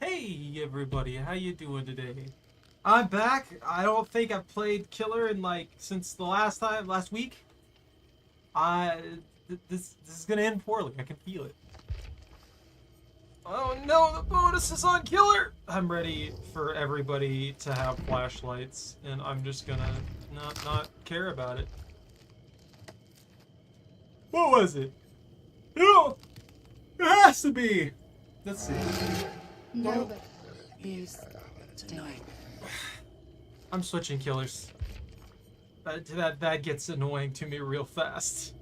Hey everybody, how you doing today? I'm back. I don't think I've played Killer in since the last week. I this is gonna end poorly. I can feel it. Oh no, the bonus is on Killer. I'm ready for everybody to have flashlights, and I'm just gonna not care about it. What was it? No, it has to be. Let's see. No, but here's tonight. I'm switching killers. That gets annoying to me real fast.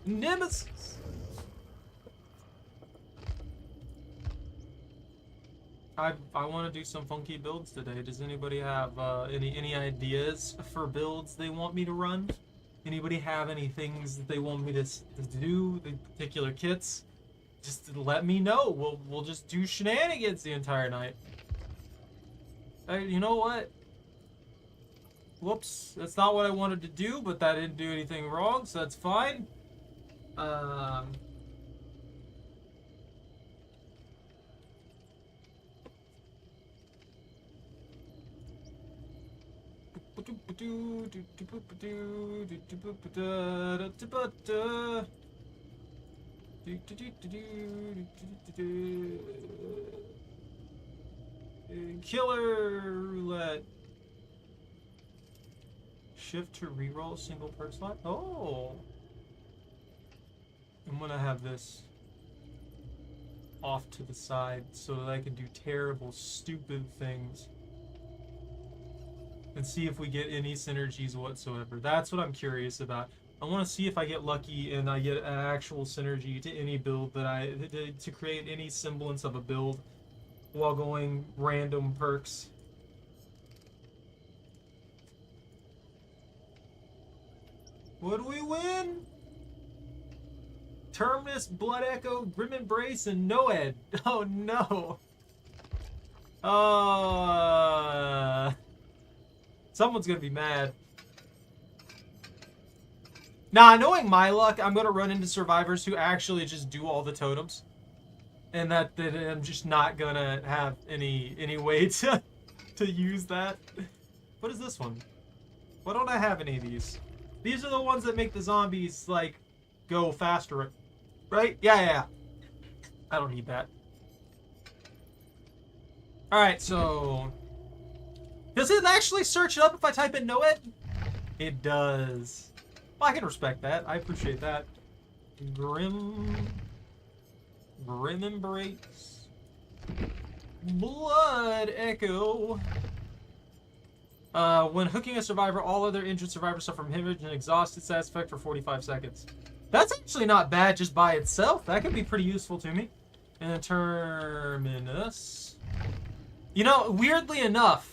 Nemesis. I want to do some funky builds today. Does anybody have any ideas for builds they want me to run? Anybody have any things that they want me to do? The particular kits? Just let me know. We'll just do shenanigans the entire night. You know what? Whoops, that's not what I wanted to do, but that didn't do anything wrong, so that's fine. Killer roulette. Shift to reroll single perk slot. Oh, I'm gonna have this off to the side so that I can do terrible, stupid things and see if we get any synergies whatsoever. That's what I'm curious about. I want to see if I get lucky and I get an actual synergy to any build that to create any semblance of a build while going random perks. What do we win? Terminus, Blood Echo, Grim Embrace, and Noed. Oh no. Someone's gonna be mad. Nah, knowing my luck, I'm gonna run into survivors who actually just do all the totems. And that I'm just not gonna have any way to use that. What is this one? Why don't I have any of these? These are the ones that make the zombies, like, go faster, right? Yeah. I don't need that. Alright, so... Does it actually search it up if I type in Noed? It does. Well, I can respect that. I appreciate that. Grim Embrace. Blood Echo. When hooking a survivor, all other injured survivors suffer from hemorrhage and exhausted status effect for 45 seconds. That's actually not bad just by itself. That could be pretty useful to me. And then Terminus. You know, weirdly enough,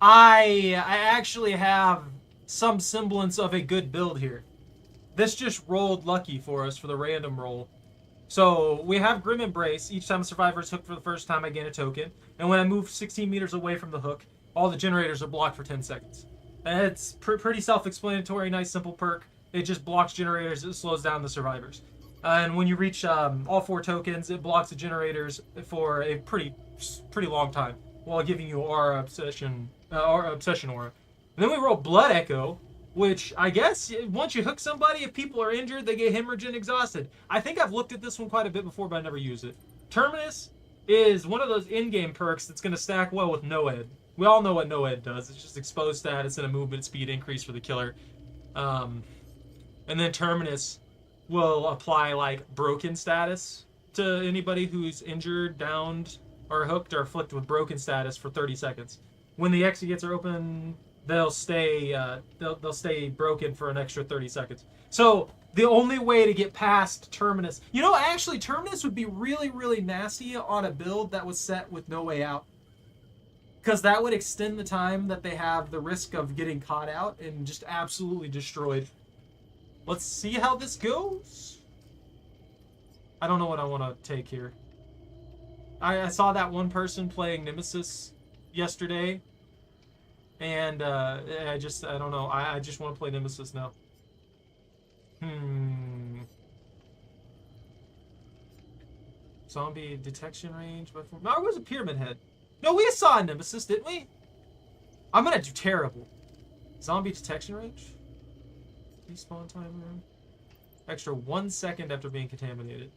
I actually have some semblance of a good build here. This just rolled lucky for us for the random roll. So we have Grim Embrace. Each time a survivor is hooked for the first time, I gain a token. And when I move 16 meters away from the hook, all the generators are blocked for 10 seconds. And it's pretty self-explanatory, nice simple perk. It just blocks generators, it slows down the survivors. And when you reach all 4 tokens, it blocks the generators for a pretty long time, while giving you aura obsession aura. And then we roll Blood Echo, which I guess once you hook somebody, if people are injured, they get hemorrhage and exhausted. I think I've looked at this one quite a bit before, but I never use it. Terminus is one of those in-game perks that's going to stack well with Noed. We all know what Noed does. It's just exposed status and a movement speed increase for the killer. And then Terminus will apply, like, broken status to anybody who's injured, downed, or hooked or afflicted with broken status for 30 seconds. When the exit gates are open, they'll stay broken for an extra 30 seconds. So the only way to get past Terminus... You know, actually, Terminus would be really, really nasty on a build that was set with no way out. Because that would extend the time that they have the risk of getting caught out and just absolutely destroyed. Let's see how this goes. I don't know what I want to take here. I saw that one person playing Nemesis yesterday. And I don't know. I just want to play Nemesis now. Zombie detection range. No, it was a pyramid head. No, we saw a nemesis, didn't we? I'm gonna do terrible. Zombie detection range. Respawn timer. Extra 1 second after being contaminated.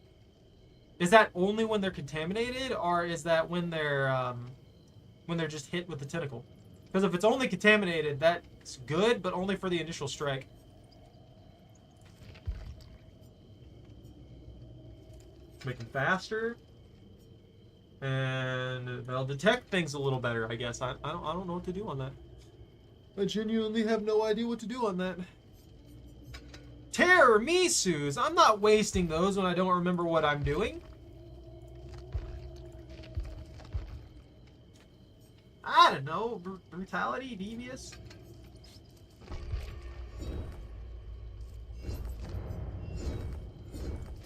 Is that only when they're contaminated, or is that when they're just hit with the tentacle? Because if it's only contaminated, that's good, but only for the initial strike. Make them faster, and they'll detect things a little better, I guess. I don't know what to do on that. I genuinely have no idea what to do on that. Terror Misus! I'm not wasting those when I don't remember what I'm doing. I don't know. Brutality? Devious?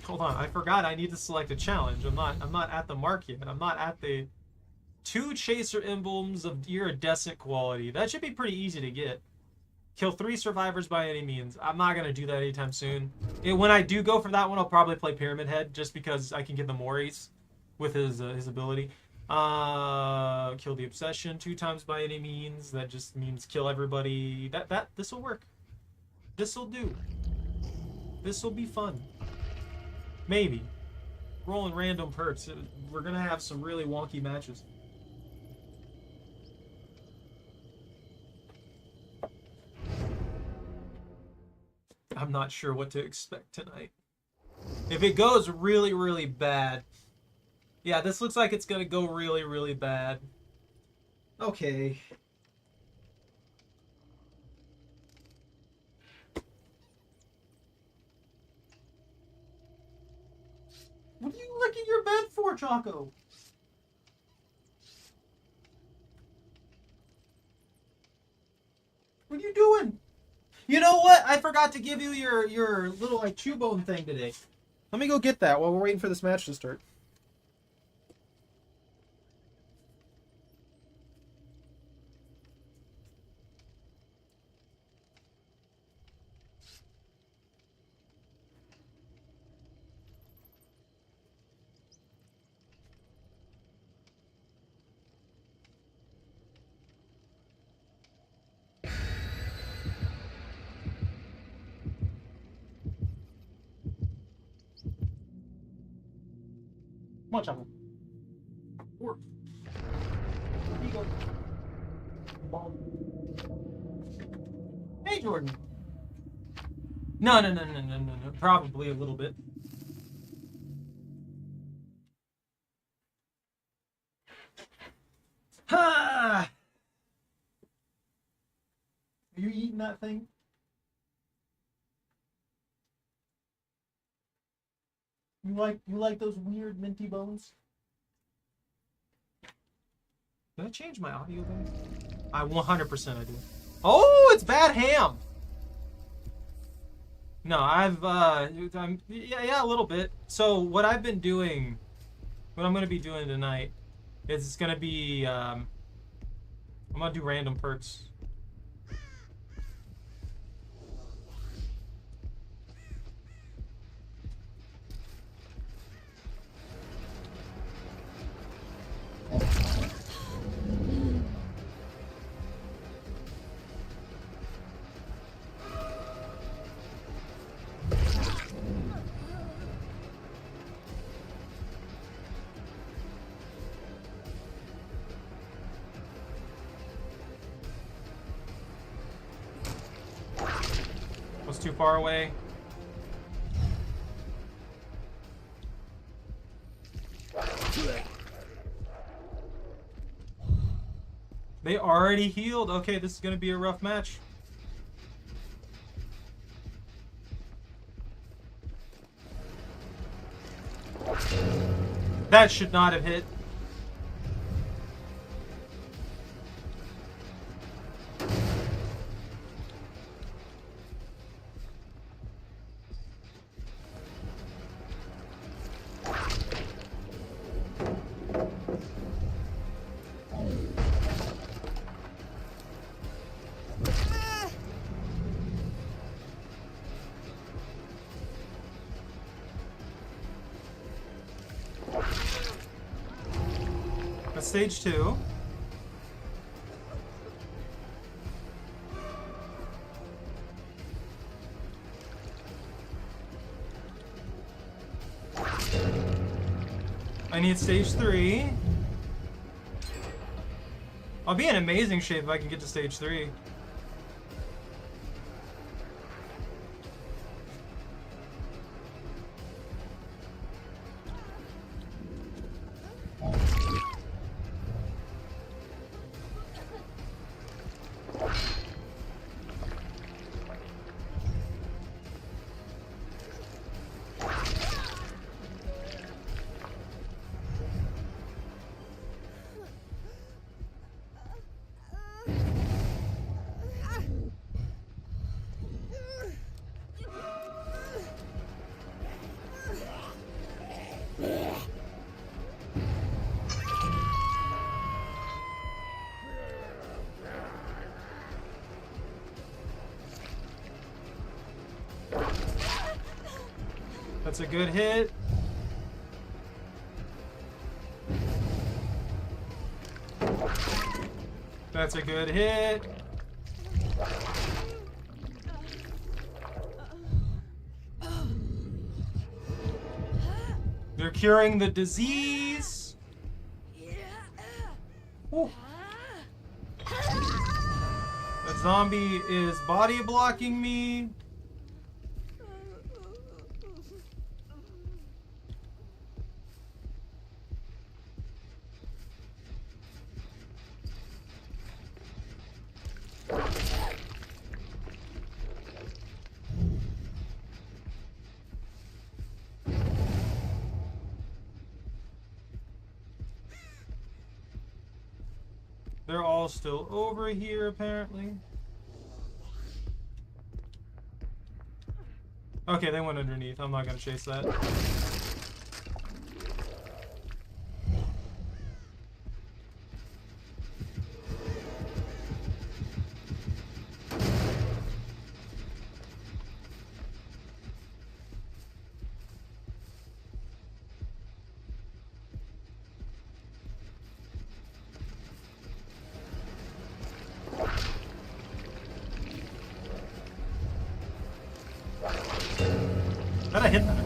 Hold on, I forgot I need to select a challenge. I'm not at the mark yet. I'm not at the 2 chaser emblems of iridescent quality. That should be pretty easy to get. Kill 3 survivors by any means. I'm not gonna do that anytime soon. When I do go for that one, I'll probably play Pyramid Head just because I can get the Moris with his ability. Kill the obsession 2 times by any means. That just means kill everybody. This will work. This will do. This will be fun. Maybe. Rolling random perks. We're gonna have some really wonky matches. I'm not sure what to expect tonight. If it goes really, really bad. Yeah, this looks like it's gonna go really, really bad. Okay. What are you licking your bed for, Choco? What are you doing? You know what? I forgot to give you your little like chew bone thing today. Let me go get that while we're waiting for this match to start. Come on, Choco. Work. Here you go. Ball. Hey, Jordan. No. Probably a little bit. Ha! Are you eating that thing? You like those weird minty bones? Did I change my audio thing? I 100% I do. Oh, it's bad ham. No, yeah, a little bit. So what I've been doing, what I'm gonna be doing tonight, is it's gonna be I'm gonna do random perks. Was too far away. They already healed. Okay, this is gonna be a rough match. That should not have hit. stage 2. I need stage 3. I'll be in amazing shape if I can get to stage 3. That's a good hit. That's a good hit. They're curing the disease. Ooh. That zombie is body blocking me. They're all still over here, apparently. Okay, they went underneath. I'm not gonna chase that. How'd I hit that?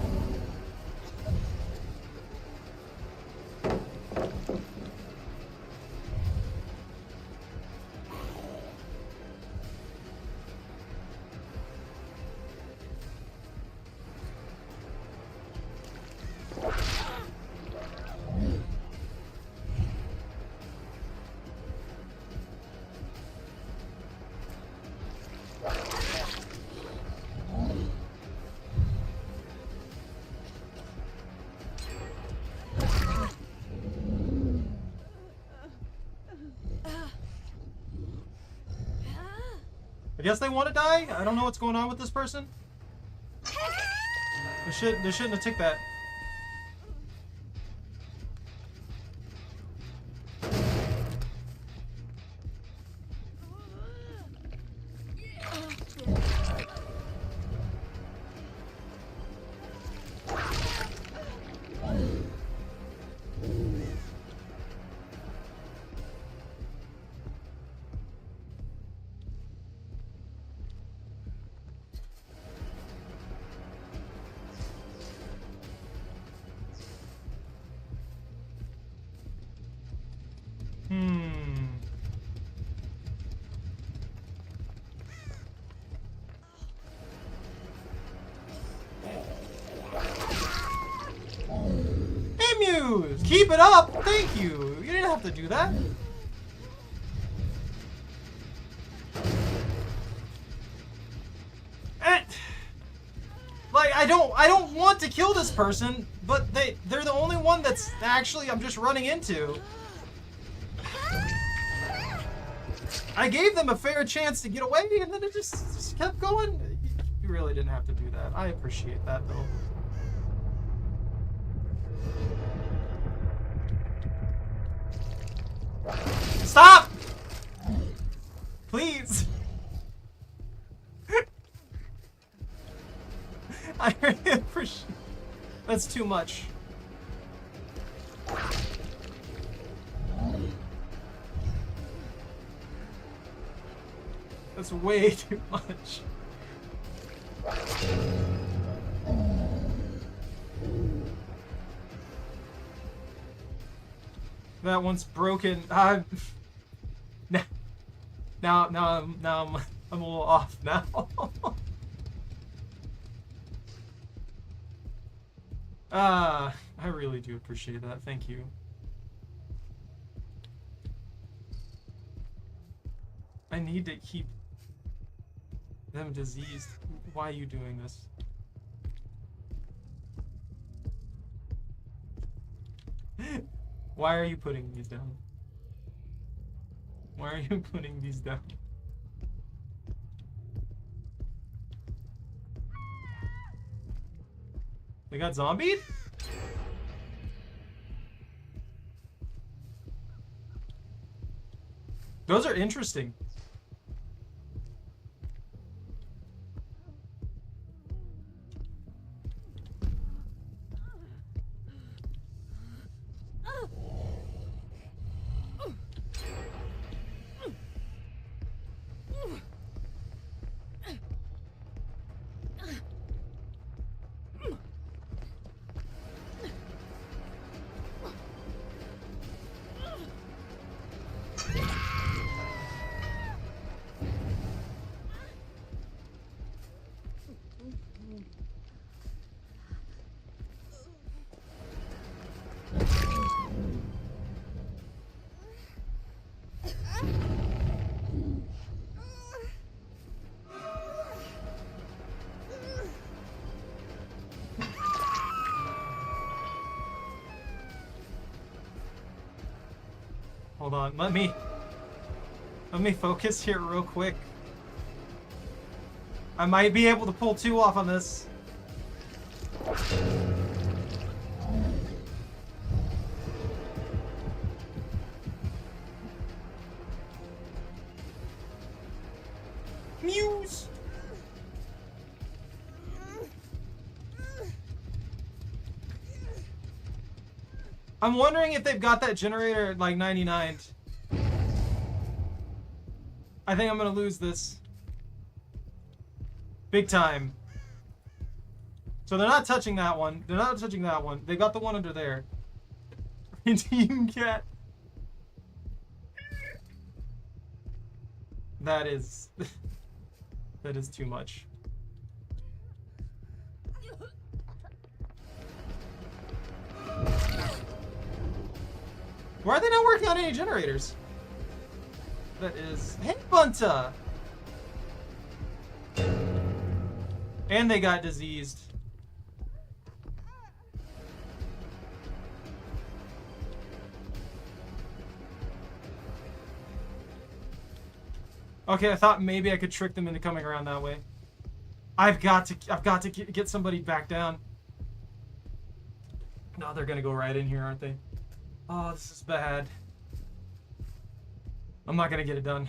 I guess they want to die? I don't know what's going on with this person. They shouldn't have took that. Emus! Keep it up! Thank you! You didn't have to do that. Like, I don't want to kill this person, but they're the only one that's actually I'm just running into. I gave them a fair chance to get away, and then it just kept going. You really didn't have to do that. I appreciate that, though. Stop! Please. I really appreciate. That's too much. That's way too much. That one's broken. Now I'm a little off now. I really do appreciate that. Thank you. I need to keep them diseased. Why are you doing this? Why are you putting these down? Why are you putting these down? They got zombied? Those are interesting. Hold on, let me focus here real quick. I might be able to pull 2 off on this. Muse. I'm wondering if they've got that generator at like 99. I think I'm gonna lose this. Big time. So they're not touching that one. They're not touching that one. They got the one under there. Team cat. That is... that is too much. Why are they not working on any generators? That is... Headbunter! And they got diseased. Okay, I thought maybe I could trick them into coming around that way. I've got to get somebody back down. No, they're gonna go right in here, aren't they? Oh, this is bad. I'm not gonna get it done.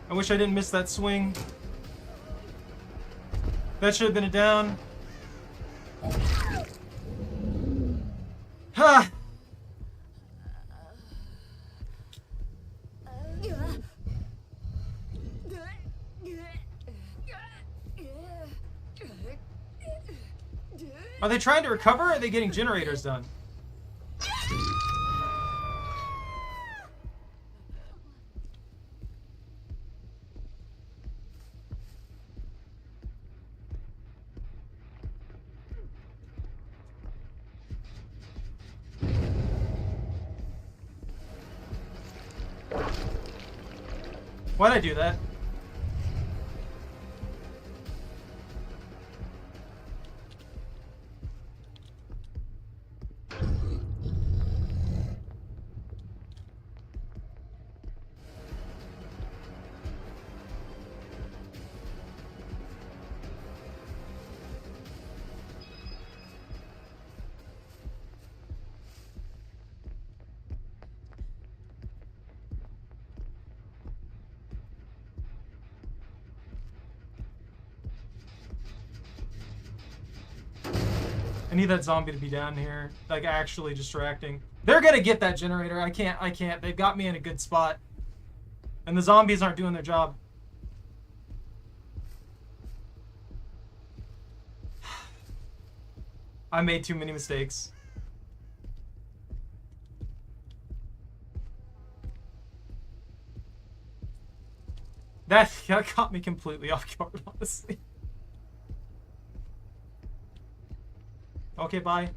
I wish I didn't miss that swing. That should have been a down. Ha! Are they trying to recover, or are they getting generators done? Why'd I do that? I need that zombie to be down here, like actually distracting. They're gonna get that generator. I can't. They've got me in a good spot. And the zombies aren't doing their job. I made too many mistakes. That caught me completely off guard, honestly. Okay, bye.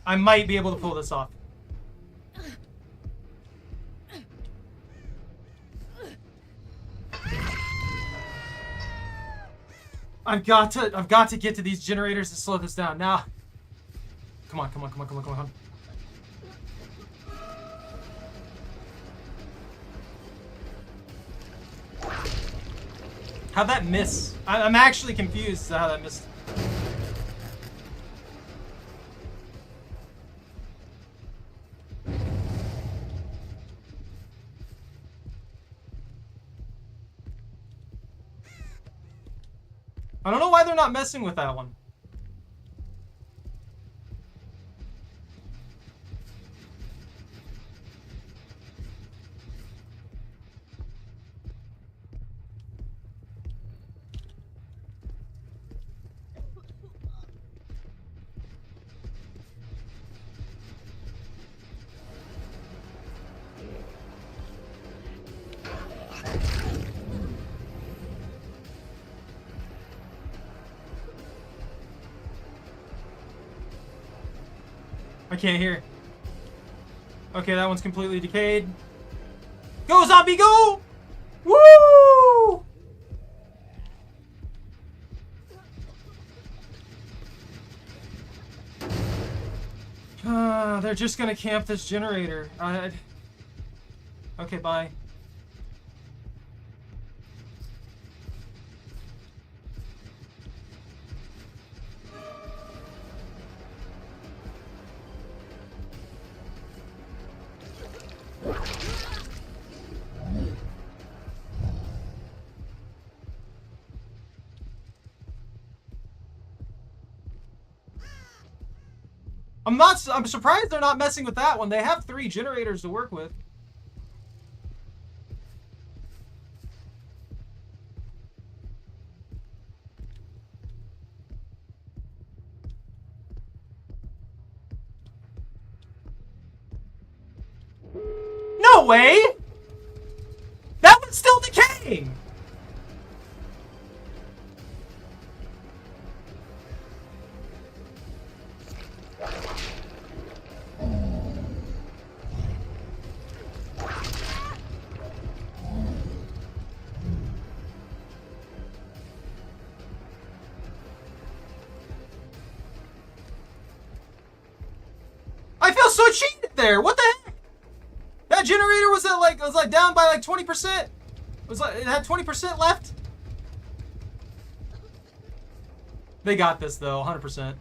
I might be able to pull this off. I've got to get to these generators to slow this down. Now. Come on. How'd that miss? I'm actually confused as to how that missed. I don't know why they're not messing with that one. I can't hear. Okay, that one's completely decayed. Go, zombie, go! Woo! They're just gonna camp this generator. Okay, bye. I'm surprised they're not messing with that one. They have 3 generators to work with. No way! That one's still decaying! I feel so cheated there. What the heck? That generator was at like down by like 20%. It had 20% left. They got this though, 100%.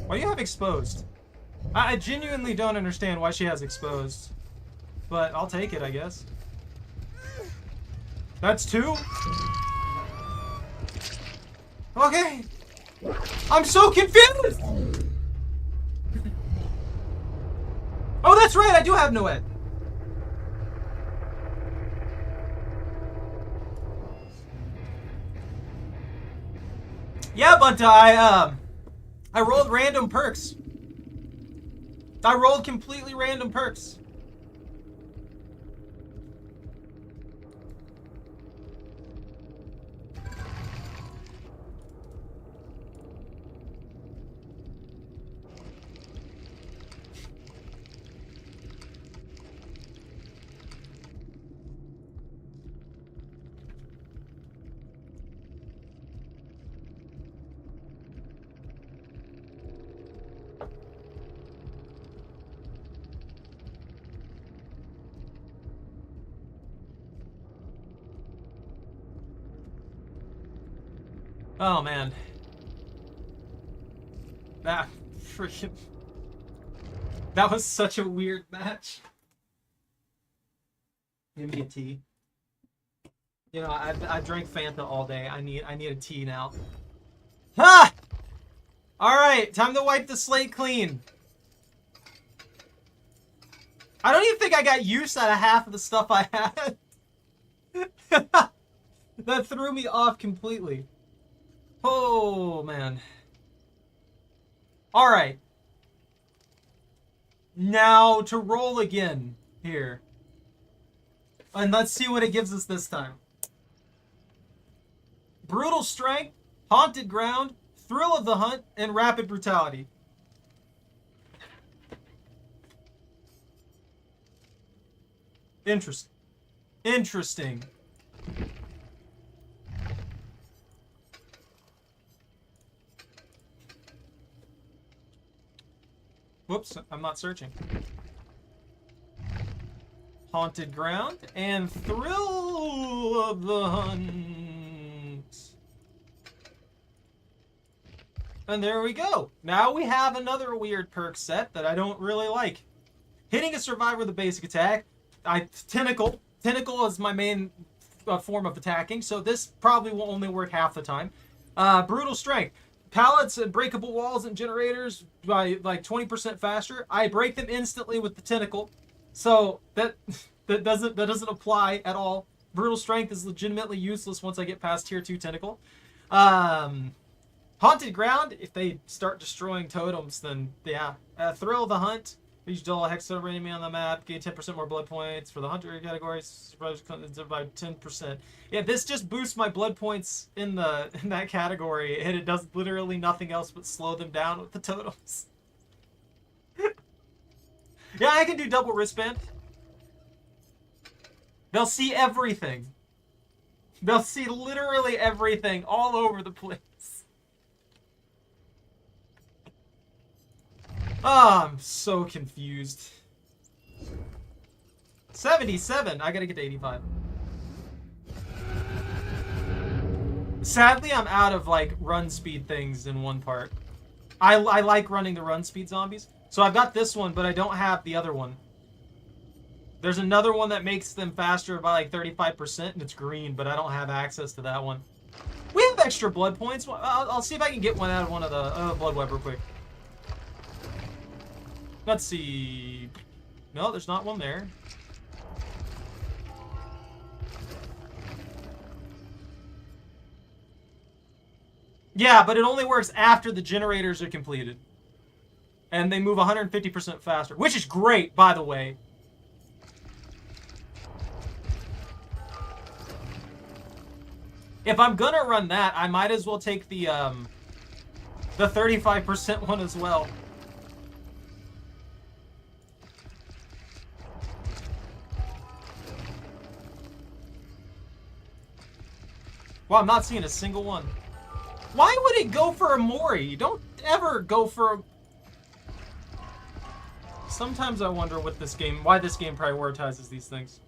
Why do you have exposed? I genuinely don't understand why she has exposed. But I'll take it, I guess. That's 2? Okay. I'm so confused! Oh, that's right, I do have Noed. Yeah, but I rolled random perks. I rolled completely random perks. Oh man. That freaking... That was such a weird match. Give me a tea. You know, I drank Fanta all day. I need a tea now. Ha! Alright, time to wipe the slate clean. I don't even think I got use out of half of the stuff I had. That threw me off completely. Oh, man. Alright. Now to roll again here. And let's see what it gives us this time. Brutal Strength, Haunted Ground, Thrill of the Hunt, and Rapid Brutality. Interesting. Interesting. Whoops, I'm not searching. Haunted Ground and Thrill of the Hunt. And there we go. Now we have another weird perk set that I don't really like. Hitting a survivor with a basic attack. Tentacle. Tentacle is my main form of attacking, so this probably will only work half the time. Brutal Strength. Pallets and breakable walls and generators by like 20% faster. I break them instantly with the tentacle, so that doesn't apply at all. Brutal Strength is legitimately useless once I get past tier 2 tentacle. Haunted Ground, if they start destroying totems, then yeah. Thrill of the Hunt. Each dull hex over enemy on the map. Gain 10% more blood points. For the hunter category, by 10%. Yeah, this just boosts my blood points in that category, and it does literally nothing else but slow them down with the totems. Yeah, I can do double wristband. They'll see everything. They'll see literally everything all over the place. Oh, I'm so confused. 77. I gotta get to 85. Sadly, I'm out of, like, run speed things in one part. I like running the run speed zombies. So I've got this one, but I don't have the other one. There's another one that makes them faster by, like, 35%, and it's green, but I don't have access to that one. We have extra blood points. I'll see if I can get one out of one of the blood web real quick. Let's see. No, there's not one there. Yeah, but it only works after the generators are completed. And they move 150% faster, which is great, by the way. If I'm gonna run that, I might as well take the 35% one as well. Wow, I'm not seeing a single one. Why would it go for a Mori? Don't ever go for a... Sometimes I wonder what this game, why this game prioritizes these things.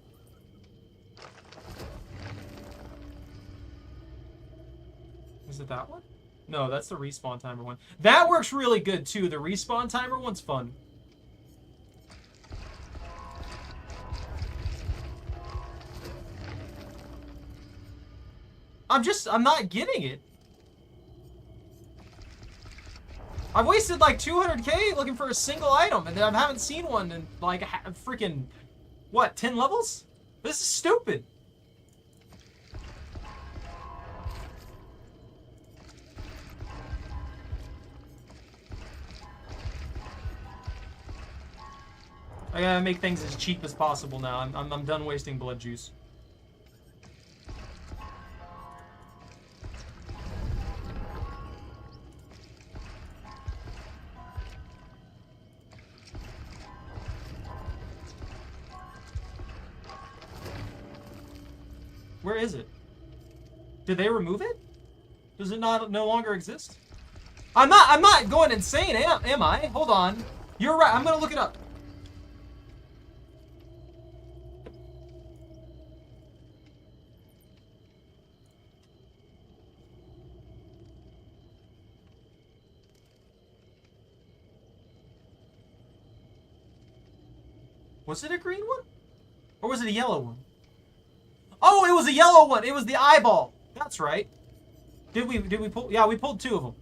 Is it that one? No, that's the respawn timer one. That works really good too. The respawn timer one's fun. I'm not getting it. I've wasted like 200k looking for a single item, and I haven't seen one in like freaking, what, 10 levels? This is stupid. I gotta make things as cheap as possible now. I'm done wasting blood juice. Where is it? Did they remove it? Does it no longer exist? I'm not going insane, am I? Hold on. You're right. I'm gonna look it up. Was it a green one? Or was it a yellow one? Oh, it was a yellow one. It was the eyeball. That's right. Did we pull? Yeah, we pulled 2 of them.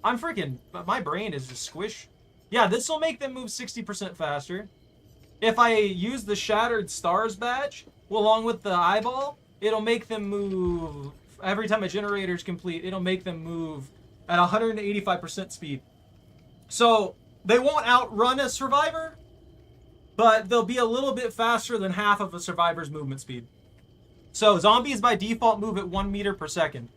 I'm freaking, my brain is just squish. Yeah, this will make them move 60% faster. If I use the Shattered Stars badge along with the eyeball, it'll make them move, every time a generator is complete, it'll make them move at 185% speed. So they won't outrun a survivor, but they'll be a little bit faster than half of a survivor's movement speed. So zombies by default move at 1 meter per second,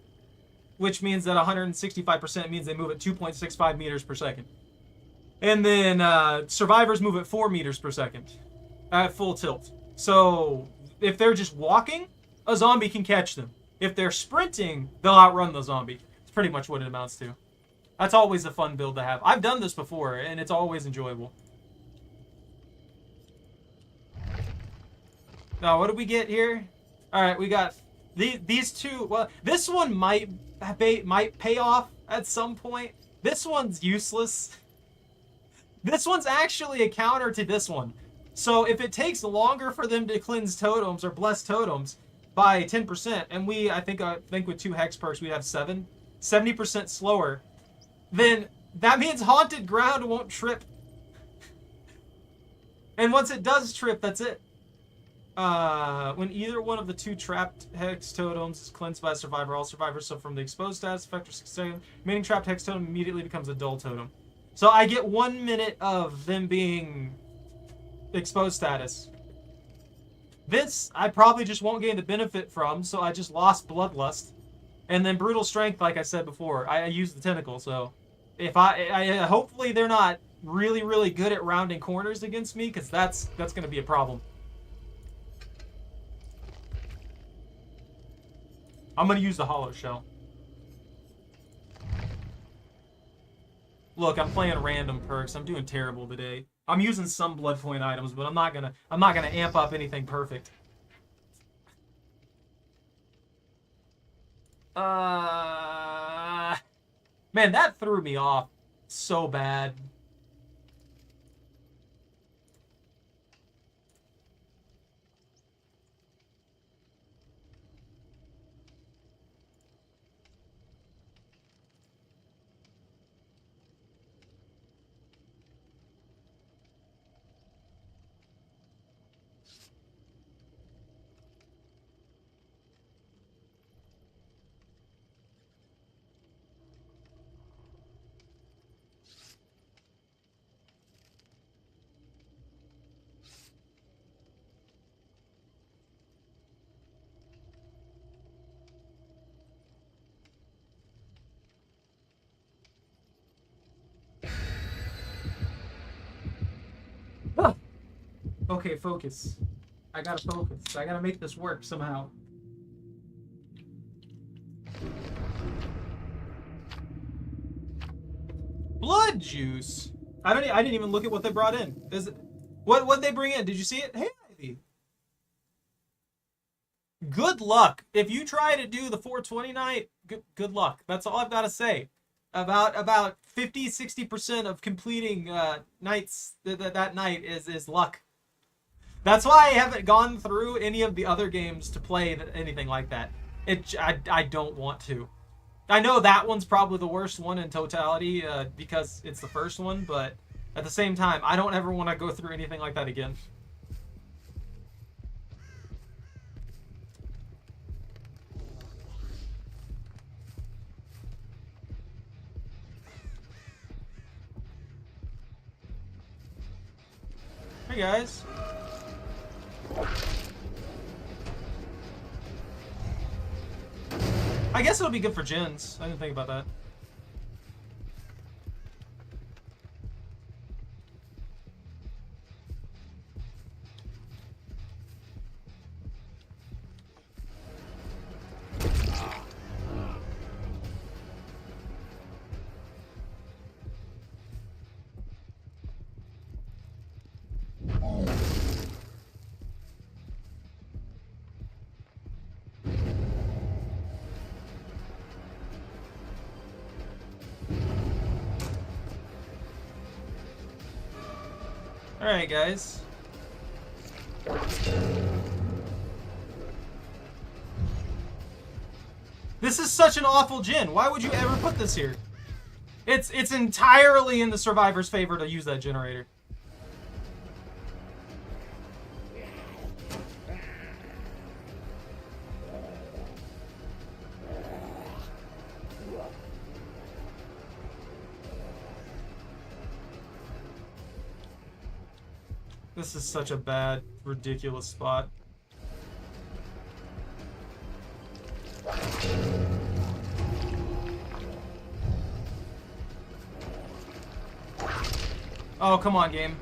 which means that 165% means they move at 2.65 meters per second. And then survivors move at 4 meters per second at full tilt. So if they're just walking, a zombie can catch them. If they're sprinting, they'll outrun the zombie. It's pretty much what it amounts to. That's always a fun build to have. I've done this before, and it's always enjoyable. Now, what do we get here? All right, we got these 2. Well, this one might pay off at some point. This one's useless. This one's actually a counter to this one. So if it takes longer for them to cleanse totems or bless totems by 10%, and I think with 2 hex perks we'd have 70% slower, then that means haunted ground won't trip. And once it does trip, that's it. When either one of the 2 trapped hex totems is cleansed by a survivor, all survivors suffer from the exposed status effect for 6 seconds. Remaining trapped hex totem immediately becomes a dull totem. So I get 1 minute of them being exposed status. This, I probably just won't gain the benefit from, so I just lost Bloodlust. And then Brutal Strength, like I said before, I used the Tentacle, so if I hopefully they're not really, really good at rounding corners against me, because that's going to be a problem. I'm going to use the Hollow Shell. Look, I'm playing random perks. I'm doing terrible today. I'm using some blood point items, but I'm not gonna amp up anything perfect. Man, that threw me off so bad. Okay, focus. I gotta focus. I gotta make this work somehow. Blood juice. I didn't even look at what they brought in. Is it what they bring in? Did you see it? Hey, Ivy. Good luck. If you try to do the 420 night, good luck. That's all I've got to say. About 50-60% of completing nights that night is luck. That's why I haven't gone through any of the other games to play anything like that. I don't want to. I know that one's probably the worst one in totality because it's the first one, but at the same time, I don't ever want to go through anything like that again. Hey guys. I guess it'll be good for gens. I didn't think about that. Alright, guys. This is such an awful gen. Why would you ever put this here? It's entirely in the survivor's favor to use that generator. This is such a bad, ridiculous spot. Oh, come on, game.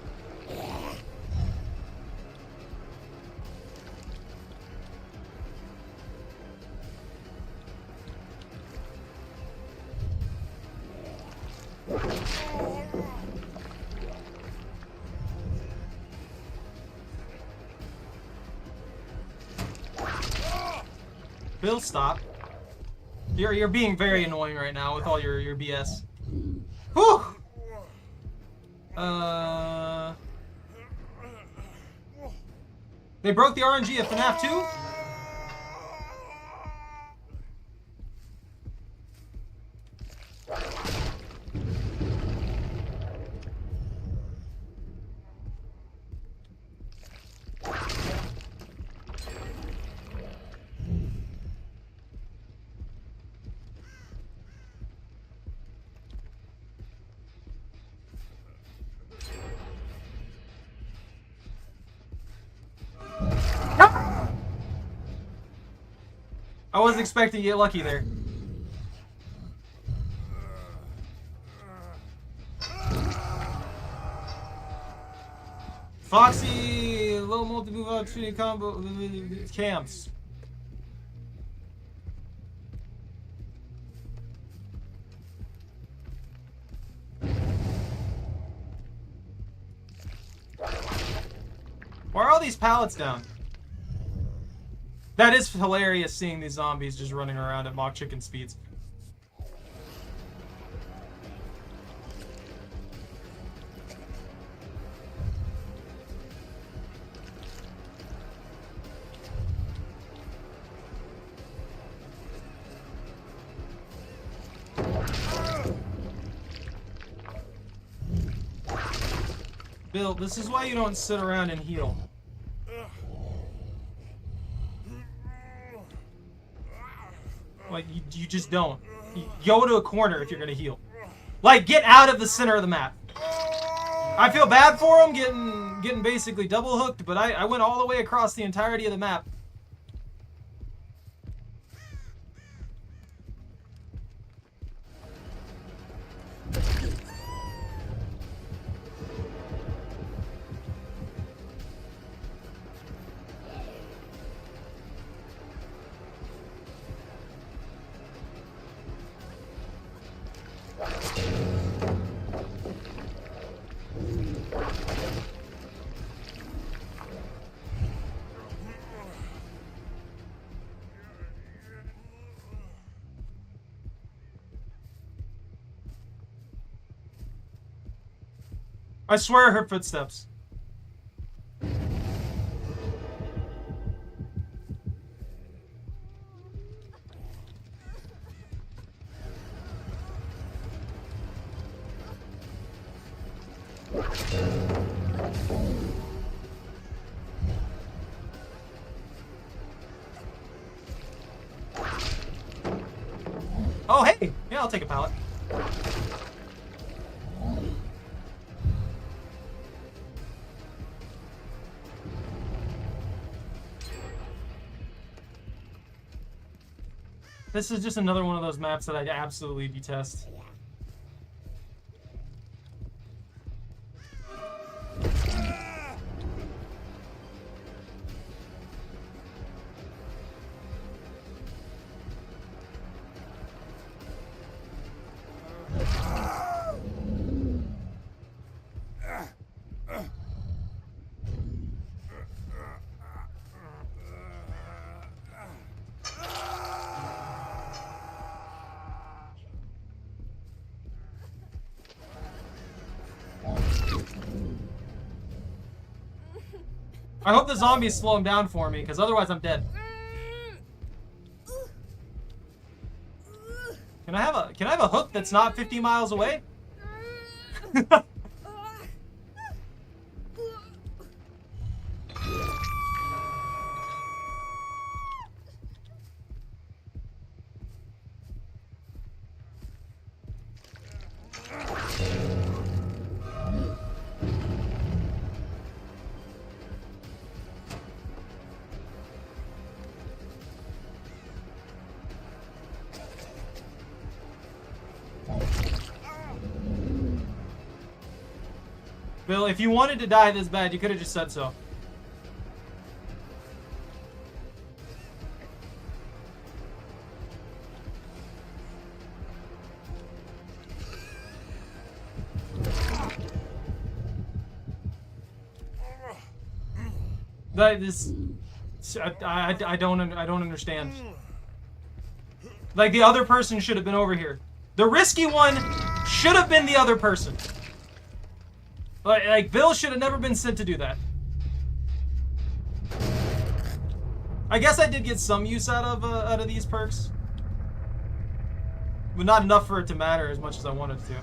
Bill, stop. You're being very annoying right now with all your BS. Whew! They broke the RNG of FNAF 2? I wasn't expecting to get lucky there. Foxy, low multi-move opportunity combo camps. Why are all these pallets down? That is hilarious seeing these zombies just running around at mock chicken speeds. Bill, this is why you don't sit around and heal. Like, you just don't. You go to a corner if you're gonna heal. Like, get out of the center of the map. I feel bad for him getting basically double hooked, but I went all the way across the entirety of the map. I swear I heard footsteps. Oh, hey! Yeah, I'll take a pallet. This is just another one of those maps that I absolutely detest. I hope the zombies slow him down for me, because otherwise I'm dead. Can I have a hook that's not 50 miles away? Bill, if you wanted to die this bad, you could have just said so. I don't understand. Like, the other person should have been over here. The risky one should have been the other person. Like Bill should have never been sent to do that. I guess I did get some use out of these perks, but not enough for it to matter as much as I wanted to.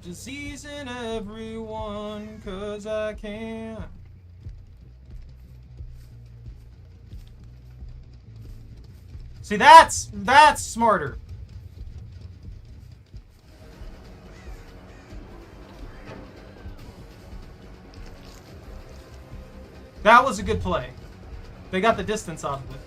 Diseasing everyone, 'cause I can. See, that's smarter. That was a good play. They got the distance off of it.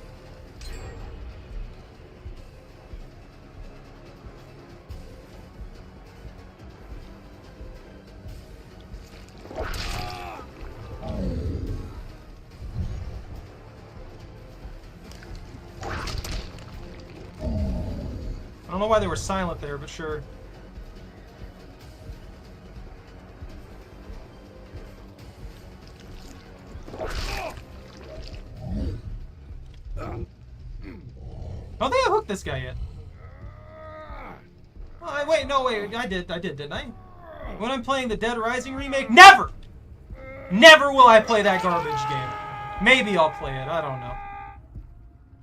I don't know why they were silent there, but sure. Oh, they hooked this guy yet. Oh, wait, I did, didn't I? When I'm playing the Dead Rising remake, never will I play that garbage game. Maybe I'll play it, I don't know.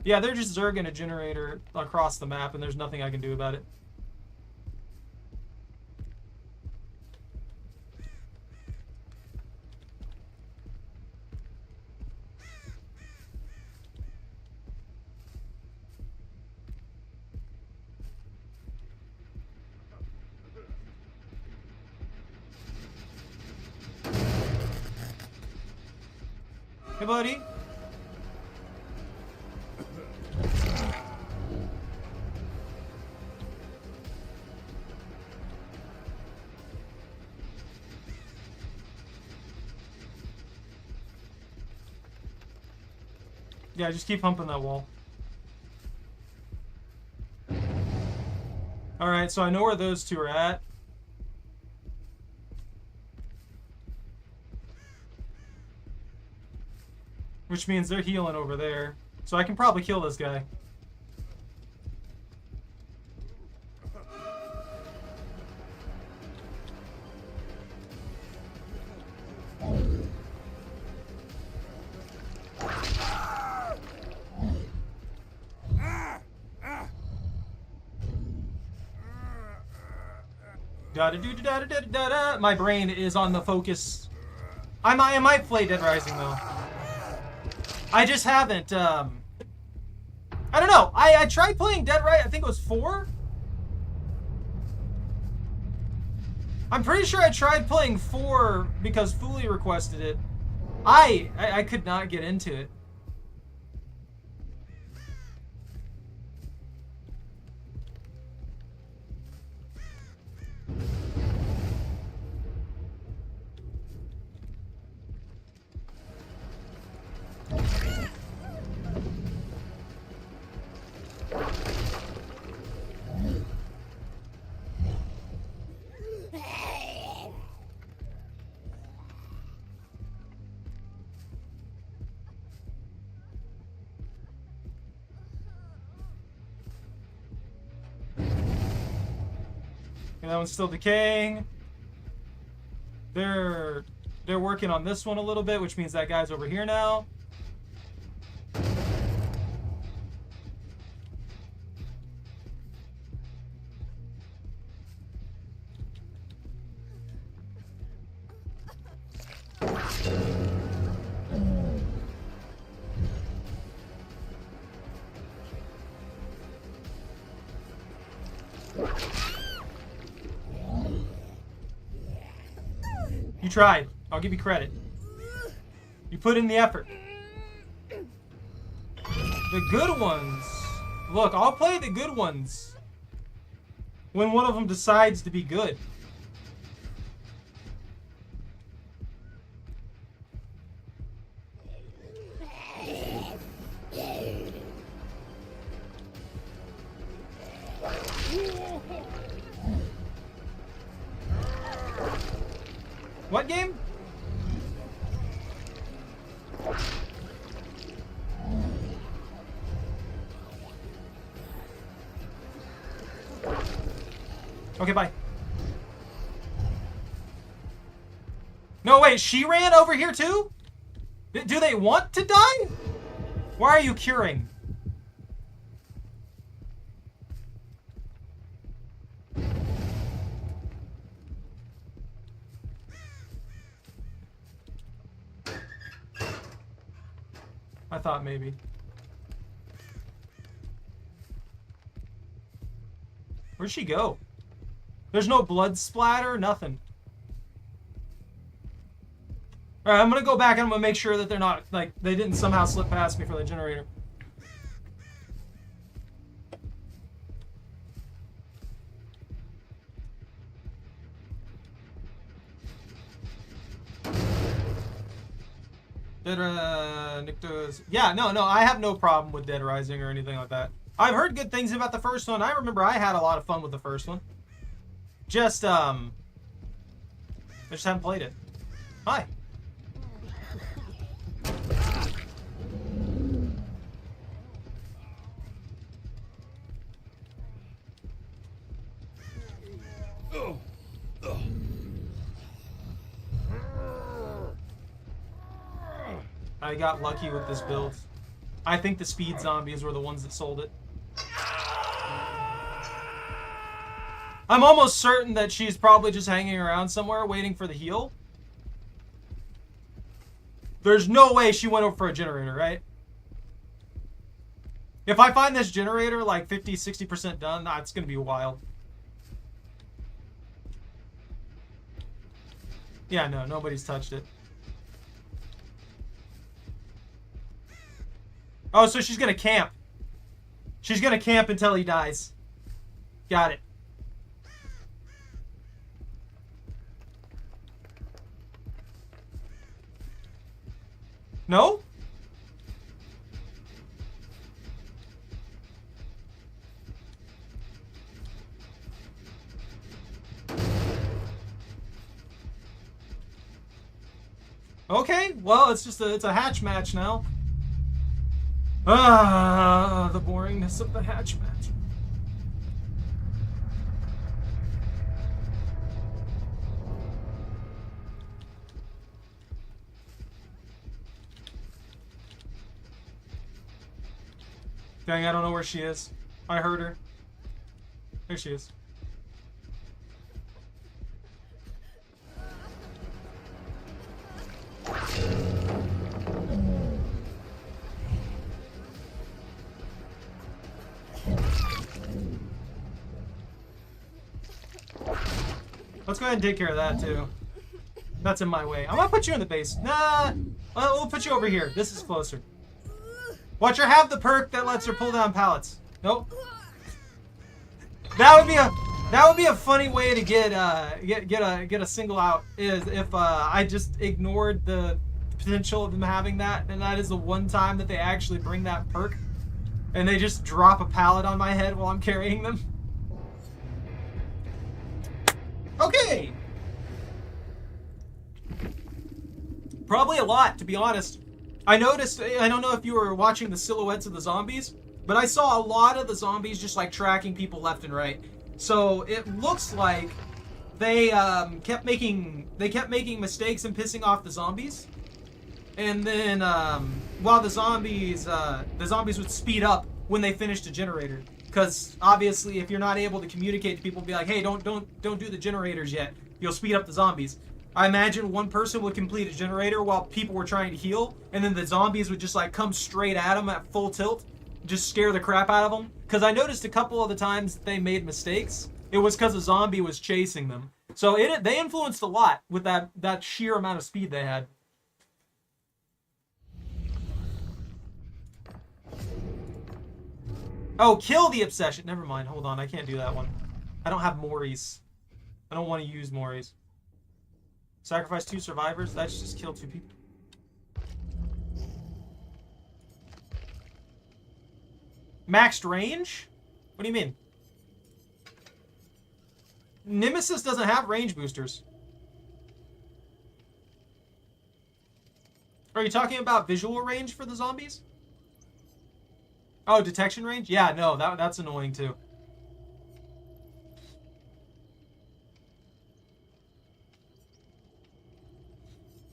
Yeah, they're just zerging a generator across the map, and there's nothing I can do about it. Hey, buddy. Yeah, just keep humping that wall. Alright, so I know where those two are at. Which means they're healing over there. So I can probably kill this guy. Da-da-do-da-da-da-da-da. My brain is on the focus. I might play Dead Rising though. I just haven't. I don't know. I tried playing Dead Rising. I think it was 4. I'm pretty sure I tried playing 4 because Fooly requested it. I could not get into it. And that one's still decaying. They're working on this one a little bit, which means that guy's over here now. You tried. I'll give you credit. You put in the effort. The good ones. Look, I'll play the good ones when one of them decides to be good. What game? Okay, bye. No, wait, she ran over here too? Do they want to die? Why are you curing? I thought maybe. Where'd she go? There's no blood splatter, nothing. Alright, I'm gonna go back and I'm gonna make sure that they're not, like, they didn't somehow slip past me for the generator. Yeah, no, I have no problem with Dead Rising or anything like that. I've heard good things about the first one. I remember I had a lot of fun with the first one. Just, I just haven't played it. Hi. I got lucky with this build. I think the speed zombies were the ones that sold it. I'm almost certain that she's probably just hanging around somewhere waiting for the heal. There's no way she went over for a generator, right? If I find this generator like 50-60% done, it's gonna be wild. Yeah, no, nobody's touched it. Oh, so she's gonna camp. She's gonna camp until he dies. Got it. No? Okay, well, it's a hatch match now. Ah, the boringness of the hatch match. Dang, I don't know where she is. I heard her. There she is. Let's go ahead and take care of that too. That's in my way. I'm gonna put you in the base. Nah, we'll put you over here. This is closer. Watch her have the perk that lets her pull down pallets. Nope. That would be a funny way to get a single out, is if I just ignored the potential of them having that, and that is the one time that they actually bring that perk, and they just drop a pallet on my head while I'm carrying them. Okay. Probably a lot, to be honest. I noticed, I don't know if you were watching the silhouettes of the zombies, but I saw a lot of the zombies just like tracking people left and right. So it looks like they kept making mistakes and pissing off the zombies. And then while the zombies would speed up when they finished a generator. Because obviously if you're not able to communicate to people, be like, hey, don't do the generators yet. You'll speed up the zombies. I imagine one person would complete a generator while people were trying to heal, and then the zombies would just like come straight at them at full tilt, just scare the crap out of them. Because I noticed a couple of the times they made mistakes, it was because a zombie was chasing them. So they influenced a lot with that sheer amount of speed they had. Oh, kill the obsession. Never mind. Hold on. I can't do that one. I don't have Maury's. I don't want to use Maury's. Sacrifice 2 survivors? That's just kill 2 people. Maxed range? What do you mean? Nemesis doesn't have range boosters. Are you talking about visual range for the zombies? Oh, detection range? Yeah, no, that's annoying too.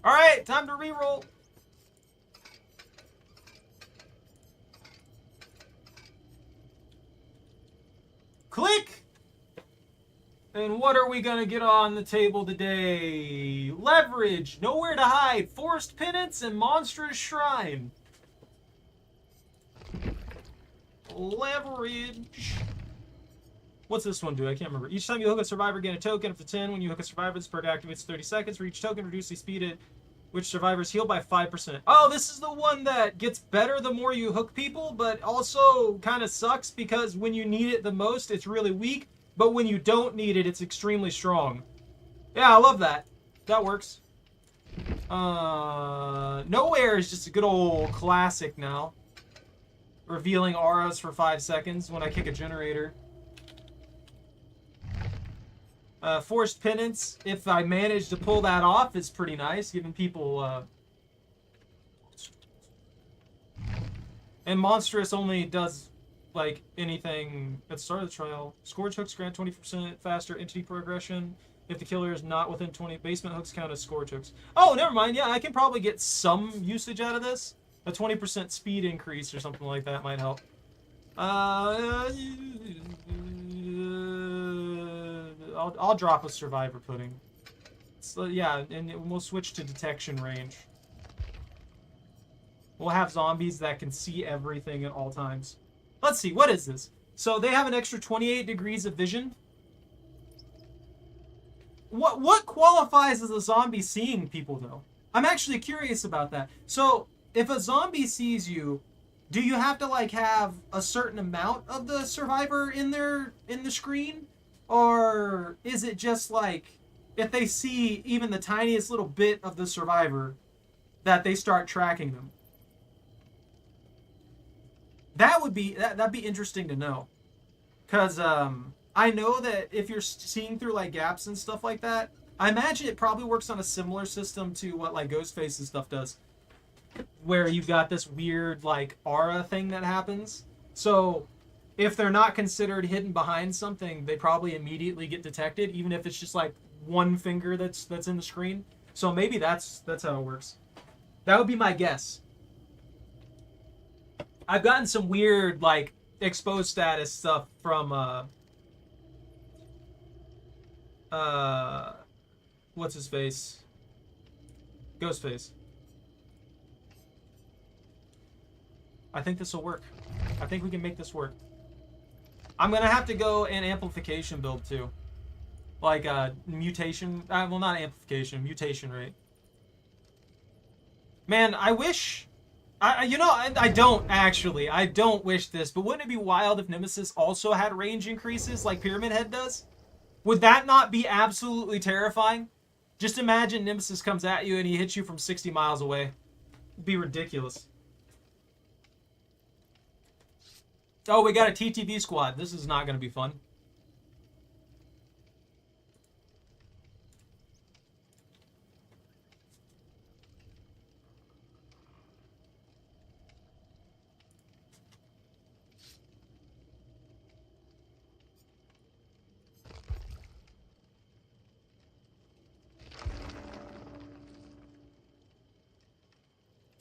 Alright, time to reroll. Click! And what are we gonna get on the table today? Leverage, nowhere to hide, forced penance, and monstrous shrine. Leverage. What's this one do? I can't remember. Each time you hook a survivor, gain a token. Up to 10. When you hook a survivor, this perk activates 30 seconds. For each token, reduce the speed at which survivors heal by 5%. Oh, this is the one that gets better the more you hook people, but also kind of sucks because when you need it the most, it's really weak. But when you don't need it, it's extremely strong. Yeah, I love that. That works. Nowhere is just a good old classic now. Revealing auras for 5 seconds when I kick a generator. Forced penance, if I manage to pull that off, is pretty nice, giving people... And monstrous only does, like, anything at the start of the trial. Scourge hooks grant 20% faster entity progression. If the killer is not within 20, basement hooks count as scourge hooks. Oh, never mind. Yeah, I can probably get some usage out of this. A 20% speed increase or something like that might help. I'll drop a survivor pudding. So yeah, and we'll switch to detection range. We'll have zombies that can see everything at all times. Let's see, what is this? So they have an extra 28 degrees of vision. What qualifies as a zombie seeing people though? I'm actually curious about that. So if a zombie sees you, do you have to like have a certain amount of the survivor in the screen? Or is it just like if they see even the tiniest little bit of the survivor that they start tracking them? That'd be interesting to know. Cause I know that if you're seeing through like gaps and stuff like that, I imagine it probably works on a similar system to what like Ghostface and stuff does. Where you've got this weird like aura thing that happens. So if they're not considered hidden behind something, they probably immediately get detected, even if it's just like one finger that's in the screen. So maybe that's how it works. That would be my guess. I've gotten some weird like exposed status stuff from what's his face? Ghostface. I think this will work. I think we can make this work. I'm gonna have to go an amplification build too. like mutation. Well, not amplification, mutation rate. Man, I wish. I don't actually. I don't wish this, but wouldn't it be wild if Nemesis also had range increases like Pyramid Head does? Would that not be absolutely terrifying? Just imagine Nemesis comes at you and he hits you from 60 miles away. It'd be ridiculous. Oh, we got a TTV squad. This is not going to be fun.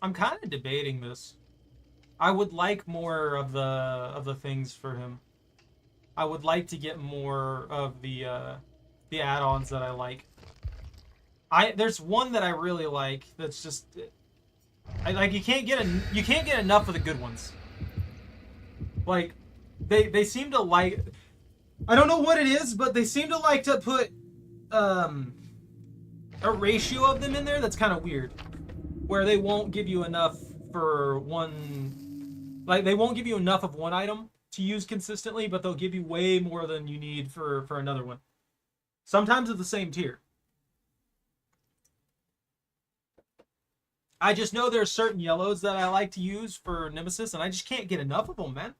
I'm kind of debating this. I would like more of the things for him. I would like to get more of the add-ons that I like. There's one that I really like that's just you can't get enough of the good ones. Like they seem to like, I don't know what it is, but they seem to like to put a ratio of them in there that's kind of weird, where they won't give you enough for one, like they won't give you enough of one item to use consistently, but they'll give you way more than you need for another one. Sometimes at the same tier. I just know there's certain yellows that I like to use for Nemesis, and I just can't get enough of them, man.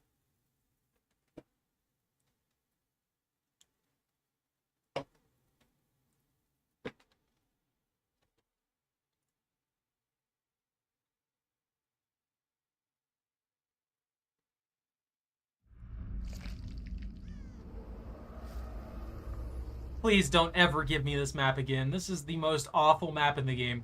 Please don't ever give me this map again. This is the most awful map in the game.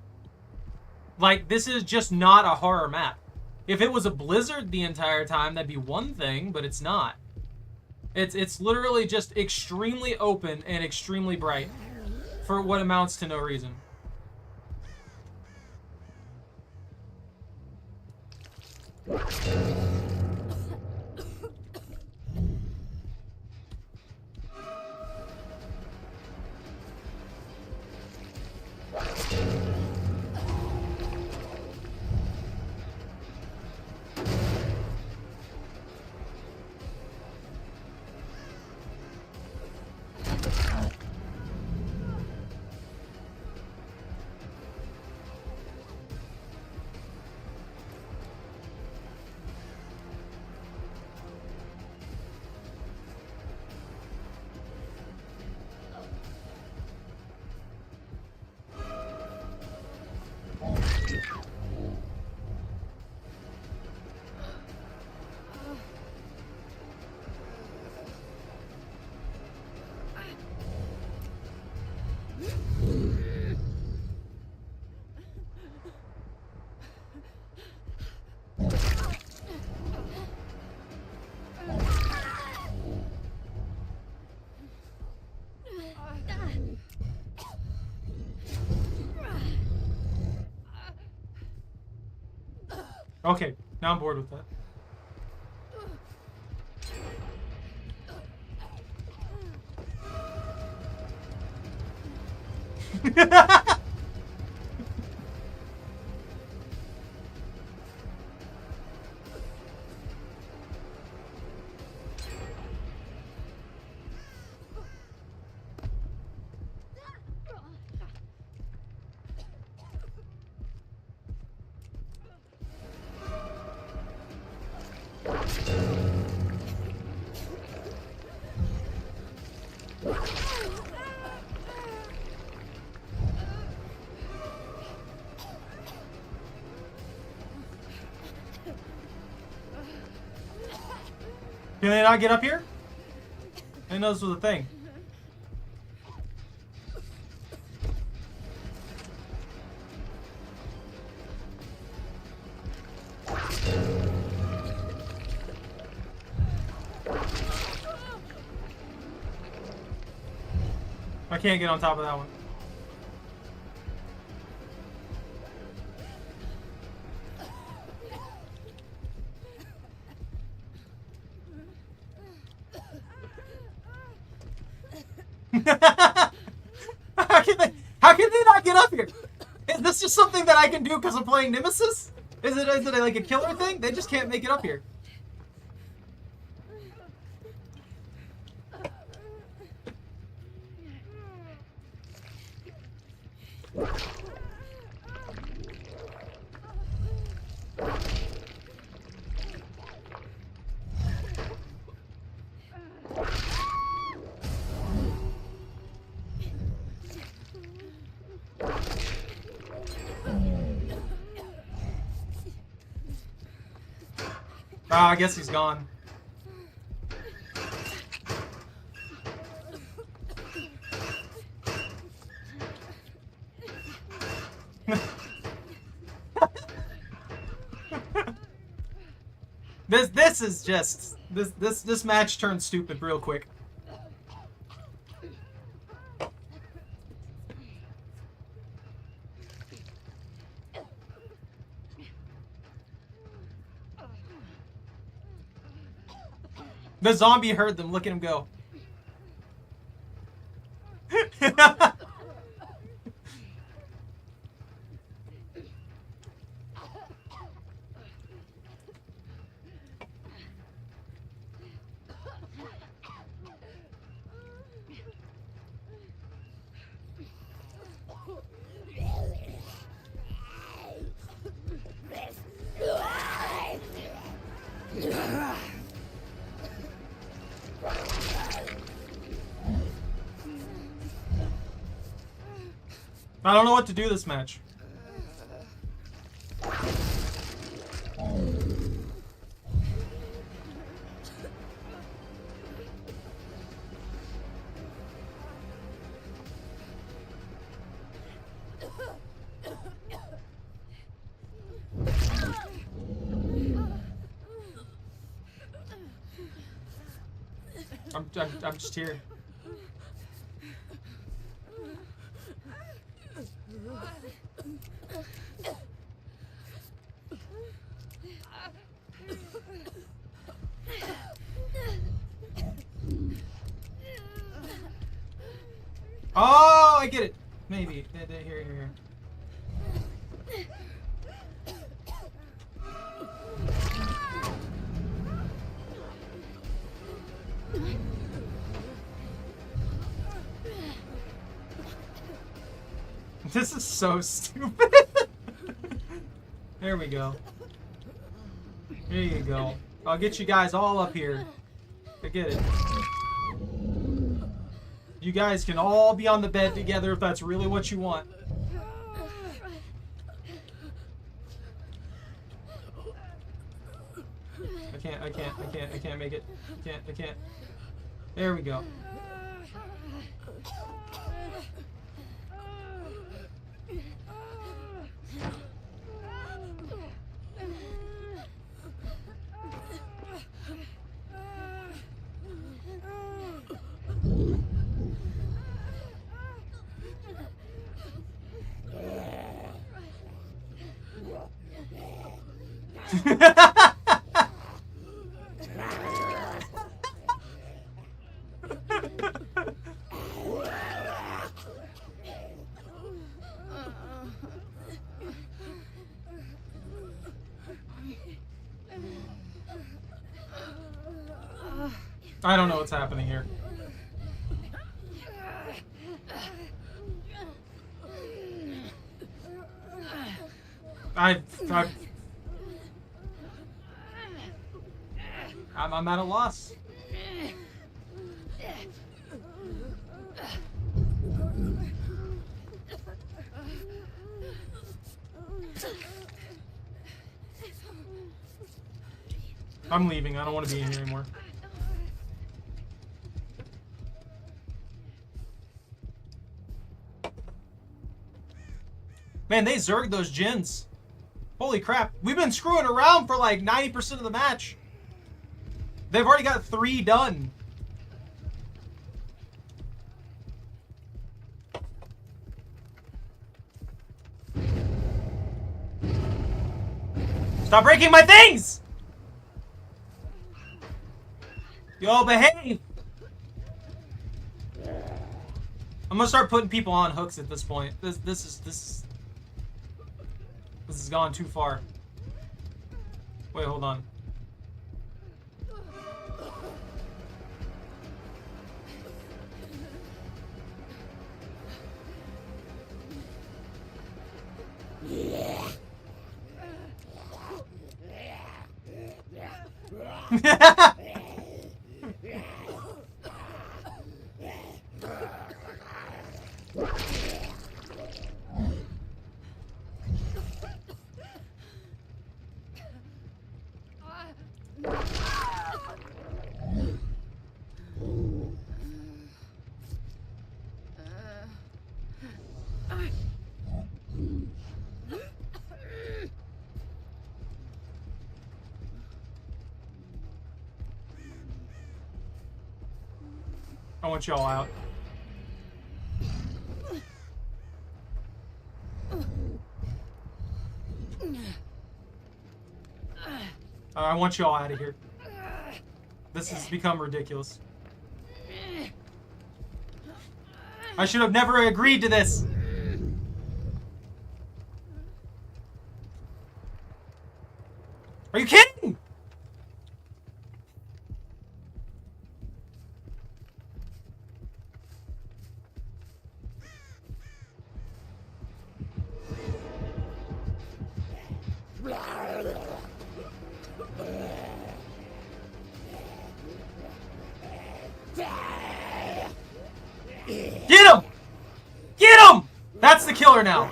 Like, this is just not a horror map. If it was a blizzard the entire time, that'd be one thing, but it's not. It's literally just extremely open and extremely bright for what amounts to no reason. Okay, now I'm bored with that. Can they not get up here? I didn't know this was a thing. I can't get on top of that one. Is this just something that I can do because I'm playing Nemesis? Is it like a killer thing? They just can't make it up here. Ah, I guess he's gone. This is just this match turned stupid real quick. The zombie heard them. Look at him go. I don't know what to do this match. I'm just here. Oh, I get it. Maybe. Here. This is so stupid. There we go. Here you go. I'll get you guys all up here. I get it. You guys can all be on the bed together if that's really what you want. I can't make it. I can't. There we go. I don't know what's happening here. I'm at a loss. I'm leaving. I don't want to be in here anymore. Man, they zerged those gens. Holy crap. We've been screwing around for like 90% of the match. They've already got 3 done. Stop breaking my things! Yo, behave! I'm gonna start putting people on hooks at this point. This is This has gone too far. Wait, hold on. I want y'all out. I want y'all out of here. This has become ridiculous. I should have never agreed to this. Are you kidding? Get him! Get him! That's the killer now.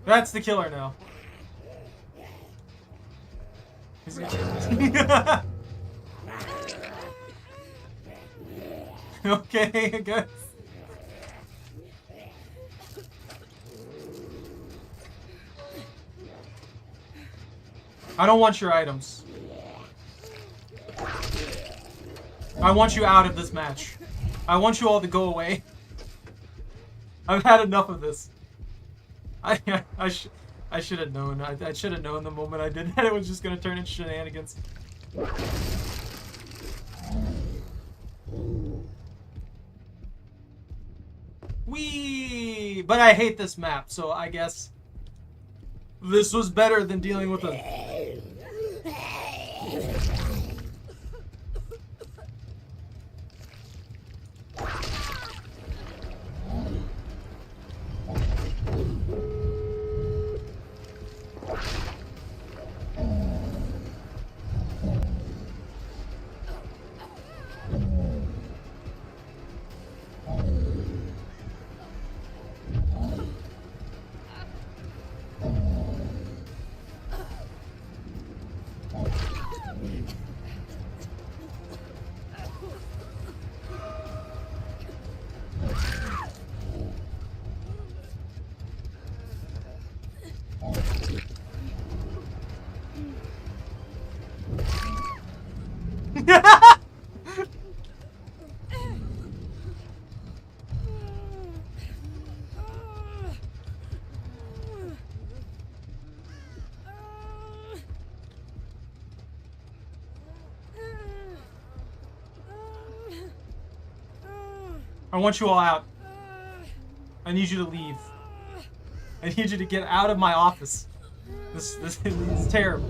That's the killer now. Okay, I guess. I don't want your items. I want you out of this match. I want you all to go away. I've had enough of this. I should have known. I should have known the moment I did that it was just gonna turn into shenanigans. Whee! But I hate this map, so I guess this was better than dealing with a... I want you all out. I need you to leave. I need you to get out of my office. This is terrible.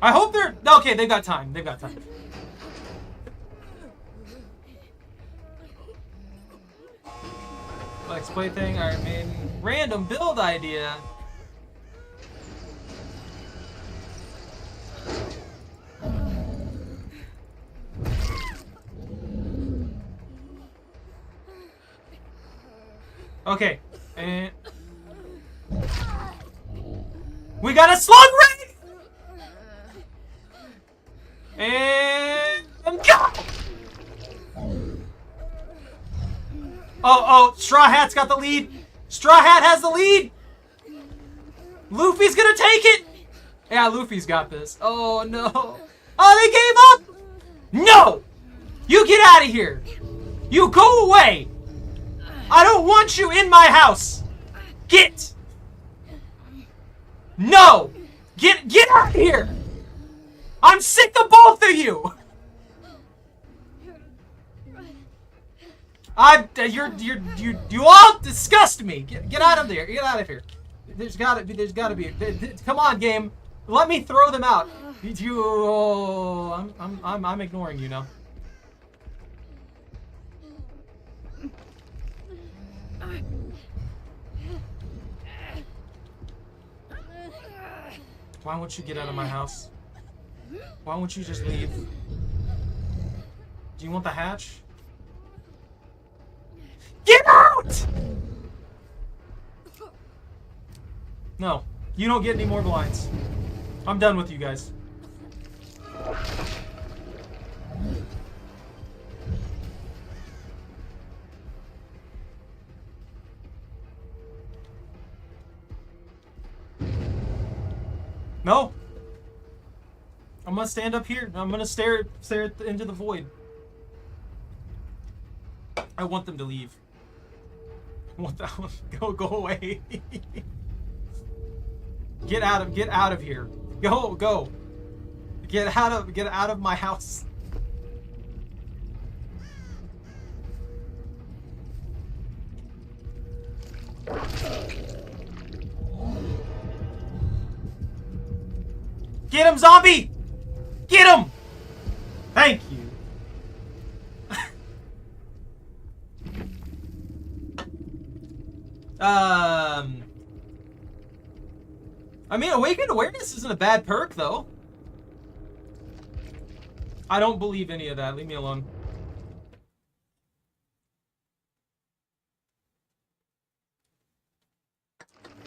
I hope they're... Okay, they've got time. They've got time. Let's play thing. I mean, random build idea. Okay, and we got a slug ring, and go! Oh, Straw Hat's got the lead. Straw Hat has the lead. Luffy's gonna take it. Yeah, Luffy's got this. Oh no! Oh, they gave up. No! You get out of here. You go away. I don't want you in my house! Get! No! Get out of here! I'm sick of both of you! You all disgust me. Get out of there. Get out of here. There's gotta be. Come on, game. Let me throw them out. I'm ignoring you now. Why won't you get out of my house? Why won't you just leave? Do you want the hatch? Get out! No, you don't get any more blinds. I'm done with you guys. No. I'm gonna stand up here. I'm gonna stare into the void. I want them to leave. I want that one. Go away. Get out of here. Go. Get out of my house. Get him, zombie! Get him! Thank you. I mean, Awakened Awareness isn't a bad perk, though. I don't believe any of that. Leave me alone.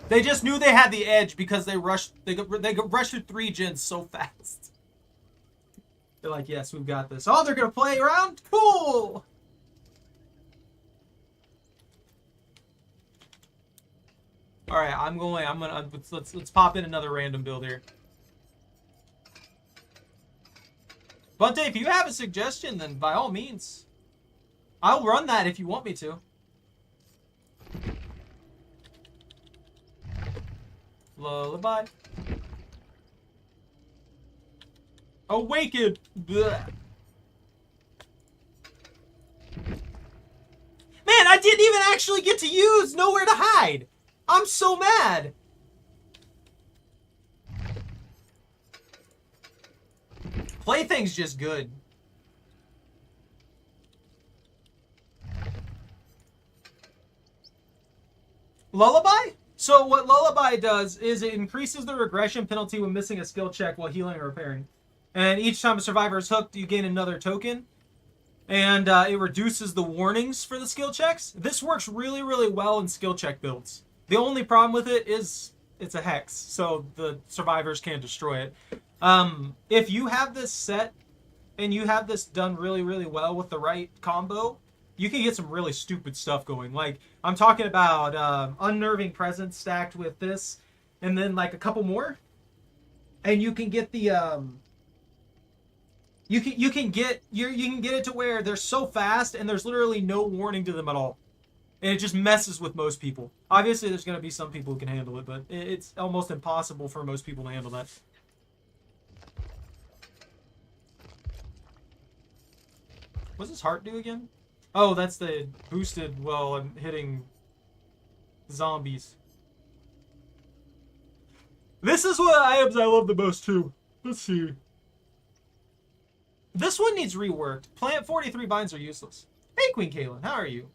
They just knew they had the edge because they rushed. They rushed through 3 gens so fast. They're like, yes, we've got this. Oh, they're gonna play around? Cool! Alright, let's pop in another random build here. Bunte, if you have a suggestion, then by all means. I'll run that if you want me to. Lullaby. Awakened! Blech. Man, I didn't even actually get to use Nowhere to Hide! I'm so mad! Plaything's just good. Lullaby? So what Lullaby does is it increases the regression penalty when missing a skill check while healing or repairing. And each time a survivor is hooked, you gain another token. And it reduces the warnings for the skill checks. This works really, really well in skill check builds. The only problem with it is it's a hex, so the survivors can't destroy it. If you have this set and you have this done really, really well with the right combo, you can get some really stupid stuff going. Like, I'm talking about Unnerving Presence stacked with this, and then like a couple more, and you can get the you can get it to where they're so fast and there's literally no warning to them at all. And it just messes with most people. Obviously, there's going to be some people who can handle it, but it's almost impossible for most people to handle that. What's his heart do again? Oh, that's the boosted while I'm hitting zombies. This is what items I love the most, too. Let's see. This one needs reworked. Plant 43 binds are useless. Hey, Queen Kaylin, how are you?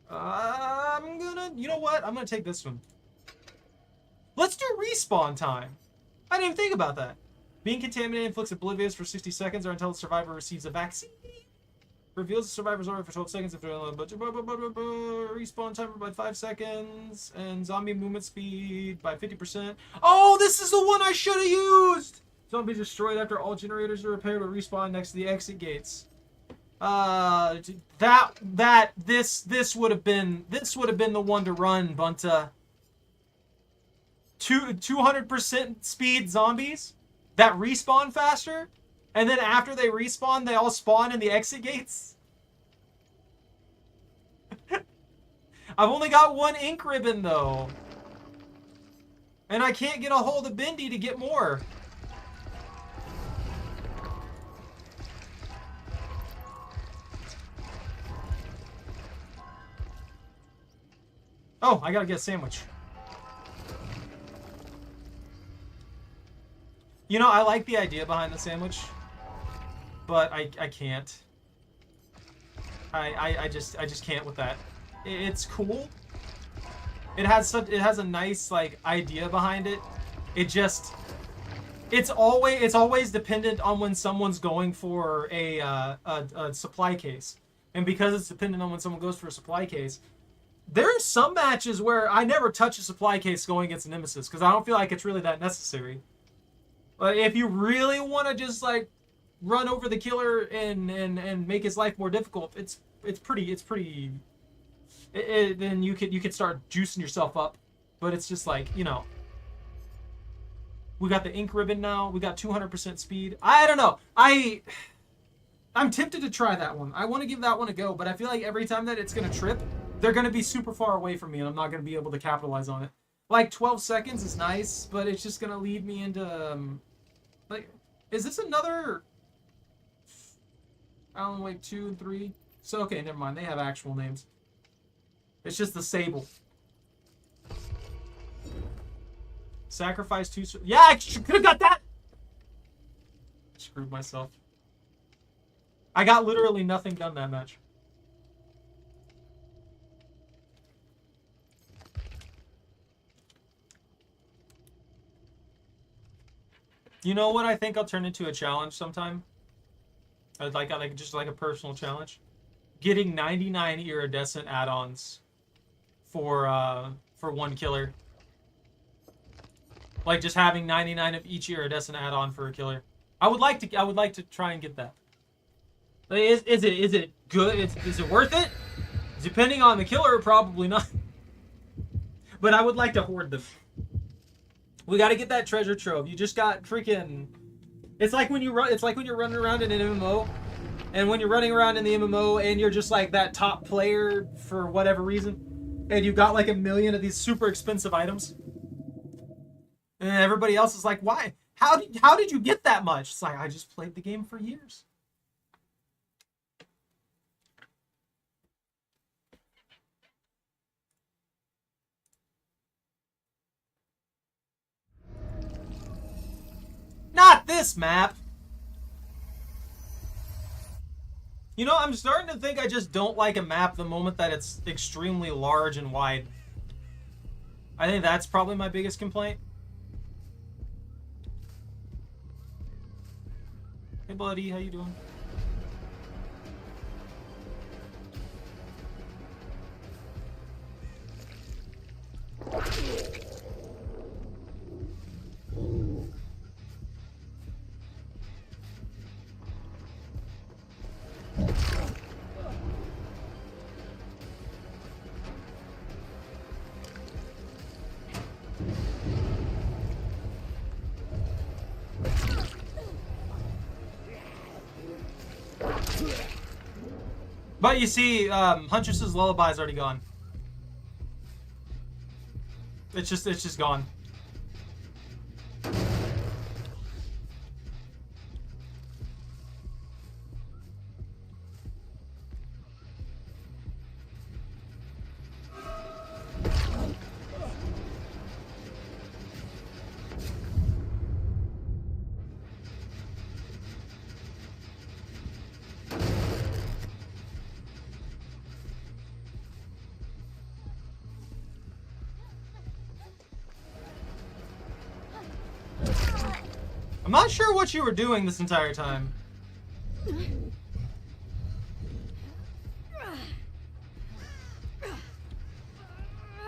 You know what? I'm gonna take this one. Let's do respawn time. I didn't even think about that. Being contaminated inflicts oblivious for 60 seconds or until the survivor receives a vaccine. Reveals the survivor's aura for 12 seconds if they're alone. Respawn timer by 5 seconds. And zombie movement speed by 50%. Oh, this is the one I should have used! Zombies destroyed after all generators are repaired or respawn next to the exit gates. This would have been the one to run, Bunta. 200% speed zombies that respawn faster, and then after they respawn, they all spawn in the exit gates. I've only got one ink ribbon though, and I can't get a hold of Bendy to get more. Oh, I gotta get a sandwich. You know, I like the idea behind the sandwich, but I can't. I just can't with that. It's cool. It has a nice like idea behind it. It's always dependent on when someone's going for a supply case, and because it's dependent on when someone goes for a supply case, there are some matches where I never touch a supply case going against Nemesis because I don't feel like it's really that necessary. But if you really want to just like run over the killer and make his life more difficult, then you could start juicing yourself up. But it's just like, you know, we got the ink ribbon now. We got 200% speed. I don't know. I'm tempted to try that one. I want to give that one a go, but I feel like every time that it's going to trip, they're going to be super far away from me, and I'm not going to be able to capitalize on it. Like, 12 seconds is nice, but it's just going to lead me into... like, is this another... Alan Wake 2 and 3? So, okay, never mind. They have actual names. It's just the Sable. Sacrifice 2... Yeah, I could have got that! Screwed myself. I got literally nothing done that match. You know what I think I'll turn into a challenge sometime? I'd like just like a personal challenge. Getting 99 iridescent add-ons for one killer. Like just having 99 of each iridescent add-on for a killer. I would like to try and get that. Is it good? Is it worth it? Depending on the killer, probably not. But I would like to hoard them. We got to get that treasure trove. You just got freaking. It's like when you run. It's like when you're running around in an MMO, and when you're running around in the MMO and you're just like that top player for whatever reason, and you got like 1 million of these super expensive items, and everybody else is like, "Why? How did you get that much?" It's like I just played the game for years. Not this map! You know, I'm starting to think I just don't like a map the moment that it's extremely large and wide. I think that's probably my biggest complaint. Hey buddy, how you doing? But you see, Huntress's Lullaby's already gone. It's just gone. I'm not sure what you were doing this entire time.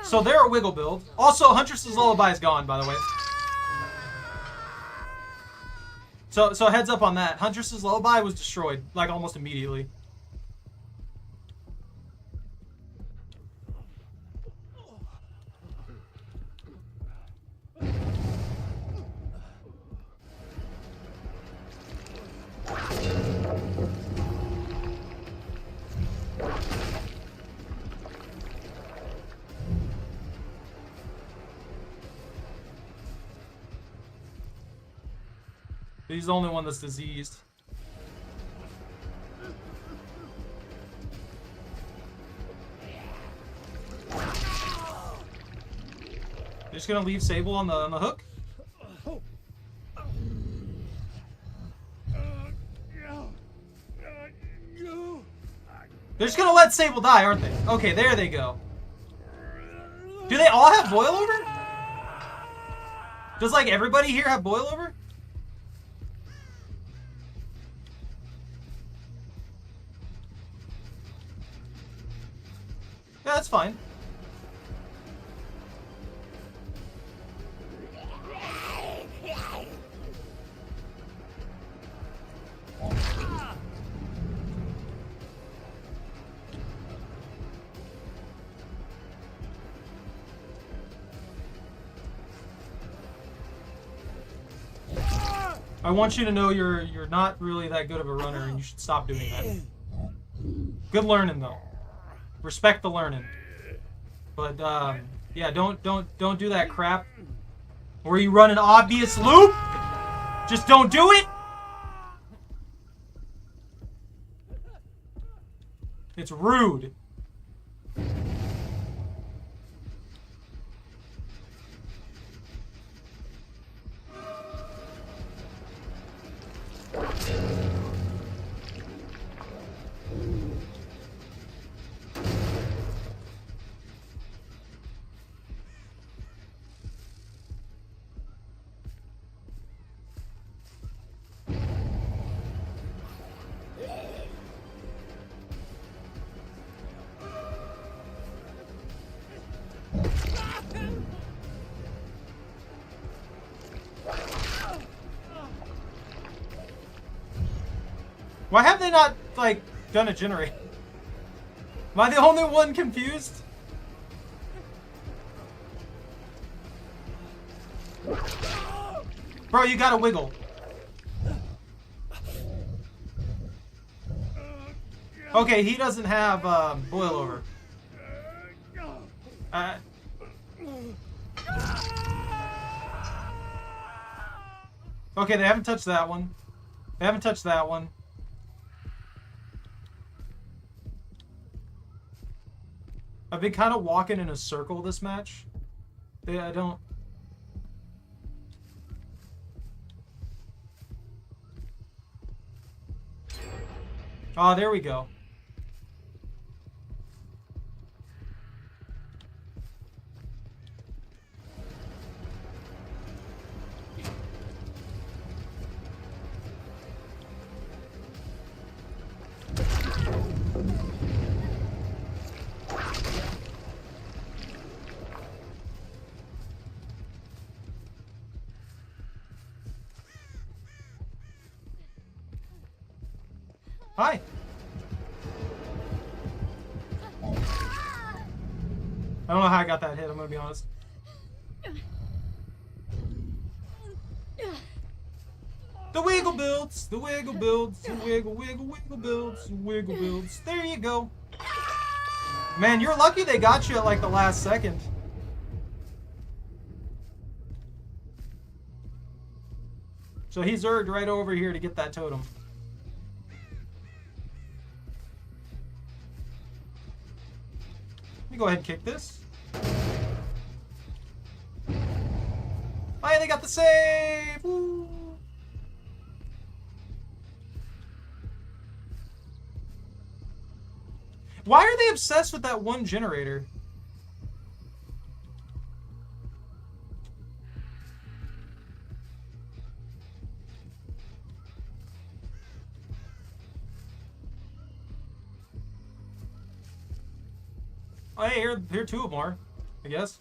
So they're a wiggle build. Also, Huntress's Lullaby is gone, by the way. So heads up on that. Huntress's Lullaby was destroyed, like, almost immediately. He's the only one that's diseased. Just gonna leave Sable on the hook. They're just gonna let Sable die, aren't they? Okay, there they go. Do they all have boil over? Does like everybody here have boil over? Yeah, that's fine. I want you to know you're not really that good of a runner, and you should stop doing that. Good learning though. Respect the learning. But yeah, don't do that crap. Where you run an obvious loop. Just don't do it. It's rude. Why have they not, like, done a generator? Am I the only one confused? Bro, you gotta wiggle. Okay, he doesn't have boil over. Okay, they haven't touched that one. They haven't touched that one. I've been kind of walking in a circle this match. I don't... Oh, there we go. Hi. I don't know how I got that hit, I'm gonna be honest. The wiggle builds, the wiggle builds, the wiggle, wiggle, wiggle builds, the wiggle builds. There you go. Man, you're lucky they got you at like the last second. So he zerged right over here to get that totem. Let me go ahead and kick this. Oh yeah, they got the save! Woo. Why are they obsessed with that one generator? Oh, hey, here are two more, I guess.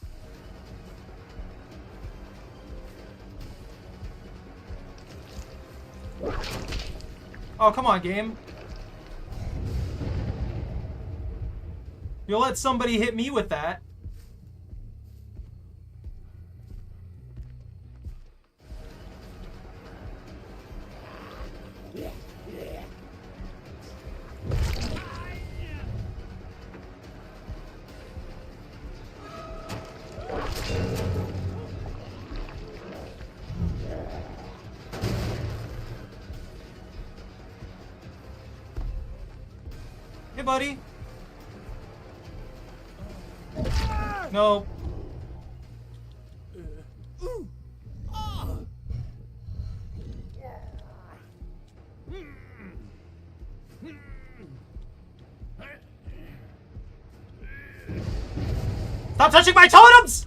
Oh, come on, game. You'll let somebody hit me with that. Hey, buddy. No. Stop touching my totems!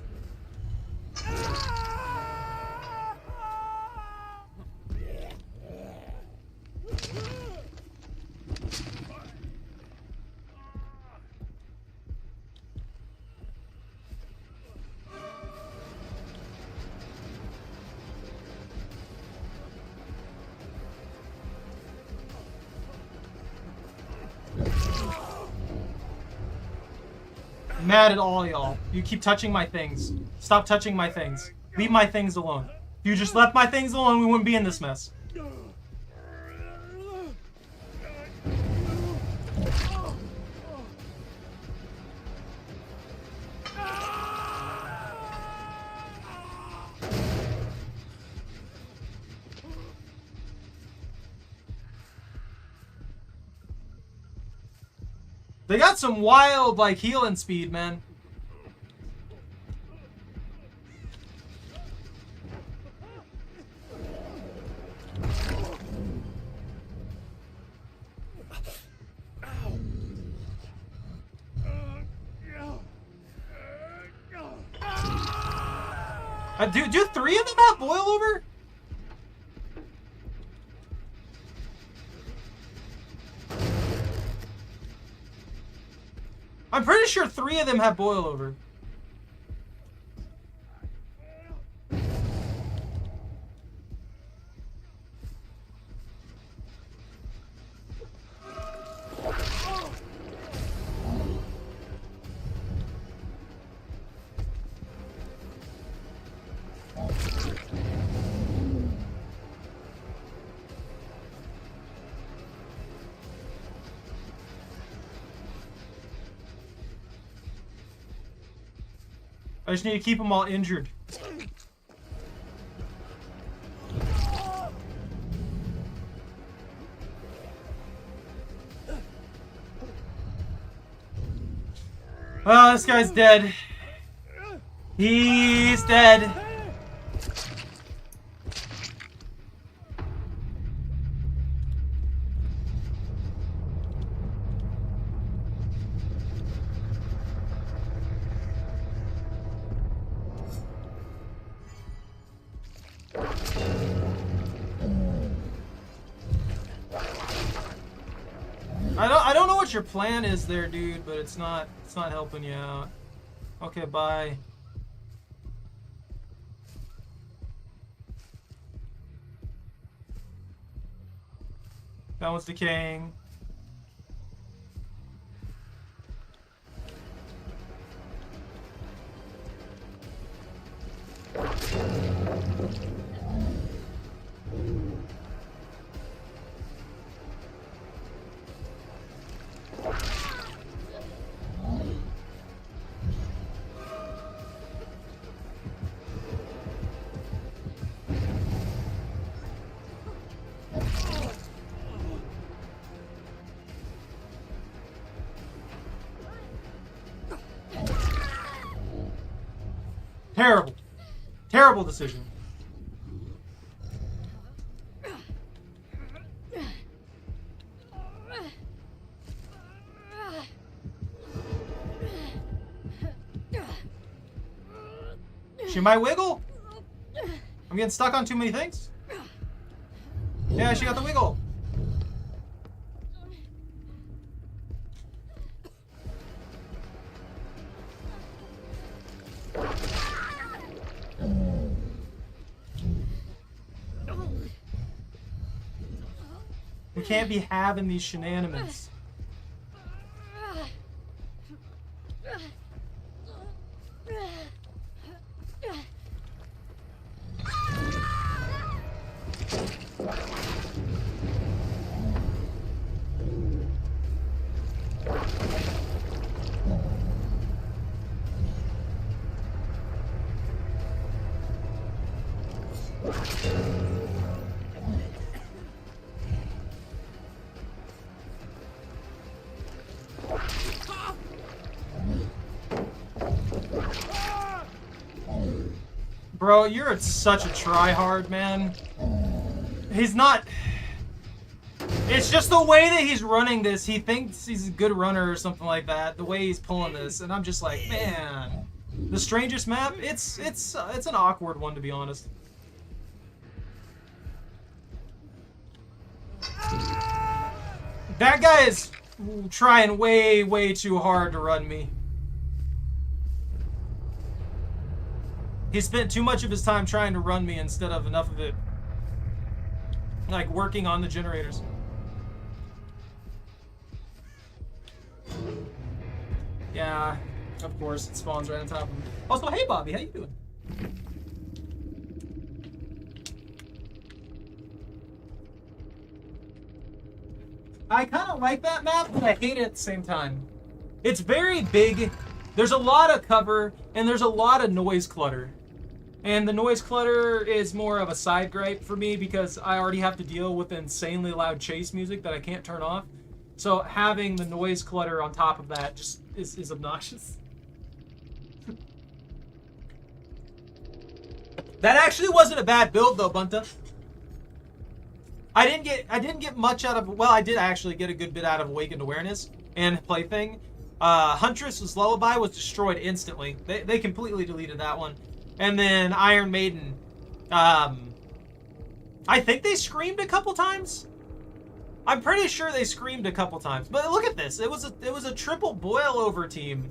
I'm mad at all y'all. You keep touching my things. Stop touching my things. Leave my things alone. If you just left my things alone, we wouldn't be in this mess. They got some wild, like, healing speed, man. Do 3 of them have boil over? I'm pretty sure 3 of them have boil over. I just need to keep them all injured. Oh, this guy's dead. He's dead. I don't know what your plan is there, dude, but it's not helping you out. Okay, bye. That one's decaying. Terrible. Terrible decision. She might wiggle. I'm getting stuck on too many things. Yeah, she got the wiggle. We can't be having these shenanigans. Bro, you're such a tryhard, man. He's not... It's just the way that he's running this. He thinks he's a good runner or something like that. The way he's pulling this. And I'm just like, man. The strangest map? It's an awkward one, to be honest. That guy is trying way too hard to run me. He spent too much of his time trying to run me instead of enough of it, like, working on the generators. Yeah, of course, it spawns right on top of him. Also, hey Bobby, how you doing? I kind of like that map, but I hate it at the same time. It's very big, there's a lot of cover, and there's a lot of noise clutter. And the noise clutter is more of a side gripe for me because I already have to deal with insanely loud chase music that I can't turn off. So having the noise clutter on top of that just is obnoxious. That actually wasn't a bad build though, Bunta. I didn't get much out of, well, I did actually get a good bit out of Awakened Awareness and Plaything. Huntress's Lullaby was destroyed instantly. They completely deleted that one. And then Iron Maiden, I think they screamed a couple times. I'm pretty sure they screamed a couple times. But look at this. It was a triple boil over team.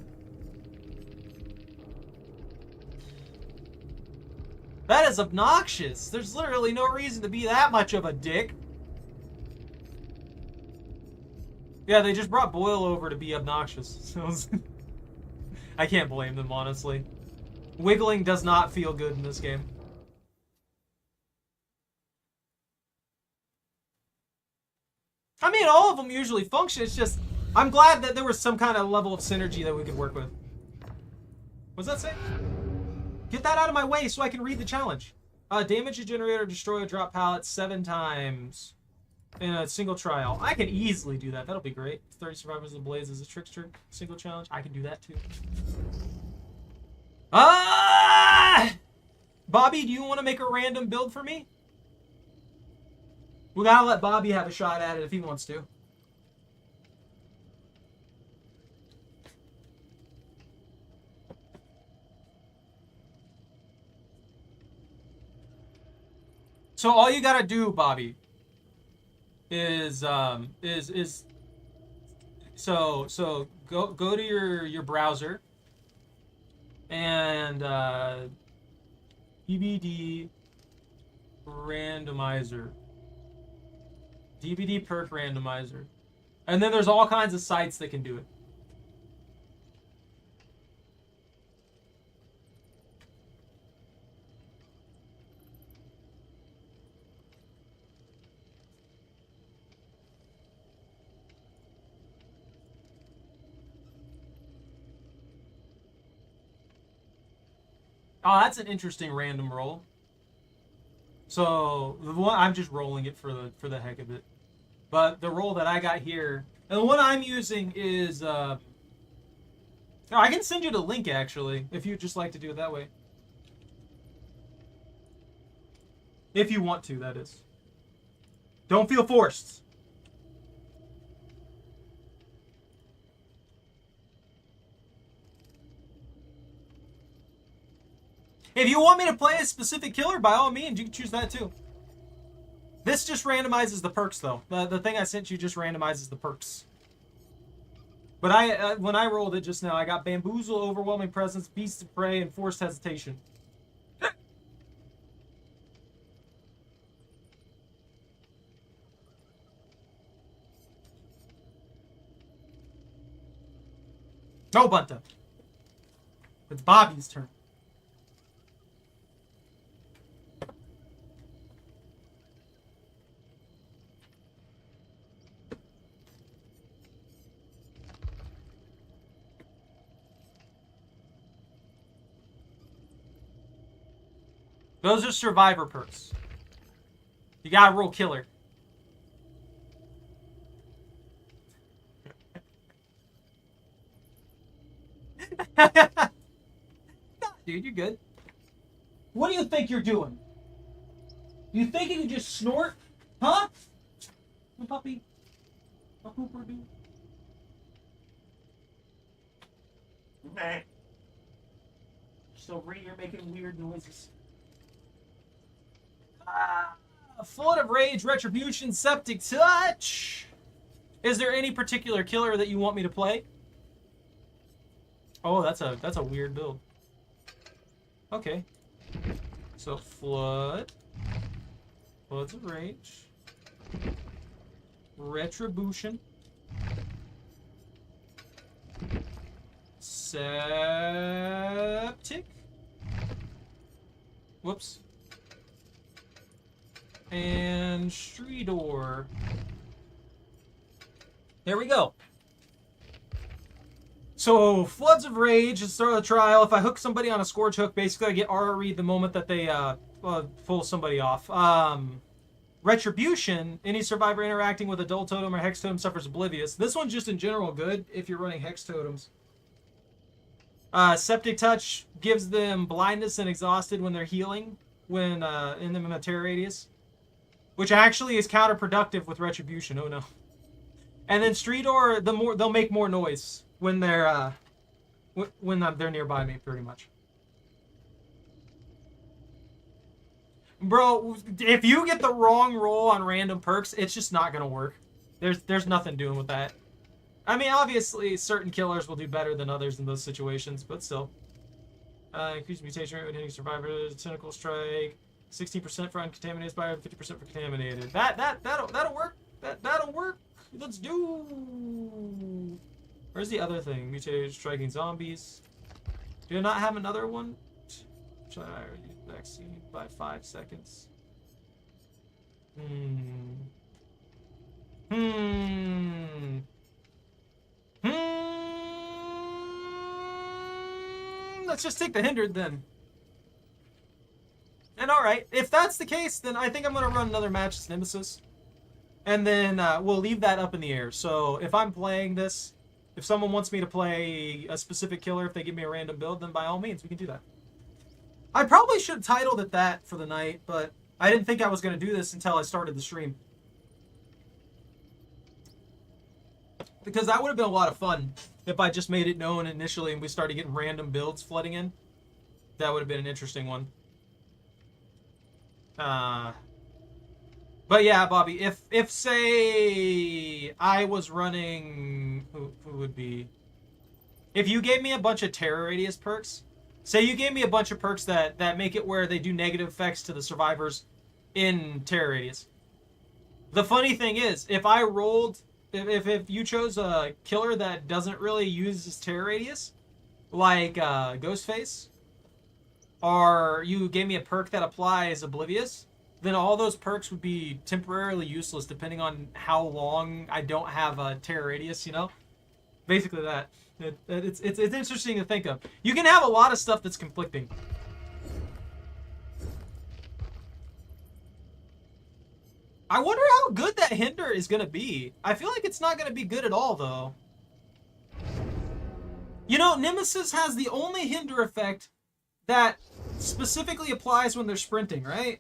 That is obnoxious. There's literally no reason to be that much of a dick. Yeah, they just brought boil over to be obnoxious. I can't blame them, honestly. Wiggling does not feel good in this game. I mean, all of them usually function. It's just, I'm glad that there was some kind of level of synergy that we could work with. What's that say? Get that out of my way so I can read the challenge. Damage a generator, destroy a drop pallet 7 times in a single trial. I can easily do that. That'll be great. 30 survivors of the blaze is a trickster single challenge. I can do that too. Bobby, do you want to make a random build for me? We gotta let Bobby have a shot at it if he wants to. So all you gotta do, Bobby, is go to your browser and DVD randomizer. DVD perk randomizer. And then there's all kinds of sites that can do it. Oh, that's an interesting random roll. So the one I'm just rolling it for the heck of it. But the roll that I got here, and the one I'm using is I can send you the link actually if you'd just like to do it that way. If you want to, that is. Don't feel forced. If you want me to play a specific killer, by all means, you can choose that too. This just randomizes the perks, though. The thing I sent you just randomizes the perks. But when I rolled it just now, I got Bamboozle, Overwhelming Presence, Beast of Prey, and Forced Hesitation. No, Bunta. It's Bobby's turn. Those are survivor perks. You gotta roll killer. Dude, you're good. What do you think you're doing? You think you can just snort? Huh? Hey, puppy. A pooper, dude. So Bree, you're making weird noises. Flood of Rage, Retribution, Septic Touch. Is there any particular killer that you want me to play? Oh, that's a weird build. Okay. So Floods of Rage, Retribution, Septic. Whoops. And Streetor. There we go. So, Floods of Rage is start of the trial. If I hook somebody on a Scourge hook, basically I get RRE the moment that they pull somebody off. Retribution, any survivor interacting with a Dull Totem or Hex Totem suffers Oblivious. This one's just in general good if you're running Hex Totems. Septic Touch gives them blindness and exhausted when they're healing, when in the terror radius. Which actually is counterproductive with Retribution, oh no. And then Streetor, they'll make more noise when they're nearby me, pretty much. Bro, if you get the wrong roll on random perks, it's just not gonna work. There's nothing doing with that. I mean, obviously, certain killers will do better than others in those situations, but still. Increased mutation rate when hitting survivors, Tentacle Strike, 16% for uncontaminated spire, 50% for contaminated. That'll work. That'll work. Let's do. Where's the other thing? Mutated striking zombies. Do I not have another one? Vaccine by 5 seconds. Let's just take the hindered then. And alright, if that's the case, then I think I'm going to run another match as Nemesis. And then we'll leave that up in the air. So if I'm playing this, if someone wants me to play a specific killer, if they give me a random build, then by all means, we can do that. I probably should have titled it that for the night, but I didn't think I was going to do this until I started the stream. Because that would have been a lot of fun if I just made it known initially and we started getting random builds flooding in. That would have been an interesting one. But yeah, Bobby, if say I was running, who would be? If you gave me a bunch of terror radius perks, say you gave me a bunch of perks that make it where they do negative effects to the survivors in terror radius. The funny thing is, if I rolled, if you chose a killer that doesn't really use his terror radius, like Ghostface, or you gave me a perk that applies Oblivious, then all those perks would be temporarily useless depending on how long I don't have a terror radius, you know? Basically that. It's interesting to think of. You can have a lot of stuff that's conflicting. I wonder how good that hinder is going to be. I feel like it's not going to be good at all, though. You know, Nemesis has the only hinder effect that specifically applies when they're sprinting, right?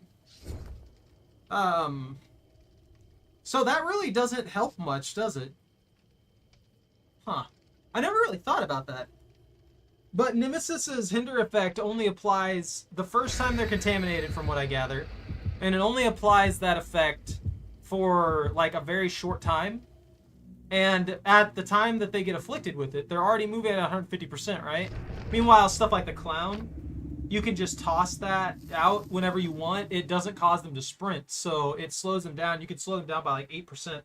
So that really doesn't help much, does it? Huh. I never really thought about that. But Nemesis's hinder effect only applies the first time they're contaminated, from what I gather. And it only applies that effect for, like, a very short time. And at the time that they get afflicted with it, they're already moving at 150%, right? Meanwhile, stuff like the Clown, you can just toss that out whenever you want. It doesn't cause them to sprint, so it slows them down. You can slow them down by like 8%.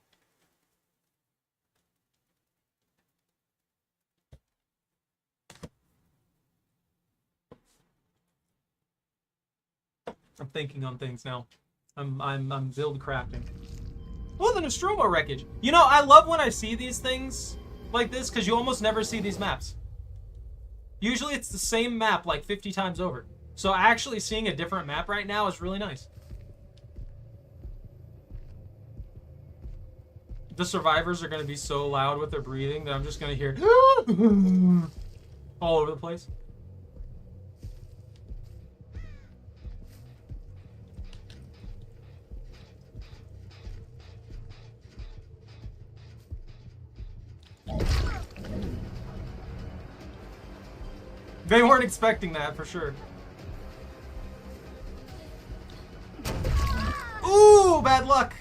I'm thinking on things now. I'm build crafting. Oh, the Nostromo wreckage. You know, I love when I see these things like this because you almost never see these maps. Usually it's the same map like 50 times over. So actually seeing a different map right now is really nice. The survivors are going to be so loud with their breathing that I'm just going to hear all over the place. They weren't expecting that for sure. Ooh, bad luck.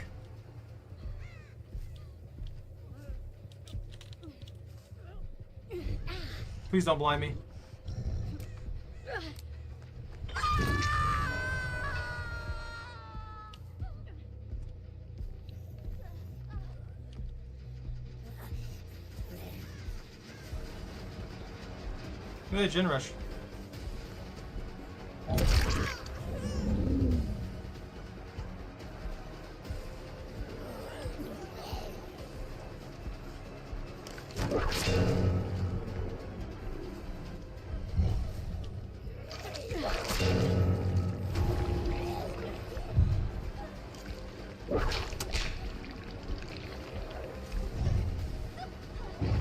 Please don't blind me. Look at the Gin Rush.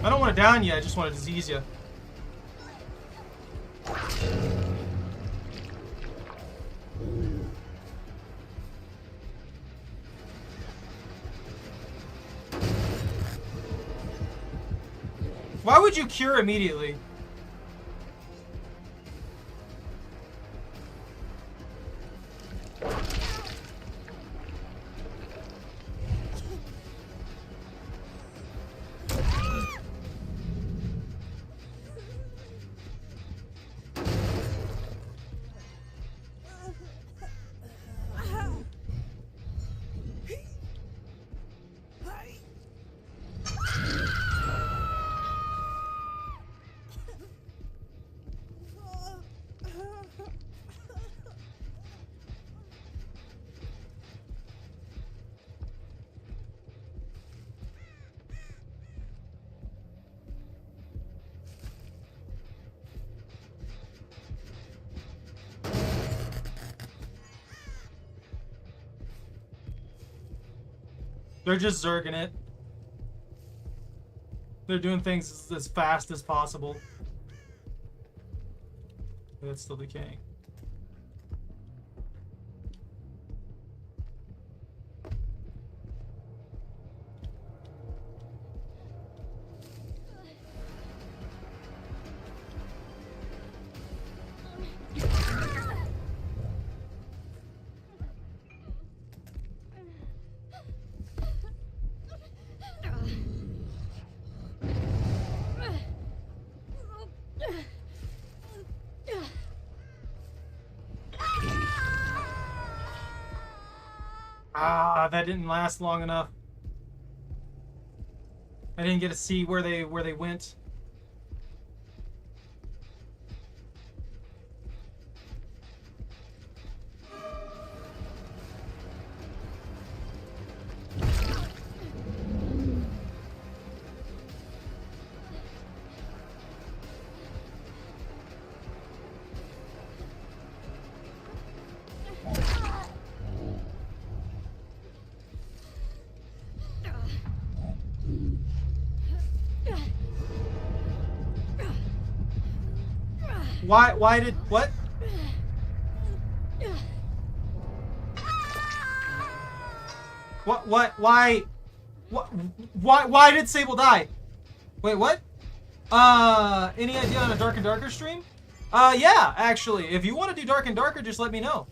I don't want to down you, I just want to disease you. Why would you cure immediately? They're just zerging it. They're doing things as fast as possible. It's still decaying. Ah, that didn't last long enough. I didn't get to see where they went. Why did, what? Why did Sable die? Wait, what? Any idea on a Dark and Darker stream? Yeah, actually. If you want to do Dark and Darker, just let me know.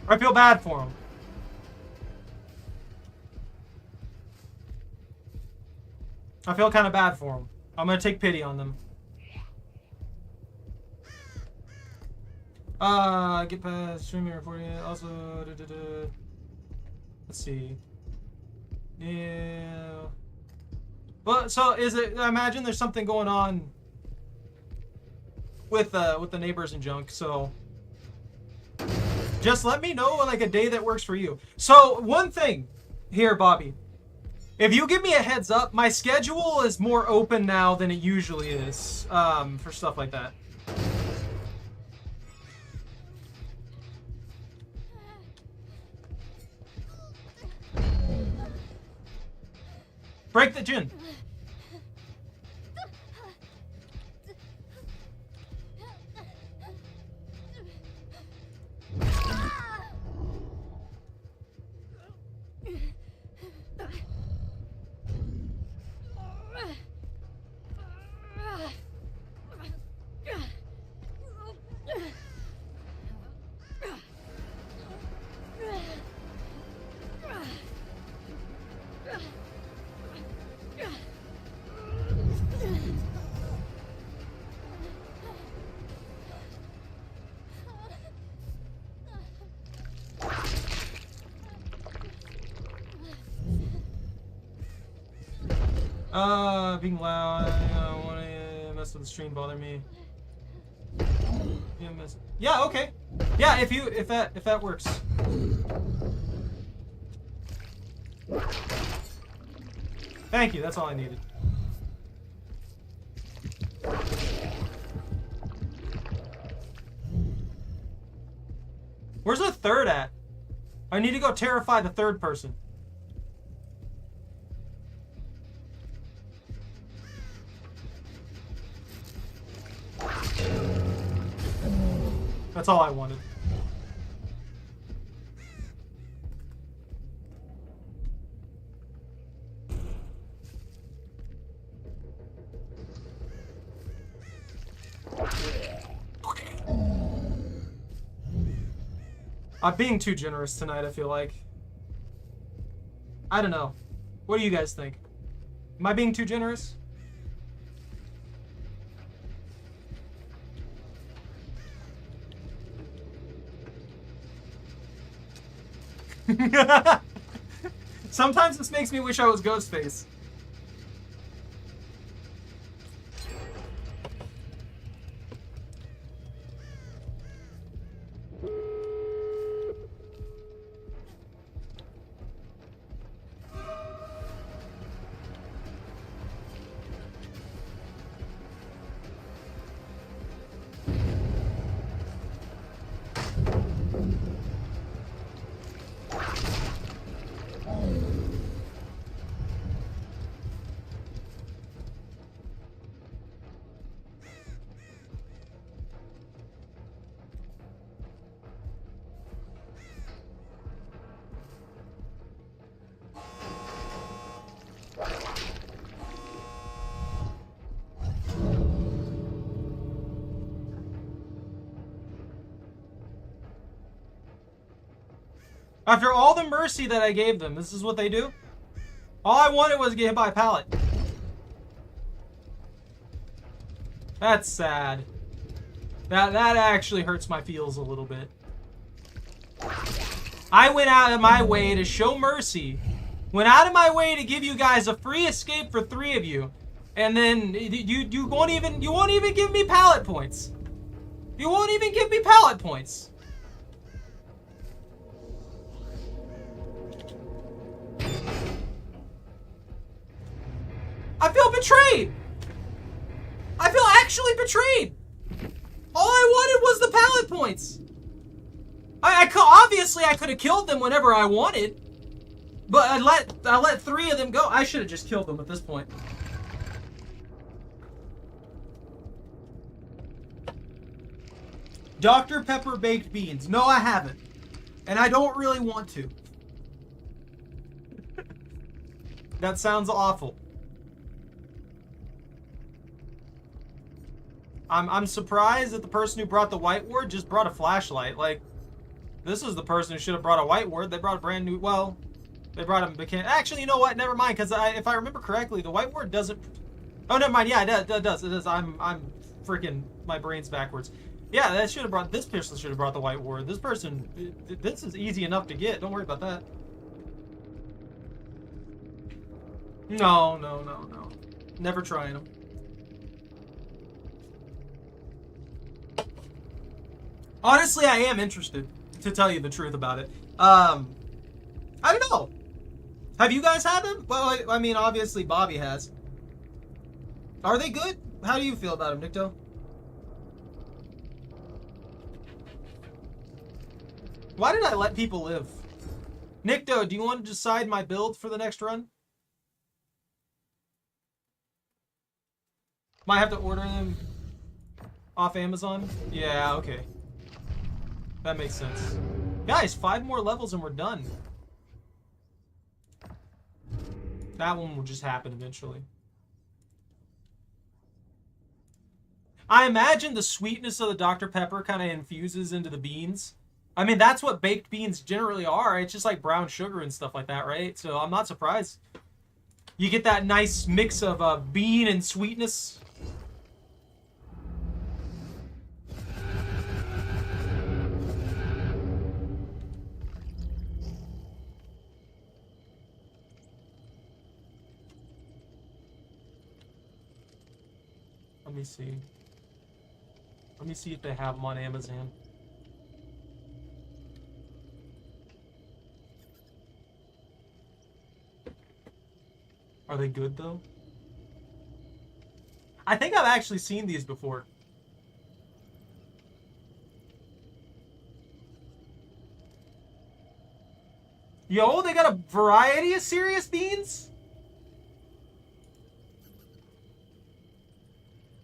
I feel bad for him. I feel kind of bad for him. I'm gonna take pity on them. Get past streaming recording. Also, let's see. Yeah. Well, so is it? I imagine there's something going on with the neighbors and junk. So just let me know like a day that works for you. So one thing here, Bobby, if you give me a heads up, my schedule is more open now than it usually is for stuff like that. Break the gin. Being loud. I don't want to mess with the stream. Bother me. Yeah. Okay. Yeah. If that works. Thank you. That's all I needed. Where's the third at? I need to go terrify the third person. That's all I wanted. I'm being too generous tonight, I feel like. I don't know. What do you guys think? Am I being too generous? Sometimes this makes me wish I was Ghostface. After all the mercy that I gave them, this is what they do? All I wanted was to get hit by a pallet. That's sad. That actually hurts my feels a little bit. I went out of my way to show mercy. Went out of my way to give you guys a free escape for 3 of you. And then you won't even give me pallet points. You won't even give me pallet points. I feel betrayed! I feel actually betrayed! All I wanted was the pallet points! Obviously I could have killed them whenever I wanted. But I let 3 of them go. I should have just killed them at this point. Dr. Pepper baked beans. No, I haven't. And I don't really want to. That sounds awful. I'm surprised that the person who brought the whiteboard just brought a flashlight. Like, this is the person who should have brought a whiteboard. They brought a brand new, well, they brought a mechanic. Actually, you know what? Never mind, because if I remember correctly, the whiteboard doesn't. Oh, never mind. Yeah, it does. It does. I'm freaking, my brain's backwards. Yeah, that should have brought. This person should have brought the whiteboard. This person, this is easy enough to get. Don't worry about that. No. Never trying them. Honestly, I am interested, to tell you the truth about it. I don't know. Have you guys had them? Well, I mean, obviously Bobby has. Are they good? How do you feel about them, Nikto? Why did I let people live? Nikto, do you want to decide my build for the next run? Might have to order them off Amazon. Yeah, okay. That makes sense. Guys, 5 more levels and we're done. That one will just happen eventually. I imagine the sweetness of the Dr. Pepper kind of infuses into the beans. I mean, that's what baked beans generally are. It's just like brown sugar and stuff like that, right? So I'm not surprised. You get that nice mix of bean and sweetness. Let me see. Let me see if they have them on Amazon. Are they good, though? I think I've actually seen these before. Yo, they got a variety of serious beans?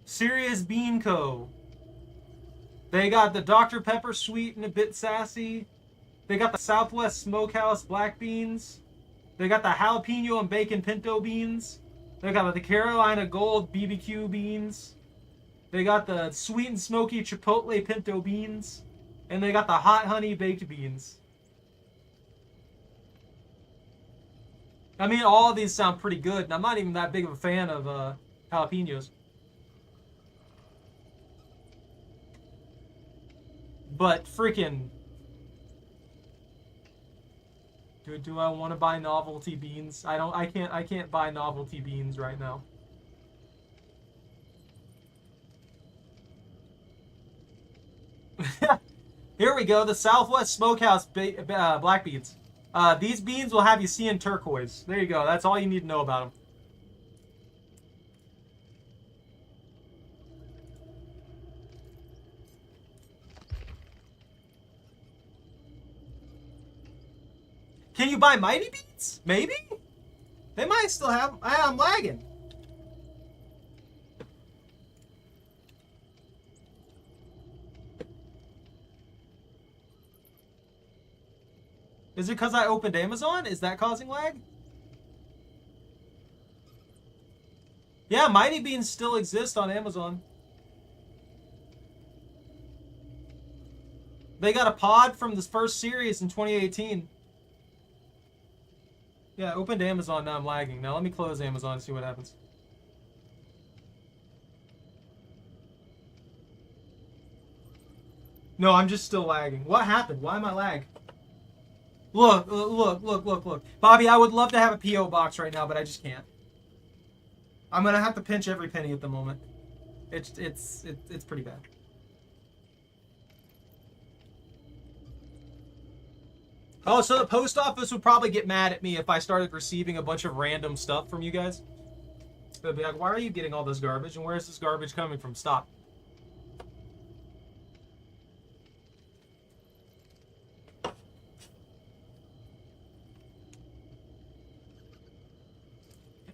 Serious Bean Co. They got the Dr. Pepper sweet and a bit sassy. They got the Southwest Smokehouse black beans. They got the jalapeno and bacon pinto beans. They got the Carolina Gold BBQ beans. They got the sweet and smoky chipotle pinto beans. And they got the hot honey baked beans. I mean, all of these sound pretty good, and I'm not even that big of a fan of jalapenos. But freaking, do I want to buy novelty beans? I can't buy novelty beans right now. Here we go, the Southwest Smokehouse black beans. These beans will have you seeing turquoise. There you go. That's all you need to know about them. Can you buy Mighty Beans? Maybe? They might still have... I'm lagging. Is it because I opened Amazon? Is that causing lag? Yeah, Mighty Beans still exist on Amazon. They got a pod from this first series in 2018. Yeah, opened Amazon, now I'm lagging. Now let me close Amazon and see what happens. No, I'm just still lagging. What happened? Why am I lag? Look. Bobby, I would love to have a P.O. box right now, but I just can't. I'm gonna have to pinch every penny at the moment. It's pretty bad. Oh, so the post office would probably get mad at me if I started receiving a bunch of random stuff from you guys. They'd be like, why are you getting all this garbage? And where is this garbage coming from? Stop.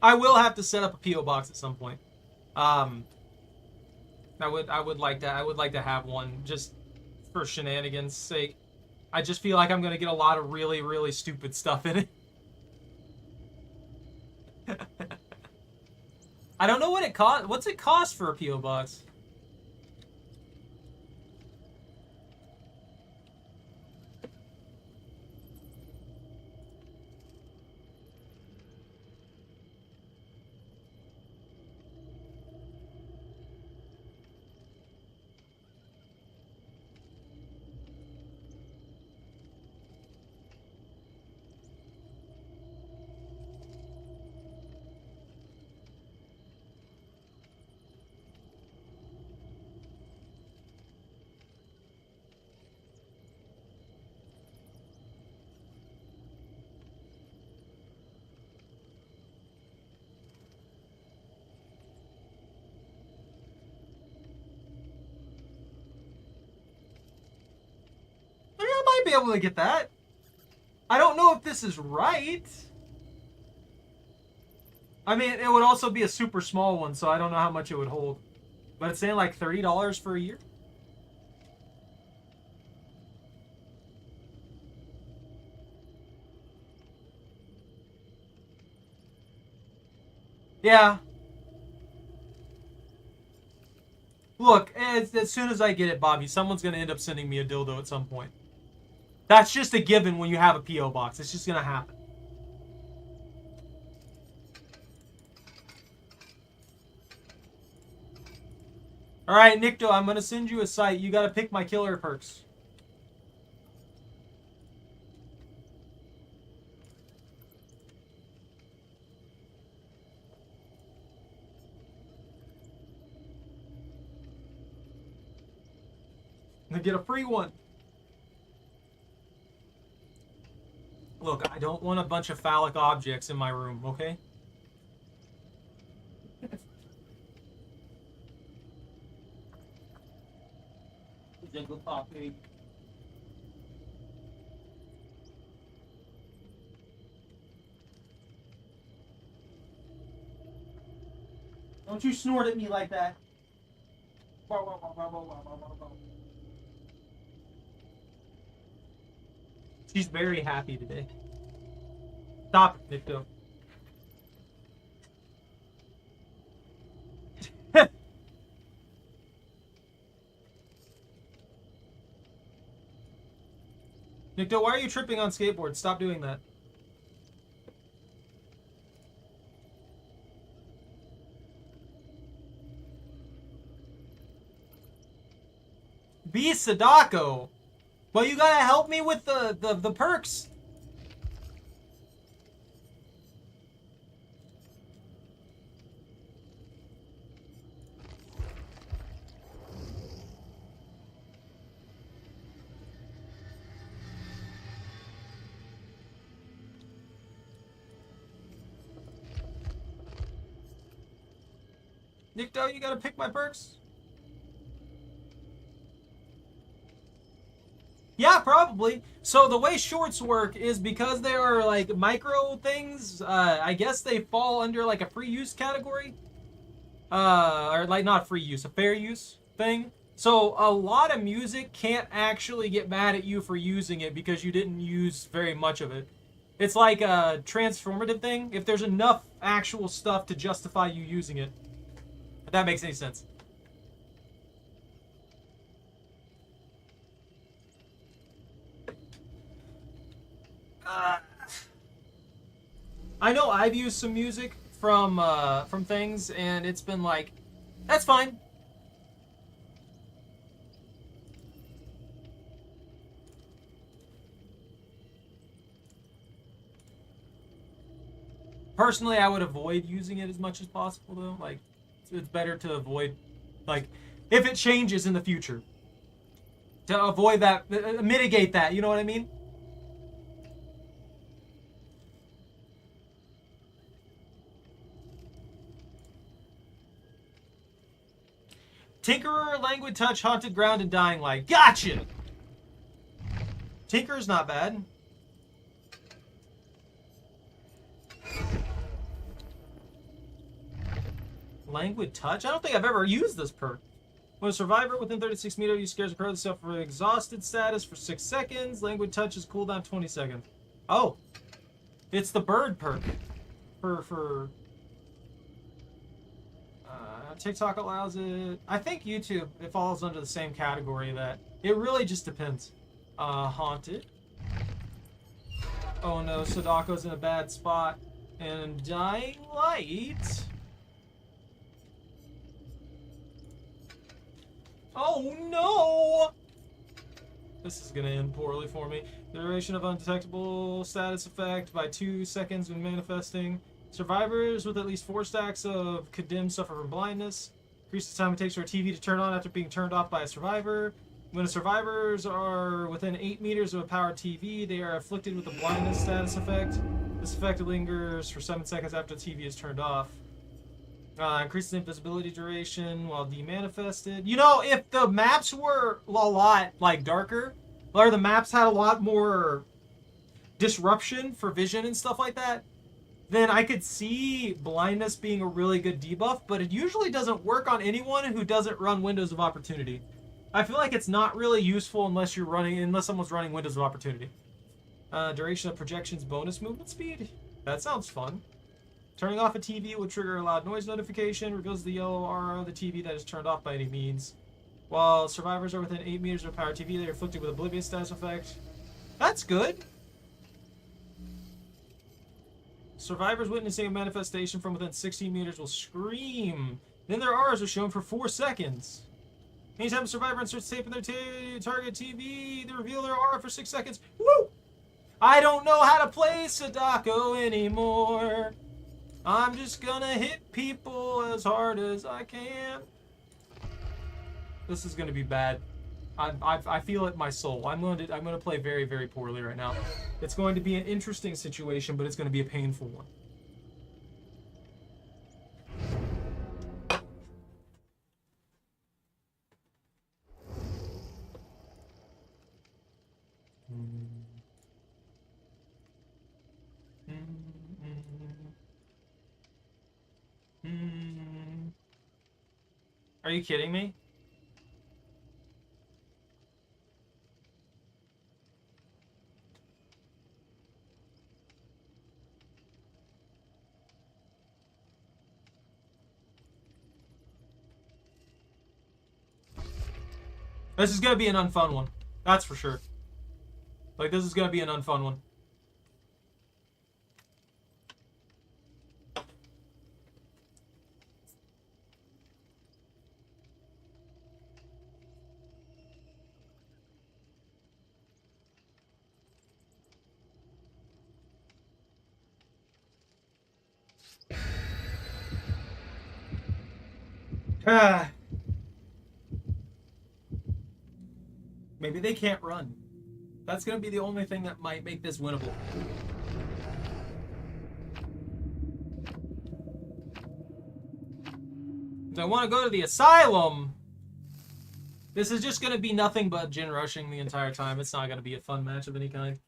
I will have to set up a P.O. box at some point. I would like to have one just for shenanigans' sake. I just feel like I'm gonna get a lot of really, really stupid stuff in it. I don't know what it cost. What's it cost for a P.O. box? be able to get that. I don't know if this is right. I mean, it would also be a super small one, so I don't know how much it would hold. But it's saying like $30 for a year. Yeah. Look, as soon as I get it, Bobby, someone's going to end up sending me a dildo at some point. That's just a given when you have a P.O. box. It's just going to happen. Alright, Nikto, I'm going to send you a site. You got to pick my killer perks. I'm going to get a free one. Look, I don't want a bunch of phallic objects in my room, okay? Jingle pop, baby. Don't you snort at me like that. She's very happy today. Stop it, Nikto. Nikto, why are you tripping on skateboards? Stop doing that. Be Sadako. Well, you gotta help me with the perks. Nikto, you gotta pick my perks? Yeah, probably. So the way shorts work is because they are like micro things, I guess they fall under like a free use category. Or like not free use, a fair use thing. So a lot of music can't actually get mad at you for using it because you didn't use very much of it. It's like a transformative thing. If there's enough actual stuff to justify you using it. If that makes any sense. I know I've used some music from things, and it's been like, that's fine. Personally, I would avoid using it as much as possible, though. Like, it's better to avoid, like, if it changes in the future, to avoid that, mitigate that. You know what I mean? Tinkerer, Languid Touch, Haunted Ground, and Dying Light. Gotcha! Tinkerer's not bad. Languid Touch? I don't think I've ever used this perk. When a survivor within 36 meters, you scares a crow yourself for exhausted status for 6 seconds. Languid Touch is cooldown 20 seconds. Oh. It's the bird perk. For TikTok allows it. I think YouTube, it falls under the same category that it really just depends. Haunted. Oh no, Sadako's in a bad spot. And Dying Light. Oh no! This is gonna end poorly for me. Duration of undetectable status effect by 2 seconds when manifesting. Survivors with at least 4 stacks of condemned suffer from blindness. Increase the time it takes for a TV to turn on after being turned off by a survivor. When the survivors are within 8 meters of a powered TV, they are afflicted with a blindness status effect. This effect lingers for 7 seconds after the TV is turned off. Increases invisibility duration while demanifested. You know, if the maps were a lot, like, darker, or the maps had a lot more disruption for vision and stuff like that, then I could see blindness being a really good debuff, but it usually doesn't work on anyone who doesn't run Windows of Opportunity. I feel like it's not really useful unless someone's running Windows of Opportunity. Duration of projections, bonus movement speed. That sounds fun. Turning off a TV will trigger a loud noise notification. Reveals the yellow aura of the TV that is turned off by any means. While survivors are within 8 meters of a power TV, they are afflicted with oblivious status effect. That's good. Survivors witnessing a manifestation from within 16 meters will scream. Then their auras are shown for 4 seconds. Anytime a survivor inserts tape in their target TV, they reveal their aura for 6 seconds. Woo! I don't know how to play Sadako anymore. I'm just gonna hit people as hard as I can. This is gonna be bad. I feel it in my soul. I'm gonna play very, very poorly right now. It's going to be an interesting situation, but it's going to be a painful one. Are you kidding me? This is gonna be an unfun one. That's for sure. Like, this is gonna be an unfun one. Maybe they can't run. That's going to be the only thing that might make this winnable. If I want to go to the asylum, this is just going to be nothing but Jin rushing the entire time. It's not going to be a fun match of any kind.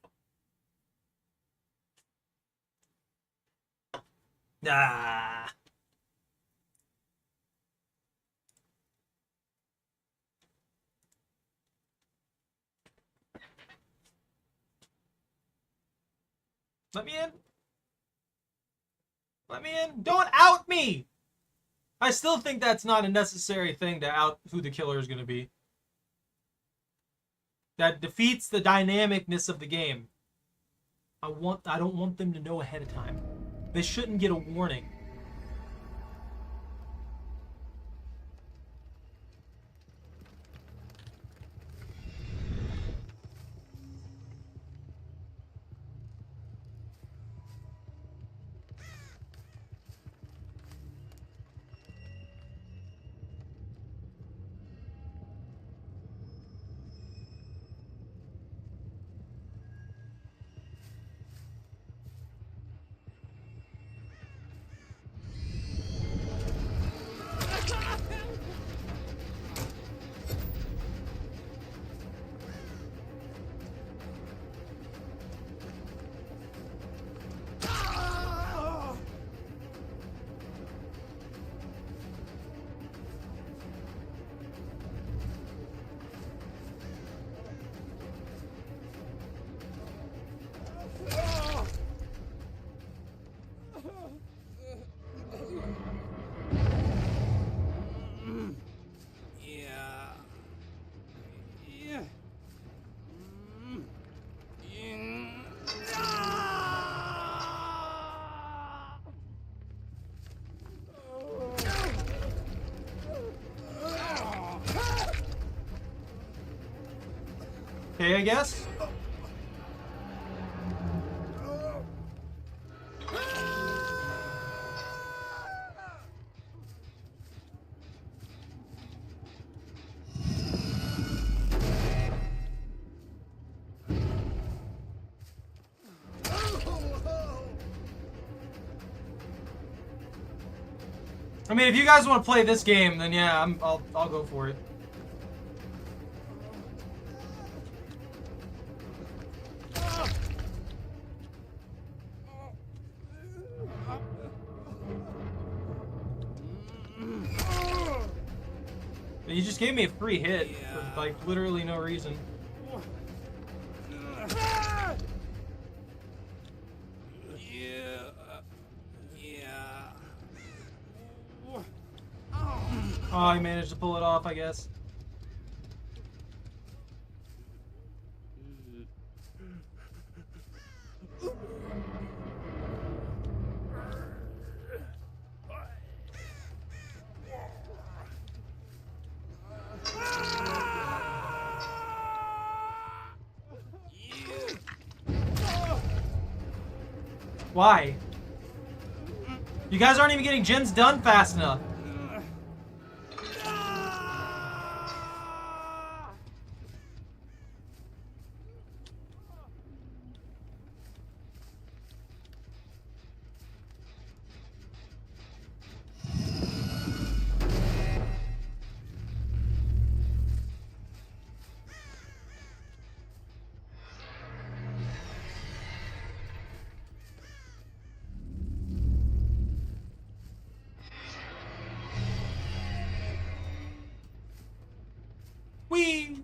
Ah. Let me in. Let me in. Don't out me! I still think that's not a necessary thing to out who the killer is going to be. That defeats the dynamicness of the game. I don't want them to know ahead of time. They shouldn't get a warning. Okay, I guess. I mean, if you guys want to play this game, then yeah, I'll go for it. You just gave me a free hit for, like, literally no reason. Oh, I managed to pull it off, I guess. Why? You guys aren't even getting gens done fast enough. Whee!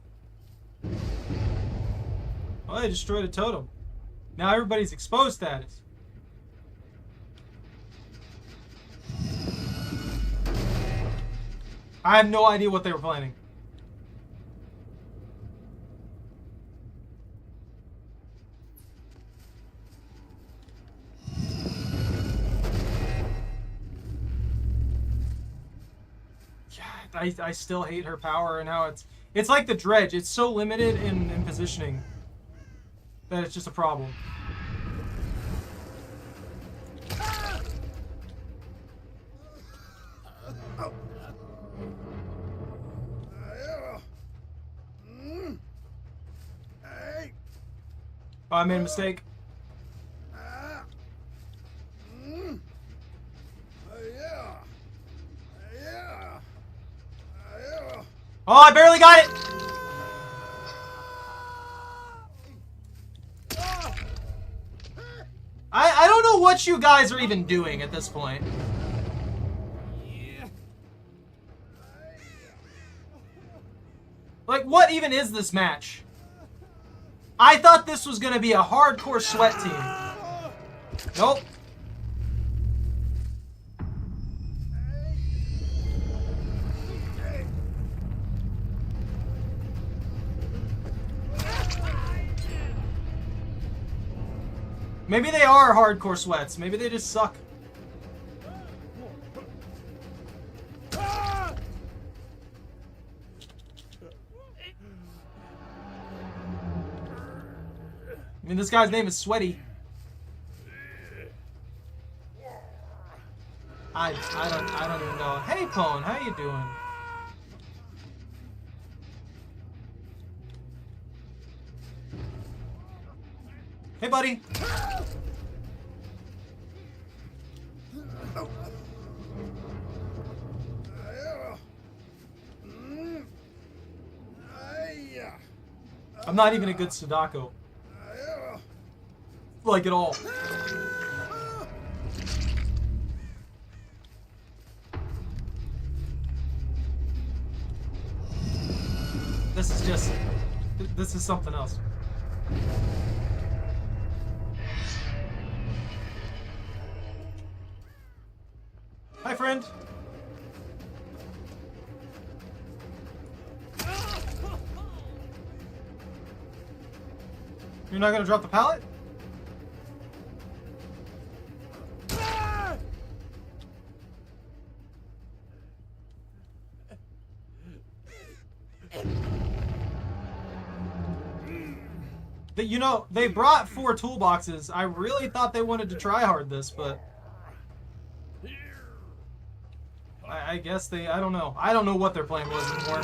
Oh, they destroyed a totem. Now everybody's exposed status. I have no idea what they were planning. I still hate her power and how it's like the dredge. It's so limited in positioning that it's just a problem. Oh, I made a mistake. Oh, I barely got it! I don't know what you guys are even doing at this point. Like, what even is this match? I thought this was gonna be a hardcore sweat team. Nope. Maybe they are hardcore sweats. Maybe they just suck. I mean, this guy's name is Sweaty. I don't even know. Hey, Pone, how you doing? Hey, buddy. I'm not even a good Sadako. Like, at all. This is something else. Hi, friend. You're not gonna drop the pallet? You know, they brought 4 toolboxes. I really thought they wanted to try hard this, but I guess I don't know. I don't know what their plan was anymore.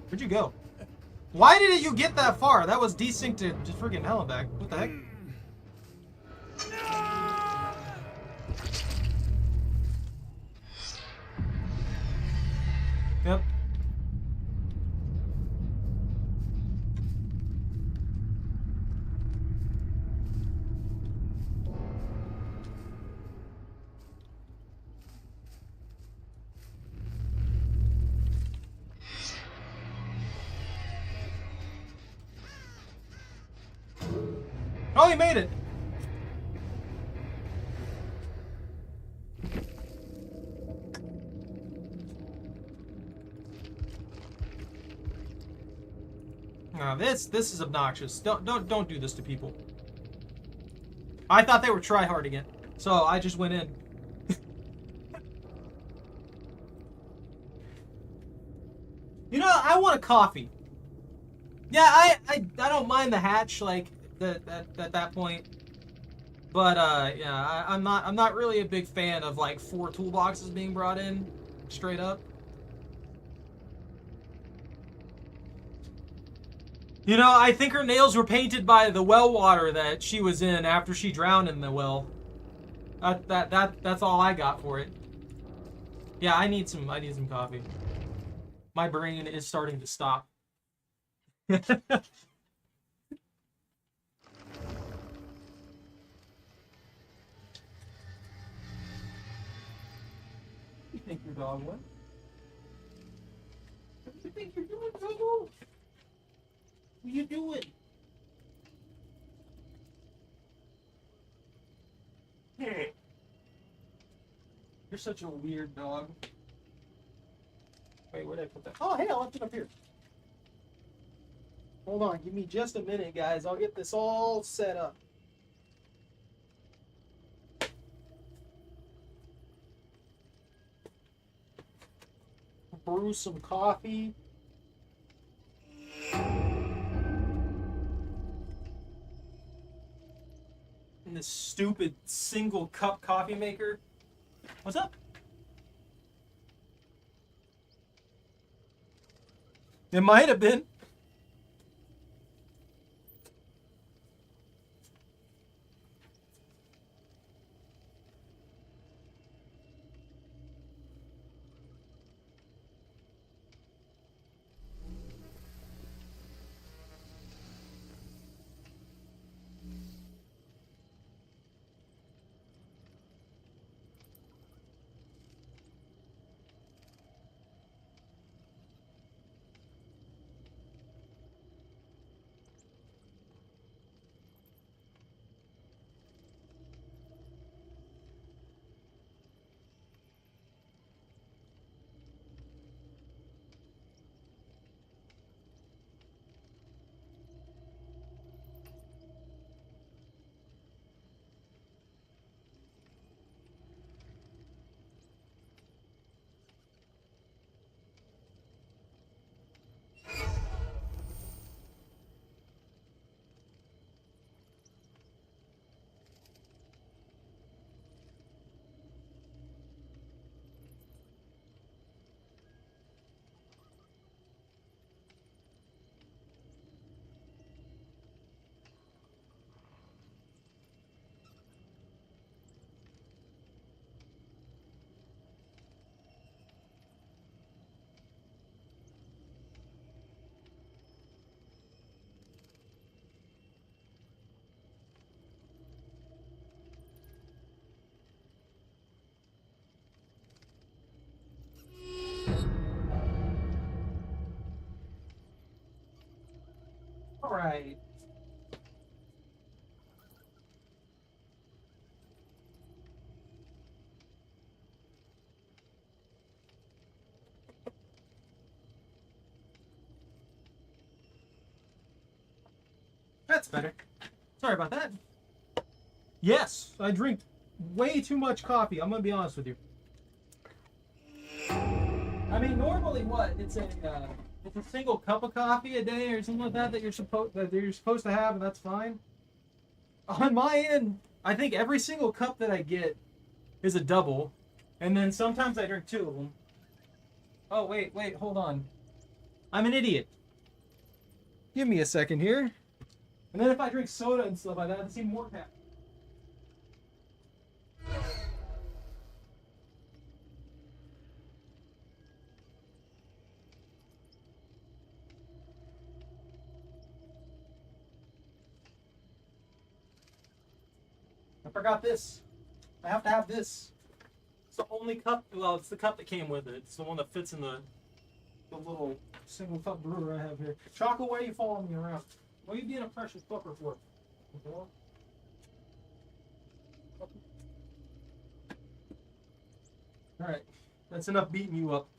Where'd you go? Why didn't you get that far? That was desynced to just freaking hell and back. What the heck? Yep. Oh, he made it! Oh, this is obnoxious. Don't do this to people. I thought they were tryharding it, so I just went in. You know, I want a coffee. Yeah, I don't mind the hatch, like at that point. But yeah, I'm not really a big fan of like 4 toolboxes being brought in straight up. You know, I think her nails were painted by the well water that she was in after she drowned in the well. That's all I got for it. Yeah, I need some coffee. My brain is starting to stop. You think your dog went? What do you think you're doing, Dogo? What are you doing? You're such a weird dog. Wait, where did I put that? Oh, hey, I left it up here. Hold on, give me just a minute, guys. I'll get this all set up. Brew some coffee. And this stupid single cup coffee maker. What's up? It might have been. All right. That's better. Sorry about that. Yes, I drink way too much coffee. I'm gonna be honest with you. I mean, normally what? It's a single cup of coffee a day or something like that that you're supposed to have, and that's fine. On my end, I think every single cup that I get is a double, and then sometimes I drink 2 of them. Oh wait, hold on. I'm an idiot. Give me a second here. And then if I drink soda and stuff like that, it's even more cat. I forgot this. I have to have this. It's the only cup. Well, it's the cup that came with it. It's the one that fits in the little single cup brewer I have here. Choco, why are you following me around? What are you being a precious fucker for? Alright. That's enough beating you up.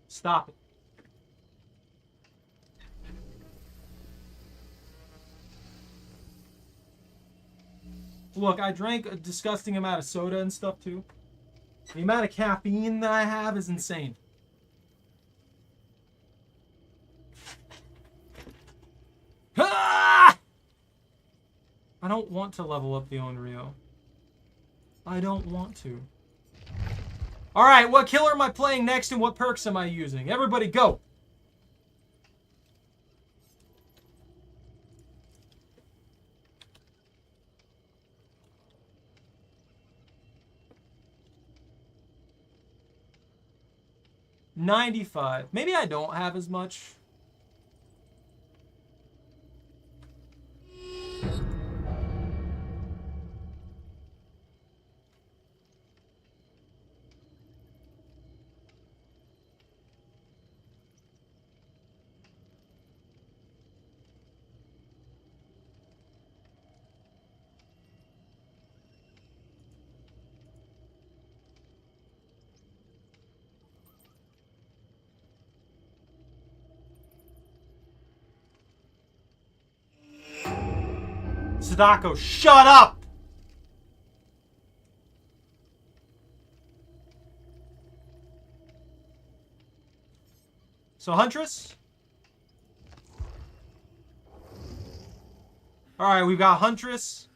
Stop it. Look, I drank a disgusting amount of soda and stuff too. The amount of caffeine that I have is insane. Ah! I don't want to level up the Onryo. I don't want to. Alright, what killer am I playing next and what perks am I using? Everybody go! $95. Maybe I don't have as much. Sadako, shut up! So, Huntress? Alright, we've got Huntress.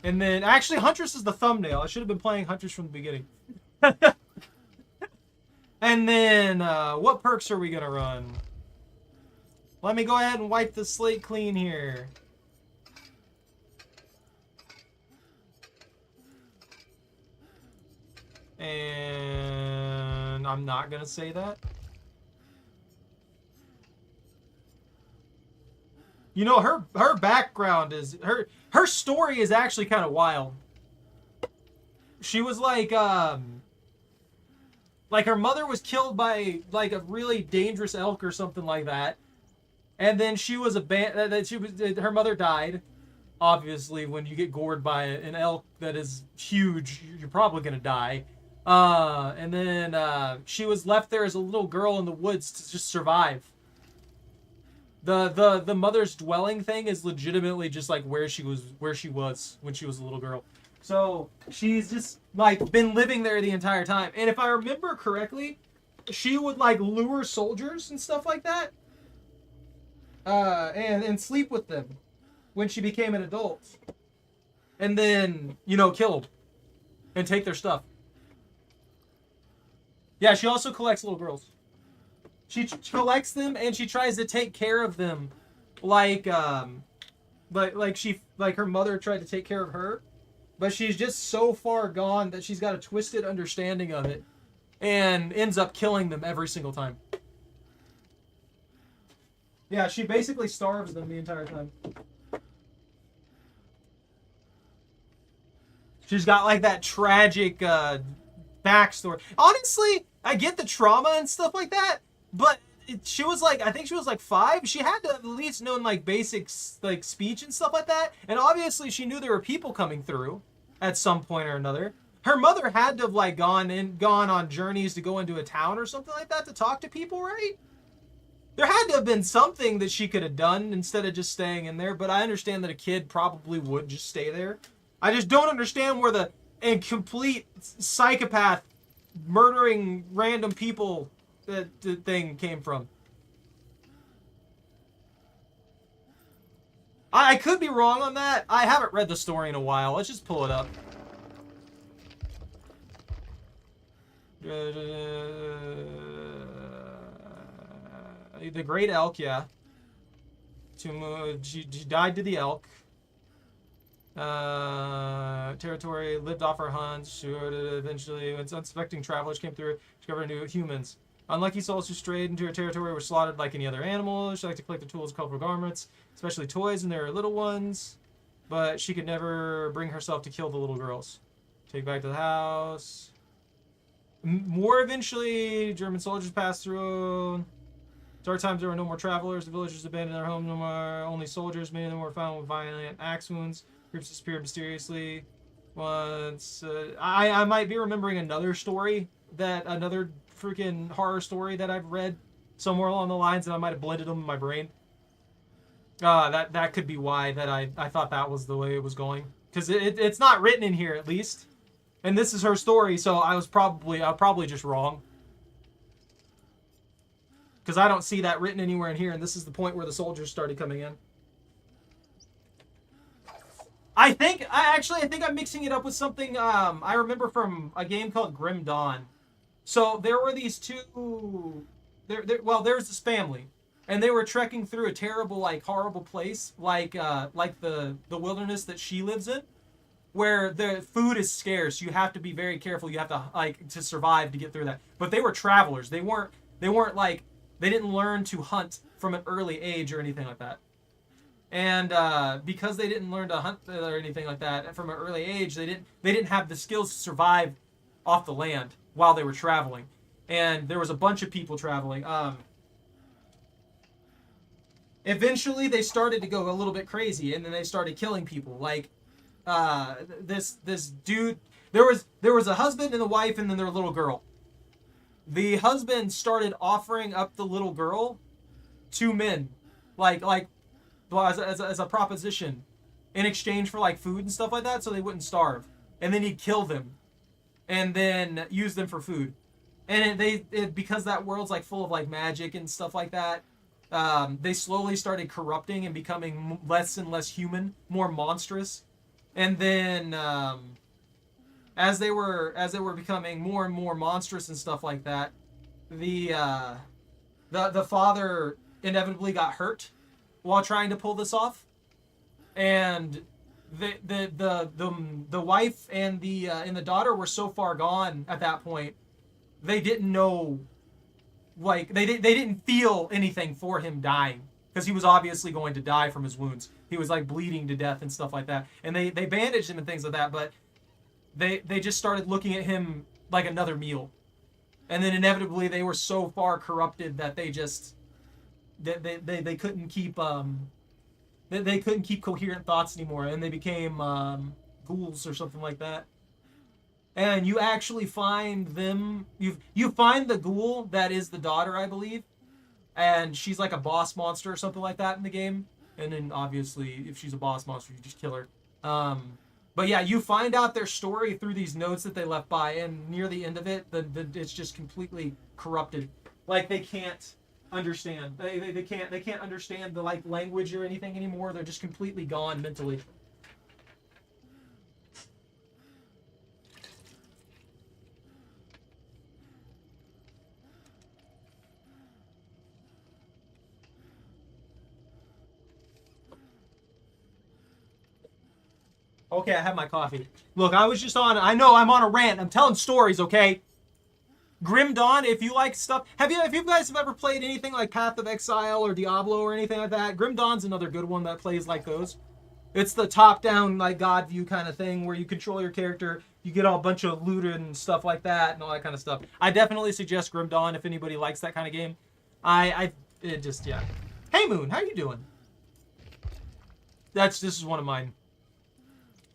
And then, actually, Huntress is the thumbnail. I should have been playing Huntress from the beginning. And then, what perks are we gonna run? Let me go ahead and wipe the slate clean here. And I'm not gonna say that. You know, her background is her story is actually kind of wild. She was like her mother was killed by like a really dangerous elk or something like that, and then she was her mother died. Obviously, when you get gored by an elk that is huge, you're probably gonna die. And then she was left there as a little girl in the woods to just survive. The mother's dwelling thing is legitimately just like where she was when she was a little girl. So she's just like been living there the entire time. And if I remember correctly, she would like lure soldiers and stuff like that. And sleep with them when she became an adult. And then, you know, kill them and take their stuff. Yeah, she also collects little girls. She collects them and she tries to take care of them, like her mother tried to take care of her, but she's just so far gone that she's got a twisted understanding of it, and ends up killing them every single time. Yeah, she basically starves them the entire time. She's got like that tragic backstory. Honestly, I get the trauma and stuff like that, but she was like, I think she was like 5. She had to have at least known like basics, like speech and stuff like that. And obviously she knew there were people coming through at some point or another. Her mother had to have like gone on journeys to go into a town or something like that to talk to people, right? There had to have been something that she could have done instead of just staying in there, but I understand that a kid probably would just stay there. I just don't understand where the complete psychopath murdering random people that the thing came from. I could be wrong on that. I haven't read the story in a while. Let's just pull it up. The Great Elk, yeah. She died to the elk. Territory lived off her hunts. Eventually, when unsuspecting travelers came through, discovered new humans. Unlucky souls who strayed into her territory were slaughtered like any other animal. She liked to collect the tools, colorful garments, especially toys when they were little ones. But she could never bring herself to kill the little girls. Take back to the house. War eventually. German soldiers passed through. Dark times, there were no more travelers. The villagers abandoned their home. No more. Only soldiers. Many of them were found with violent axe wounds. Groups disappeared mysteriously. Once I might be remembering another story, another freaking horror story that I've read somewhere along the lines, and I might have blended them in my brain. That could be why that I thought that was the way it was going, because it's not written in here at least, and this is her story, so I was probably just wrong, because I don't see that written anywhere in here, and this is the point where the soldiers started coming in. I think I'm mixing it up with something I remember from a game called Grim Dawn. So there were these two. There's this family, and they were trekking through a terrible, horrible place, like the wilderness that she lives in, where the food is scarce. You have to be very careful. You have to to survive to get through that. But they were travelers. They didn't learn to hunt from an early age or anything like that. And because they didn't learn to hunt or anything like that from an early age, they didn't have the skills to survive off the land while they were traveling. And there was a bunch of people traveling. Eventually, they started to go a little bit crazy, and then they started killing people. This dude. There was a husband and a wife, and then their little girl. The husband started offering up the little girl to men, as a proposition, in exchange for food and stuff like that, so they wouldn't starve. And then he'd kill them, and then use them for food. And because that world's full of magic and stuff like that, they slowly started corrupting and becoming less and less human, more monstrous. And then as they were becoming more and more monstrous and stuff like that, the father inevitably got hurt while trying to pull this off, and the wife and the daughter were so far gone at that point, they didn't know, they didn't feel anything for him dying, because he was obviously going to die from his wounds. He was bleeding to death and stuff like that, and they bandaged him and things like that, but they just started looking at him like another meal, and then inevitably they were so far corrupted that they just they couldn't keep they couldn't keep coherent thoughts anymore, and they became ghouls or something like that. And you actually find them. You find the ghoul that is the daughter, I believe, and she's like a boss monster or something like that in the game. And then obviously, if she's a boss monster, you just kill her. But yeah, you find out their story through these notes that they left by, and near the end of it, it's just completely corrupted. They can't understand. They can't understand the language or anything anymore. They're just completely gone mentally. Okay, I have my coffee. Look, I know I'm on a rant. I'm telling stories, okay? Grim Dawn, if you like stuff... Have you guys ever played anything like Path of Exile or Diablo or anything like that? Grim Dawn's another good one that plays like those. It's the top-down, God view kind of thing where you control your character, you get a bunch of loot and stuff like that and all that kind of stuff. I definitely suggest Grim Dawn if anybody likes that kind of game. Yeah. Hey, Moon, how you doing? This is one of mine.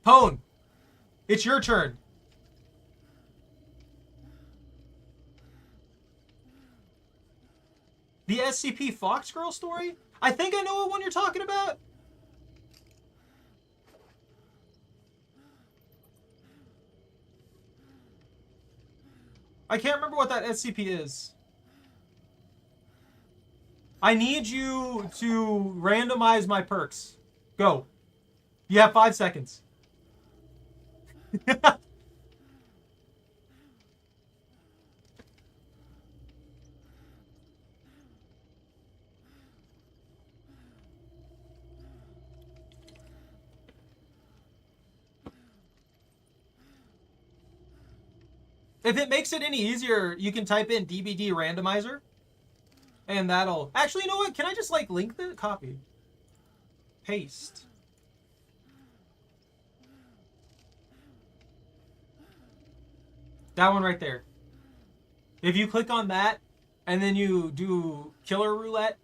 Pone, it's your turn. The SCP Fox Girl story? I think I know what one you're talking about. I can't remember what that SCP is. I need you to randomize my perks. Go. You have 5 seconds. If it makes it any easier, you can type in DBD randomizer. And that'll... Actually, you know what? Can I just, like, link the copy? Paste. That one right there. If you click on that, and then you do killer roulette,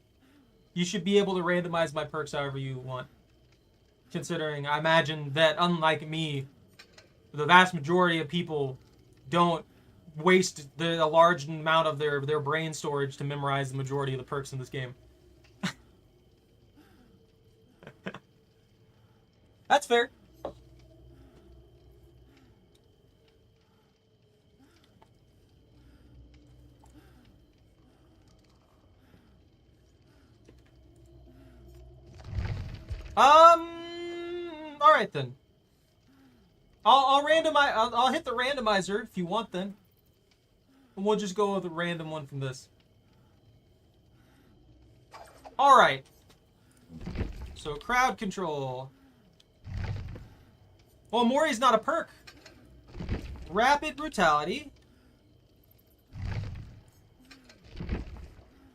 you should be able to randomize my perks however you want. Considering, I imagine that, unlike me, the vast majority of people don't waste a large amount of their brain storage to memorize the majority of the perks in this game. That's fair. All right then. I'll hit the randomizer if you want then. And we'll just go with a random one from this. All right. So crowd control. Well, Mori's not a perk. Rapid brutality.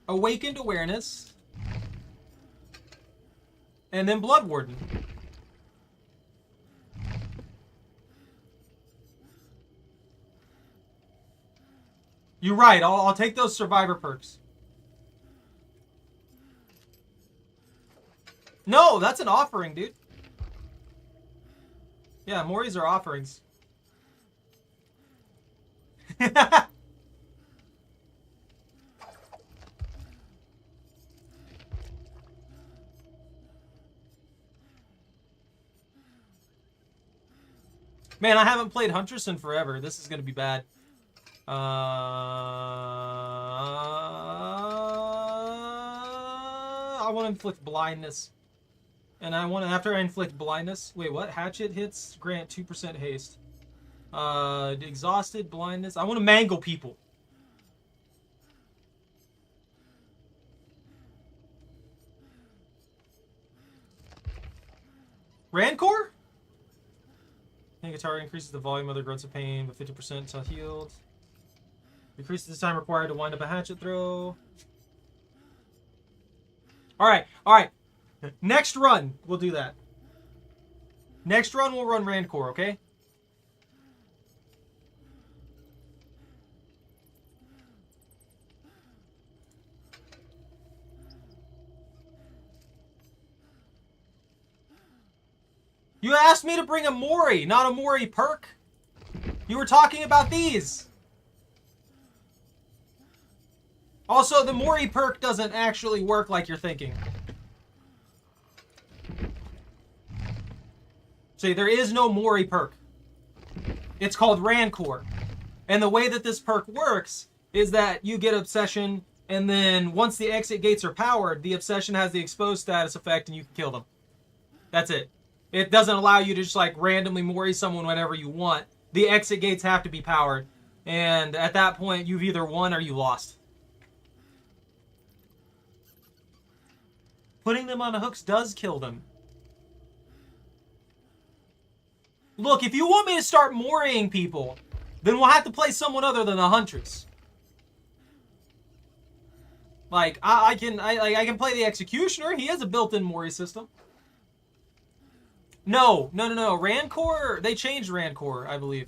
Awakened awareness. And then Blood Warden. You're right. I'll take those survivor perks. No, that's an offering, dude. Yeah, Moris are offerings. Man, I haven't played Huntress in forever. This is going to be bad. I want to inflict blindness. And I want to, after I inflict blindness... Wait, what? Hatchet hits grant 2% haste. Exhausted, blindness. I want to mangle people. Rancor? Guitar increases the volume of the grunts of pain, but 50% until healed. Decreases the time required to wind up a hatchet throw. Alright, alright. Next run, we'll do that. Next run, we'll run Rancor, okay? You asked me to bring a Mori, not a Mori perk. You were talking about these. Also, the Mori perk doesn't actually work like you're thinking. See, there is no Mori perk. It's called Rancor. And the way that this perk works is that you get Obsession, and then once the exit gates are powered, the Obsession has the exposed status effect, and you can kill them. That's it. It doesn't allow you to just like randomly Mori someone whenever you want. The exit gates have to be powered. And at that point, you've either won or you lost. Putting them on the hooks does kill them. Look, if you want me to start Moriing people, then we'll have to play someone other than the Huntress. Like, I can play the Executioner. He has a built-in Mori system. No. Rancor, they changed Rancor, I believe.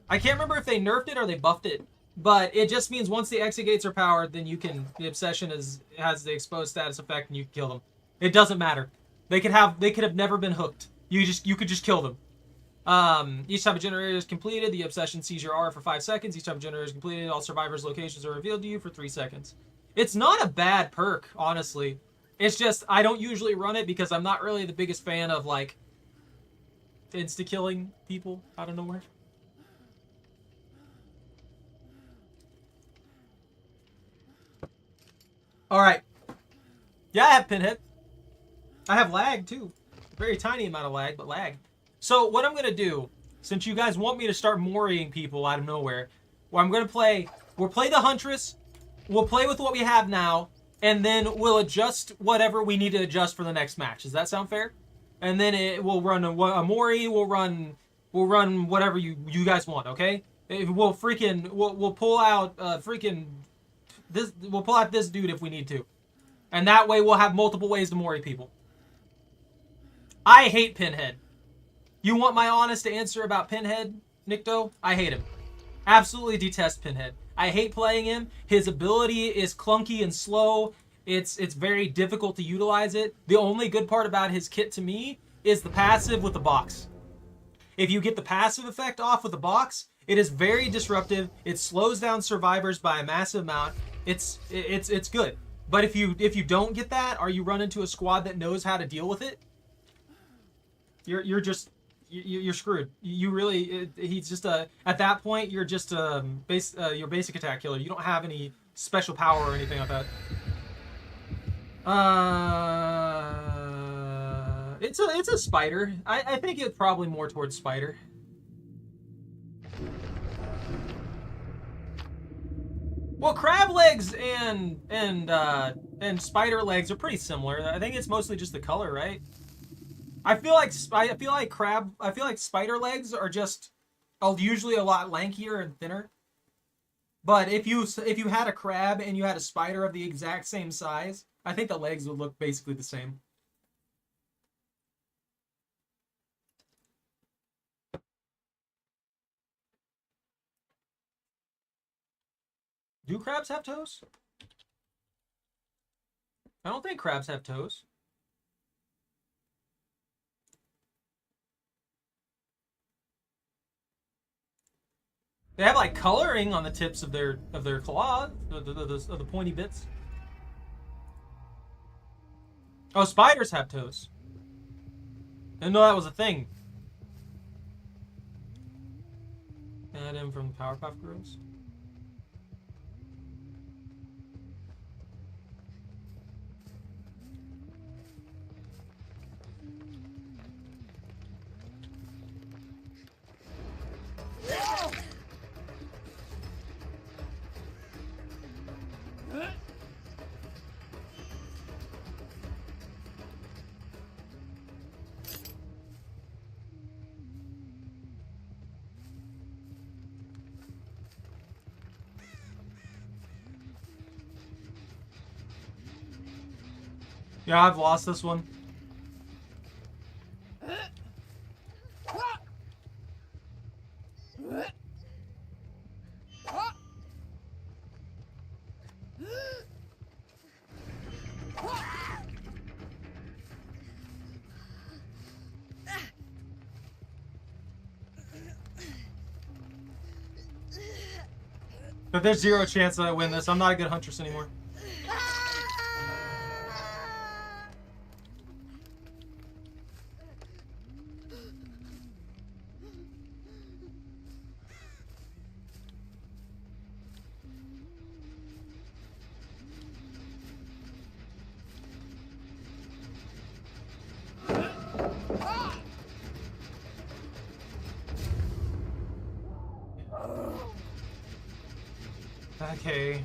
I can't remember if they nerfed it or they buffed it. But it just means once the exit gates are powered, then you can, the Obsession has the exposed status effect and you can kill them. It doesn't matter. They could have never been hooked. You could just kill them. Each time a generator is completed, the Obsession sees your aura for 5 seconds. Each time a generator is completed, all survivors' locations are revealed to you for 3 seconds. It's not a bad perk, honestly. It's just, I don't usually run it because I'm not really the biggest fan of, like, insta-killing people out of nowhere. Alright. Yeah, I have Pinhead. I have lag, too. Very tiny amount of lag, but lag. So, what I'm going to do, since you guys want me to start Moriing people out of nowhere, well, I'm going to play, we'll play the Huntress, we'll play with what we have now, and then we'll adjust whatever we need to adjust for the next match. Does that sound fair? And then we'll run a Mori, we'll run whatever you guys want, okay? We'll pull out we'll pull out this dude if we need to. And that way we'll have multiple ways to mori people. I hate Pinhead. You want my honest answer about Pinhead, Nikto? I hate him. Absolutely detest Pinhead. I hate playing him. His ability is clunky and slow. It's very difficult to utilize it. The only good part about his kit to me is the passive with the box. If you get the passive effect off with the box, it is very disruptive. It slows down survivors by a massive amount. It's good. But if you don't get that, or you run into a squad that knows how to deal with it, you're screwed. You really he's just at that point you're just your basic attack killer. You don't have any special power or anything like that. It's a spider. I think it's probably more towards spider. Well, crab legs and spider legs are pretty similar. I think it's mostly just the color, right? I feel like spider legs are just usually a lot lankier and thinner. But if you had a crab and you had a spider of the exact same size, I think the legs would look basically the same. Do crabs have toes? I don't think crabs have toes. They have like coloring on the tips of their claw, of the pointy bits. Oh, spiders have toes. I didn't know that was a thing. Add him from the Powerpuff Girls. Yeah, I've lost this one. But there's zero chance that I win this. I'm not a good huntress anymore. Okay.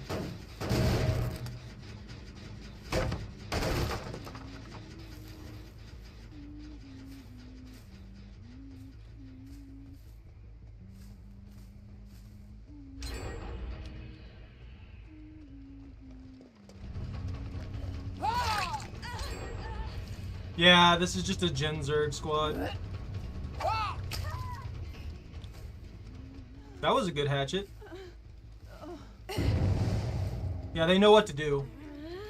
Yeah, this is just a Gen Zerg squad. That was a good hatchet. Yeah, they know what to do.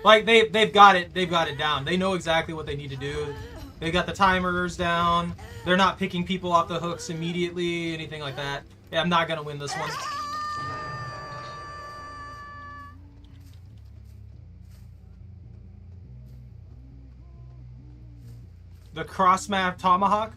Like they've got it down. They know exactly what they need to do. They got the timers down. They're not picking people off the hooks immediately, anything like that. Yeah, I'm not gonna win this one. The cross map tomahawk.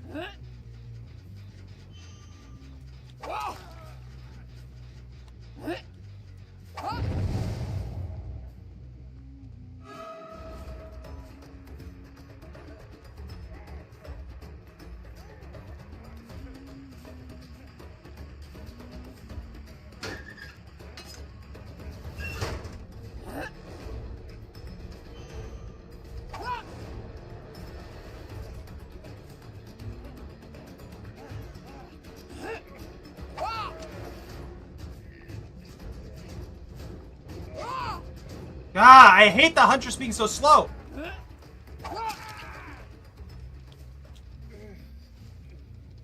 Ah, I hate the Huntress being so slow.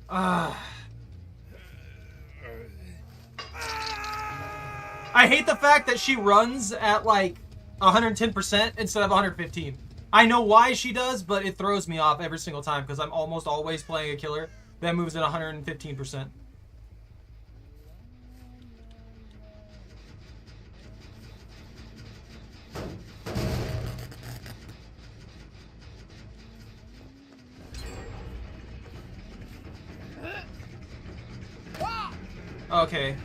I hate the fact that she runs at like 110% instead of 115. I know why she does, but it throws me off every single time because I'm almost always playing a killer that moves at 115%. Okay.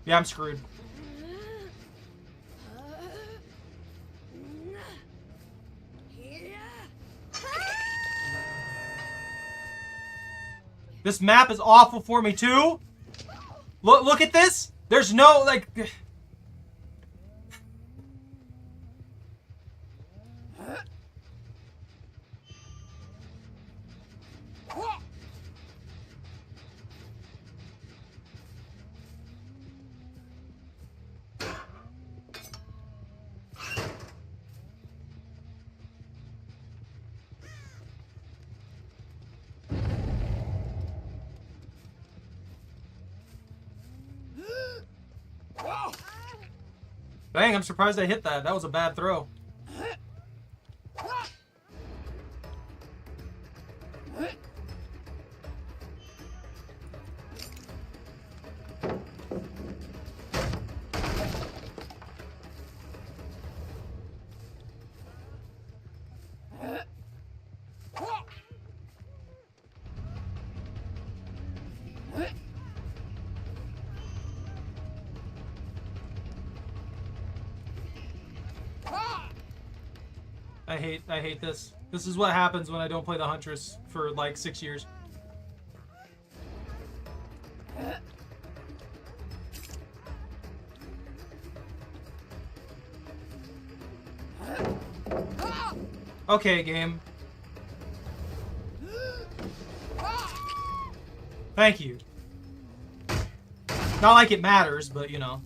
Yeah, I'm screwed. This map is awful for me too. Look at this. There's no like. Dang, I'm surprised I hit that. That was a bad throw. I hate this. This is what happens when I don't play the Huntress for like 6 years. Okay, game. Thank you. Not like it matters, but you know.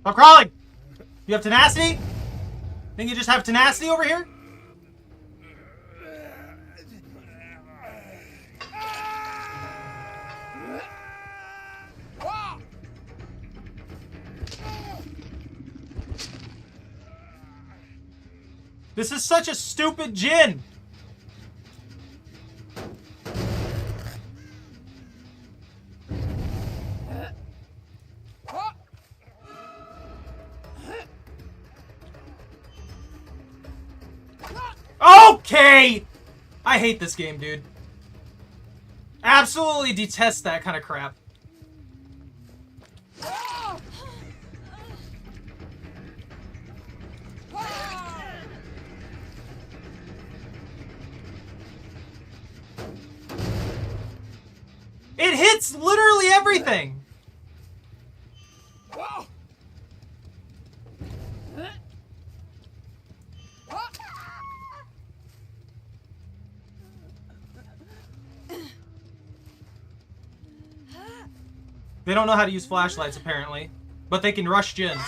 Stop crawling! You have tenacity? Think you just have tenacity over here? This is such a stupid Jin! Okay! I hate this game, dude. Absolutely detest that kind of crap. It hits literally everything! They don't know how to use flashlights, apparently. But they can rush gens.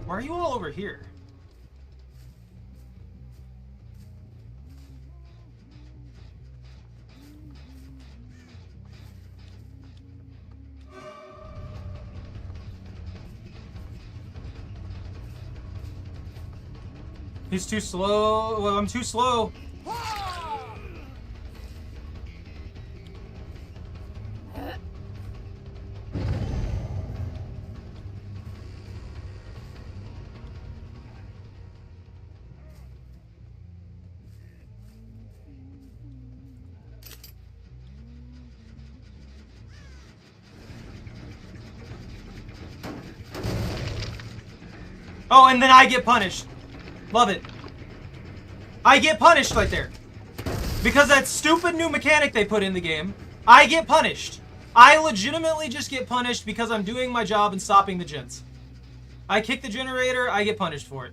Why are you all over here? He's too slow. Well, I'm too slow. Oh, and then I get punished. Love it. I get punished right there. Because that stupid new mechanic they put in the game, I get punished. I legitimately just get punished because I'm doing my job and stopping the gens. I kick the generator, I get punished for it.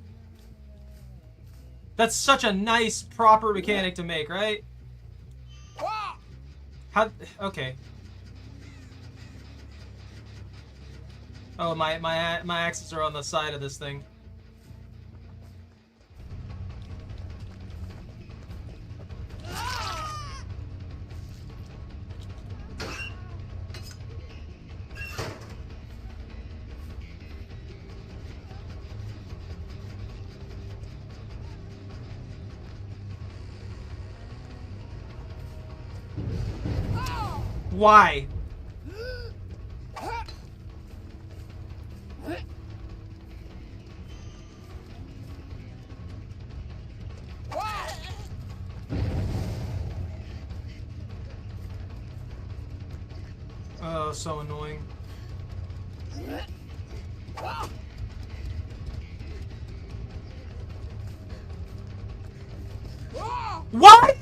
That's such a nice, proper mechanic to make, right? How... Okay. Oh, my axes are on the side of this thing. Why? Oh, so annoying. What?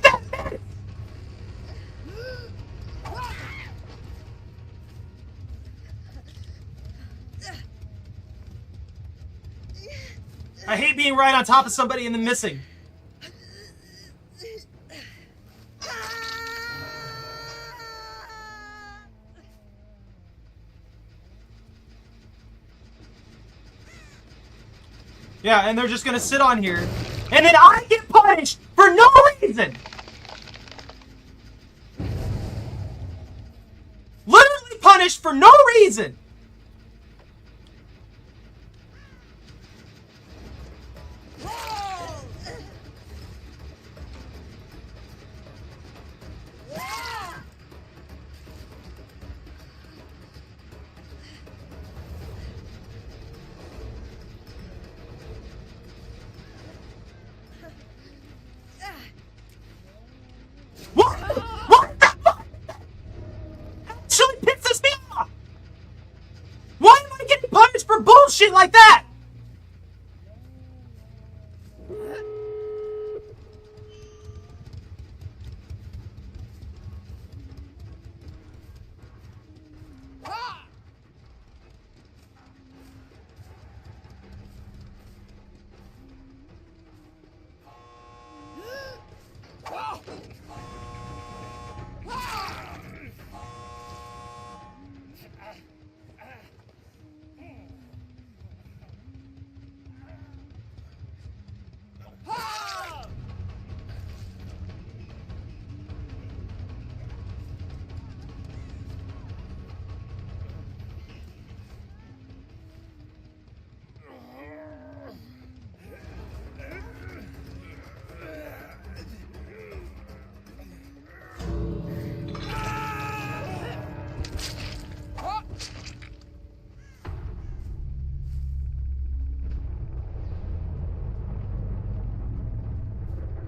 I hate being right on top of somebody and then missing. Yeah, and they're just gonna sit on here. And then I get punished for no reason! Literally punished for no reason! For bullshit like that!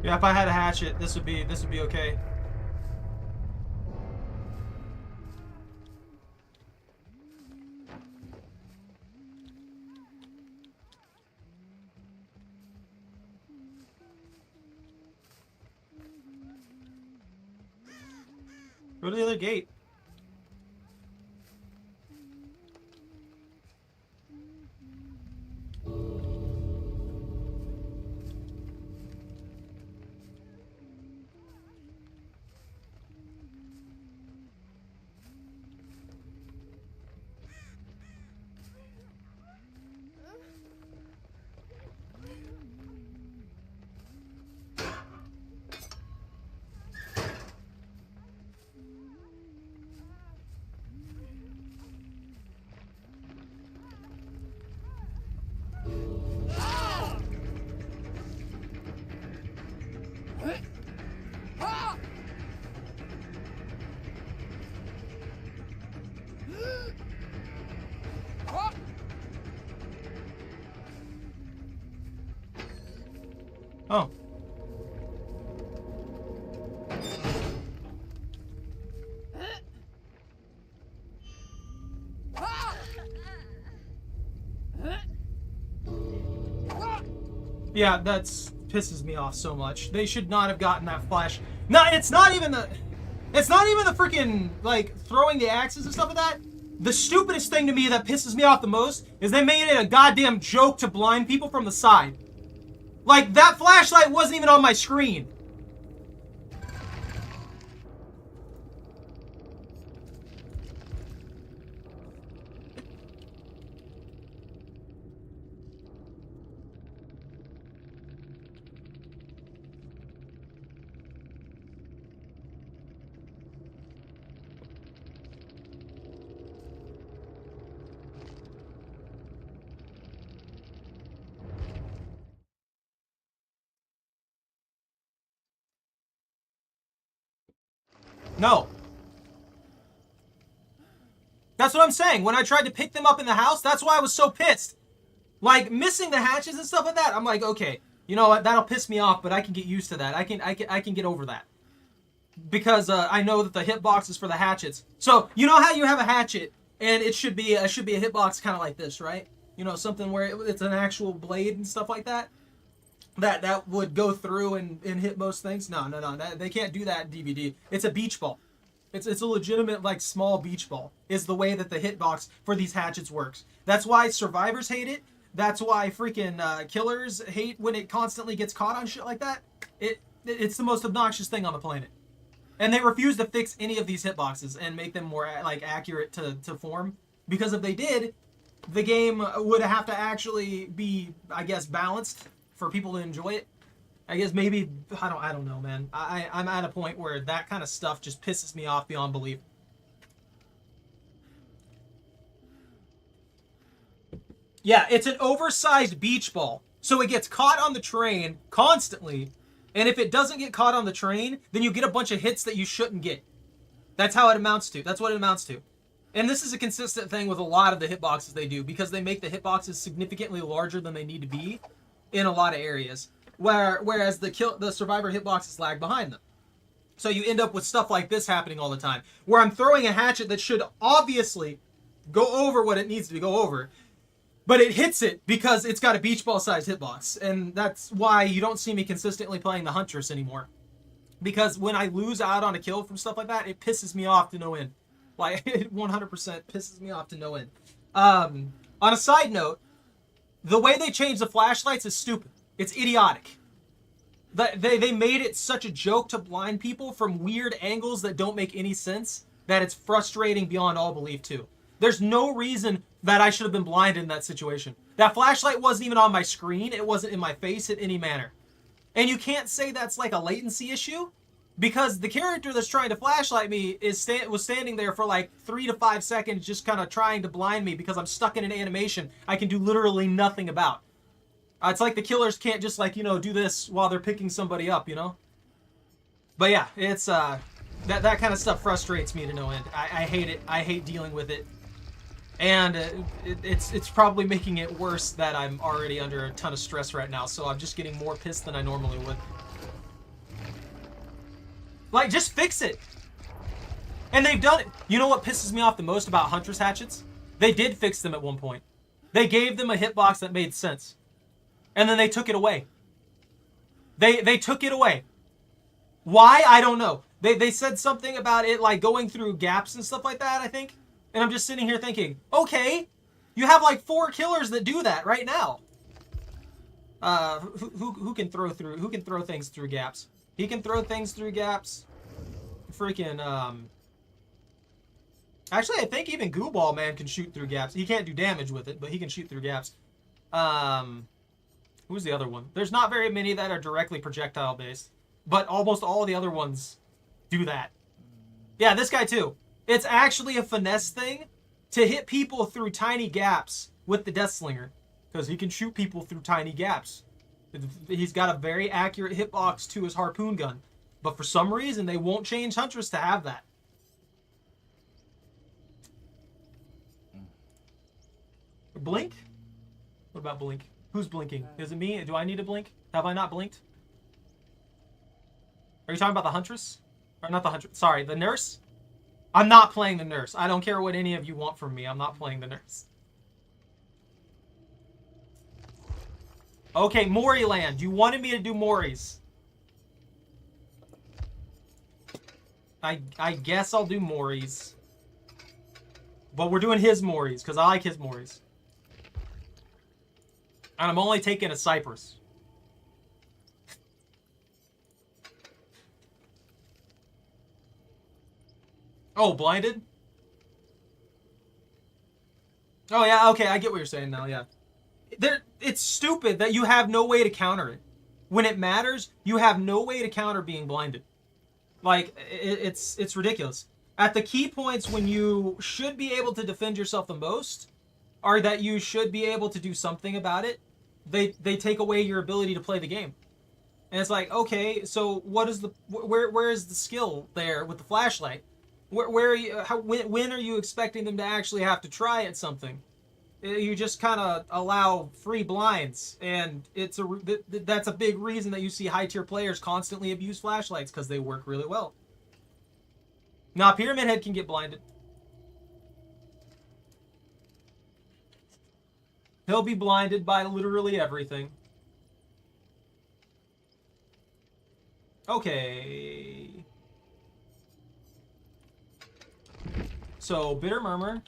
Yeah, if I had a hatchet, this would be okay. Go to the other gate. Yeah, that's pisses me off so much. They should not have gotten that flash. No, it's not even the freaking, like, throwing the axes and stuff like that. The stupidest thing to me that pisses me off the most is they made it a goddamn joke to blind people from the side. Like, that flashlight wasn't even on my screen. No. That's what I'm saying. When I tried to pick them up in the house, that's why I was so pissed. Like, missing the hatches and stuff like that, I'm like, okay, you know what, that'll piss me off, but I can get used to that. I can get over that. Because I know that the hitbox is for the hatchets. So, you know how you have a hatchet, and it should be a hitbox kind of like this, right? You know, something where it's an actual blade and stuff like that? That would go through and hit most things? No. They can't do that in DVD. It's a beach ball. It's a legitimate, like, small beach ball is the way that the hitbox for these hatchets works. That's why survivors hate it. That's why freaking killers hate when it constantly gets caught on shit like that. It's the most obnoxious thing on the planet. And they refuse to fix any of these hitboxes and make them more, like, accurate to form. Because if they did, the game would have to actually be, I guess, balanced for people to enjoy it. I guess maybe, I don't know, man. I'm at a point where that kind of stuff just pisses me off beyond belief. Yeah, it's an oversized beach ball. So it gets caught on the train constantly. And if it doesn't get caught on the train, then you get a bunch of hits that you shouldn't get. That's how it amounts to. That's what it amounts to. And this is a consistent thing with a lot of the hitboxes they do, because they make the hitboxes significantly larger than they need to be in a lot of areas. Whereas the survivor hitboxes lag behind them. So you end up with stuff like this happening all the time, where I'm throwing a hatchet that should obviously go over what it needs to go over, but it hits it because it's got a beach ball sized hitbox. And that's why you don't see me consistently playing the Huntress anymore. Because when I lose out on a kill from stuff like that, it pisses me off to no end. Like, it 100% pisses me off to no end. On a side note, the way they changed the flashlights is stupid. It's idiotic. They made it such a joke to blind people from weird angles that don't make any sense that it's frustrating beyond all belief too. There's no reason that I should have been blind in that situation. That flashlight wasn't even on my screen. It wasn't in my face in any manner. And you can't say that's like a latency issue, because the character that's trying to flashlight me was standing there for like 3 to 5 seconds just kind of trying to blind me because I'm stuck in an animation I can do literally nothing about. It's like the killers can't just, like, you know, do this while they're picking somebody up, you know? But yeah, it's, that kind of stuff frustrates me to no end. I hate it. I hate dealing with it. And it's probably making it worse that I'm already under a ton of stress right now, so I'm just getting more pissed than I normally would. Like, just fix it. And they've done it. You know what pisses me off the most about Huntress hatchets? They did fix them at one point. They gave them a hitbox that made sense. And then they took it away. They took it away. Why? I don't know. They said something about it, like, going through gaps and stuff like that, I think. And I'm just sitting here thinking, okay, you have like 4 killers that do that right now. Who can throw things through gaps? He can throw things through gaps. Freaking, actually, I think even Goo Ball Man can shoot through gaps. He can't do damage with it, but he can shoot through gaps. Who's the other one? There's not very many that are directly projectile based, but almost all the other ones do that. Yeah, this guy too. It's actually a finesse thing to hit people through tiny gaps with the Death Slinger, because he can shoot people through tiny gaps. He's got a very accurate hitbox to his harpoon gun, but for some reason they won't change Huntress to have that. Blink? What about blink? Who's blinking? Is it me? Do I need to blink? Have I not blinked? Are you talking about the Huntress? Or not the huntress. Sorry, the nurse. I'm not playing the nurse. I don't care what any of you want from me. I'm not playing the nurse. Okay, Mori land. You wanted me to do Mori's. I guess I'll do Mori's. But we're doing his Mori's, because I like his Mori's. And I'm only taking a Cypress. Oh, blinded? Oh, yeah, okay, I get what you're saying now, yeah. It's stupid that you have no way to counter it. When it matters, you have no way to counter being blinded. Like, it's ridiculous. At the key points when you should be able to defend yourself the most, are that you should be able to do something about it, they take away your ability to play the game. And it's like, okay, so what is where is the skill there with the flashlight? Where are you, when are you expecting them to actually have to try at something? You just kind of allow free blinds, and that's a big reason that you see high tier players constantly abuse flashlights, because they work really well. Now, Pyramid Head can get blinded. He'll be blinded by literally everything. Okay. So, Bitter Murmur.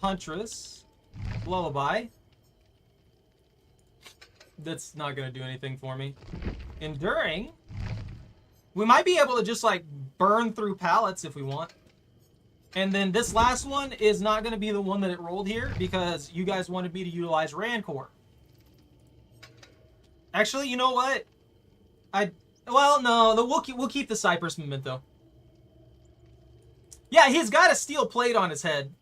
Huntress. Lullaby. That's not going to do anything for me. Enduring. We might be able to just, like, burn through pallets if we want. And then this last one is not going to be the one that it rolled here, because you guys wanted me to utilize Rancor. Actually, you know what? Well, no, we'll keep the Cypress Memento. Yeah, he's got a steel plate on his head.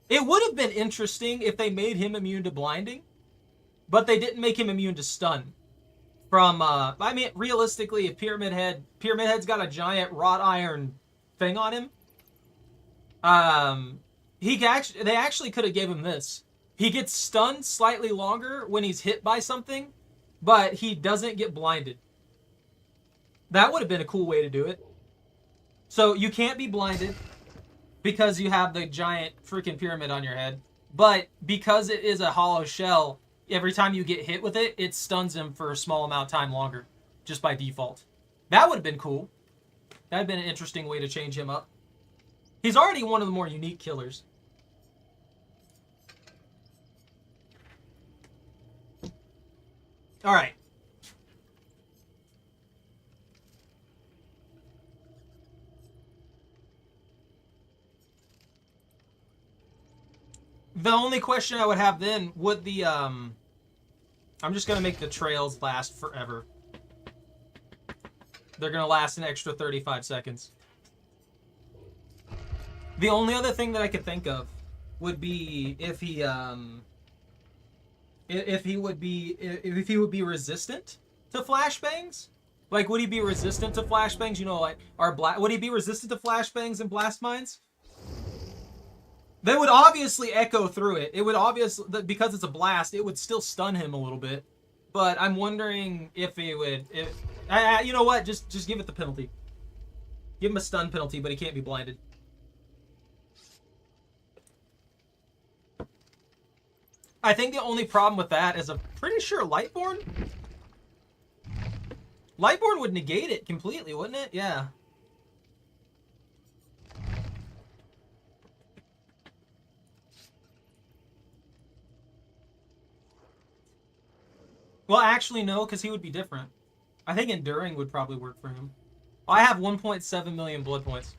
It would have been interesting if they made him immune to blinding, but they didn't make him immune to stun. I mean, realistically, if Pyramid Head's got a giant wrought iron thing on him, they actually could have gave him this. He gets stunned slightly longer when he's hit by something, but he doesn't get blinded. That would have been a cool way to do it. So you can't be blinded because you have the giant freaking pyramid on your head, but because it is a hollow shell, every time you get hit with it, it stuns him for a small amount of time longer, just by default. That would have been cool. That would have been an interesting way to change him up. He's already one of the more unique killers. All right. The only question I would have then, would the, I'm just going to make the trails last forever. They're going to last an extra 35 seconds. The only other thing that I could think of would be if he would be resistant to flashbangs. Like, would he be resistant to flashbangs? You know, like, would he be resistant to flashbangs and blast mines? They would obviously echo through it. It would obviously, because it's a blast, it would still stun him a little bit. But I'm wondering if he would. You know what? Just give it the penalty. Give him a stun penalty, but he can't be blinded. I think the only problem with that is I'm pretty sure Lightborn would negate it completely, wouldn't it? Yeah. Well, actually, no, because he would be different. I think Enduring would probably work for him. I have 1.7 million blood points.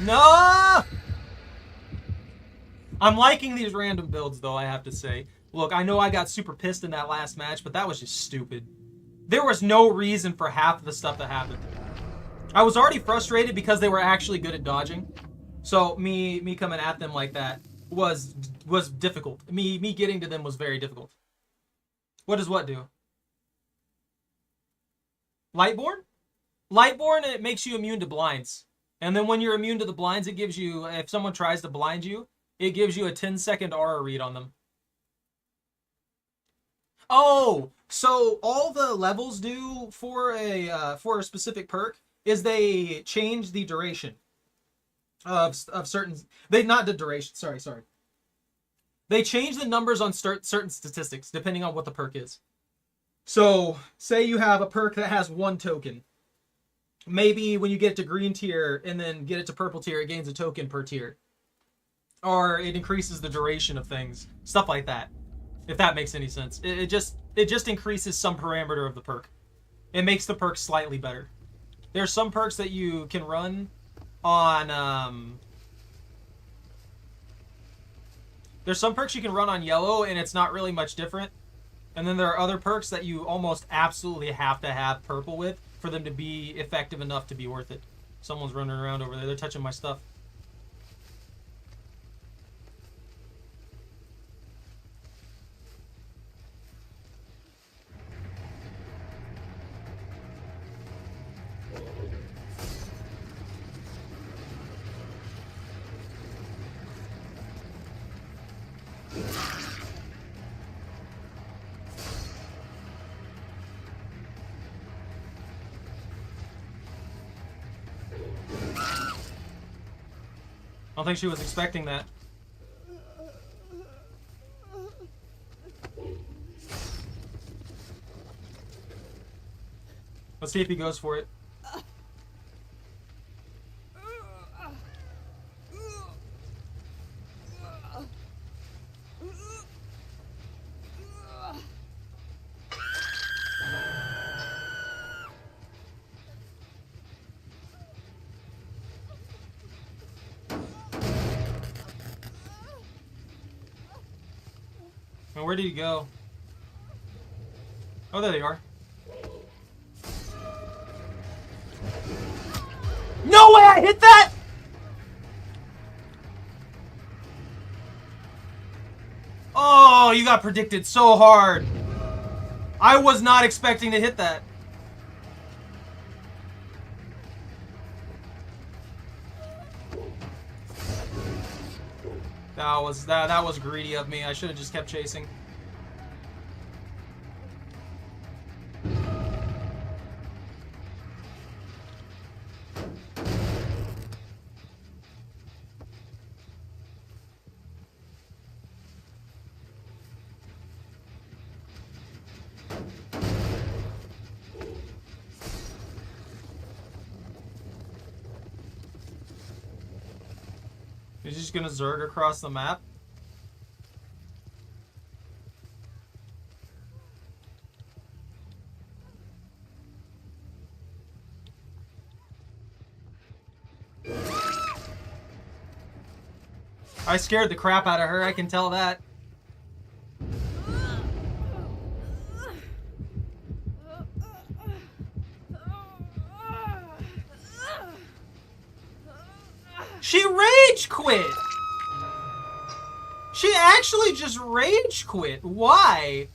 No! I'm liking these random builds, though, I have to say. Look, I know I got super pissed in that last match, but that was just stupid. There was no reason for half of the stuff that happened. I was already frustrated because they were actually good at dodging. So me coming at them like that was difficult. Me getting to them was very difficult. What does what do? Lightborn? Lightborn, it makes you immune to blinds. And then when you're immune to the blinds, it gives you, if someone tries to blind you, it gives you a 10-second aura read on them. Oh, so all the levels do for a specific perk is they change the duration of certain. They not the duration. Sorry. They change the numbers on certain statistics depending on what the perk is. So, say you have a perk that has 1 token. Maybe when you get to green tier and then get it to purple tier, it gains a token per tier. Or it increases the duration of things. Stuff like that. If that makes any sense. It just increases some parameter of the perk. It makes the perk slightly better. There's some perks that you can run on there's some perks you can run on yellow and it's not really much different. And then there are other perks that you almost absolutely have to have purple with for them to be effective enough to be worth it. Someone's running around over there. They're touching my stuff. I don't think she was expecting that. Let's see if he goes for it. Where did he go? Oh, there they are. No way I hit that! Oh, you got predicted so hard. I was not expecting to hit that. That was greedy of me. I should have just kept chasing. He's just gonna zerg across the map. I scared the crap out of her, I can tell that. She rage quit! She actually just rage quit. Why?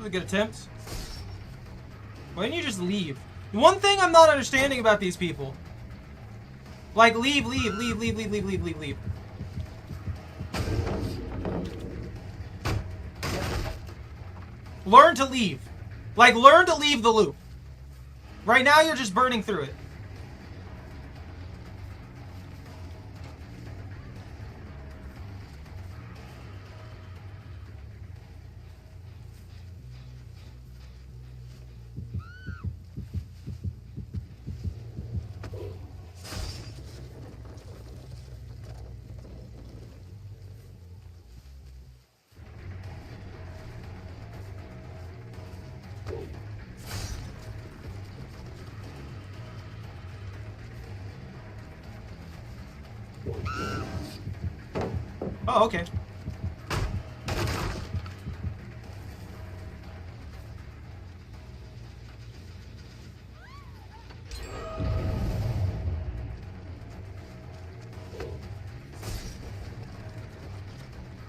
A good attempt. Why didn't you just leave? One thing I'm not understanding about these people. Like, leave. Learn to leave. Like, learn to leave the loop. Right now, you're just burning through it. Oh, okay.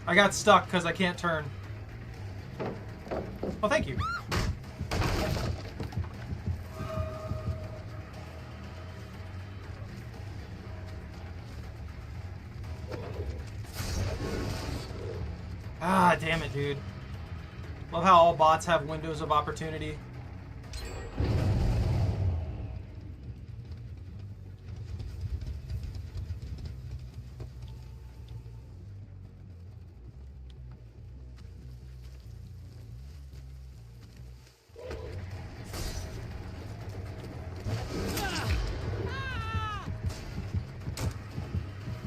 I got stuck because I can't turn. Oh, thank you. Ah, damn it, dude. Love how all bots have windows of opportunity.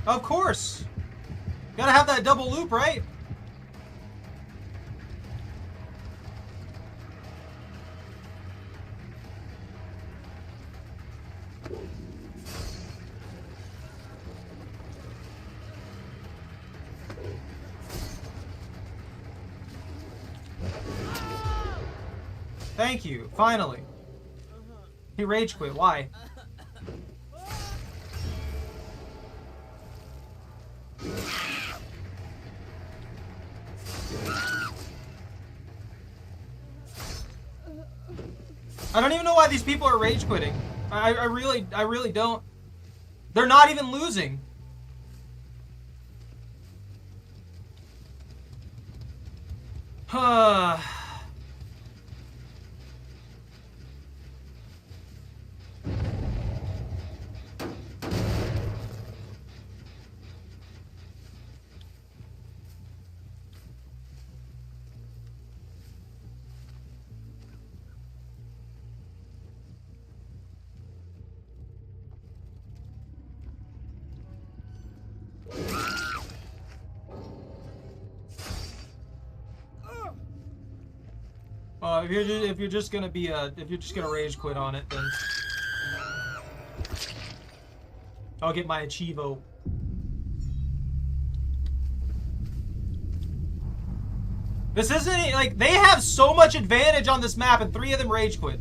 Of course! Gotta have that double loop, right? Thank you, finally. He rage quit, why? I don't even know why these people are rage quitting. I really don't. They're not even losing. If you're just gonna rage quit on it, then I'll get my Achievo. This isn't like they have so much advantage on this map, and 3 of them rage quit.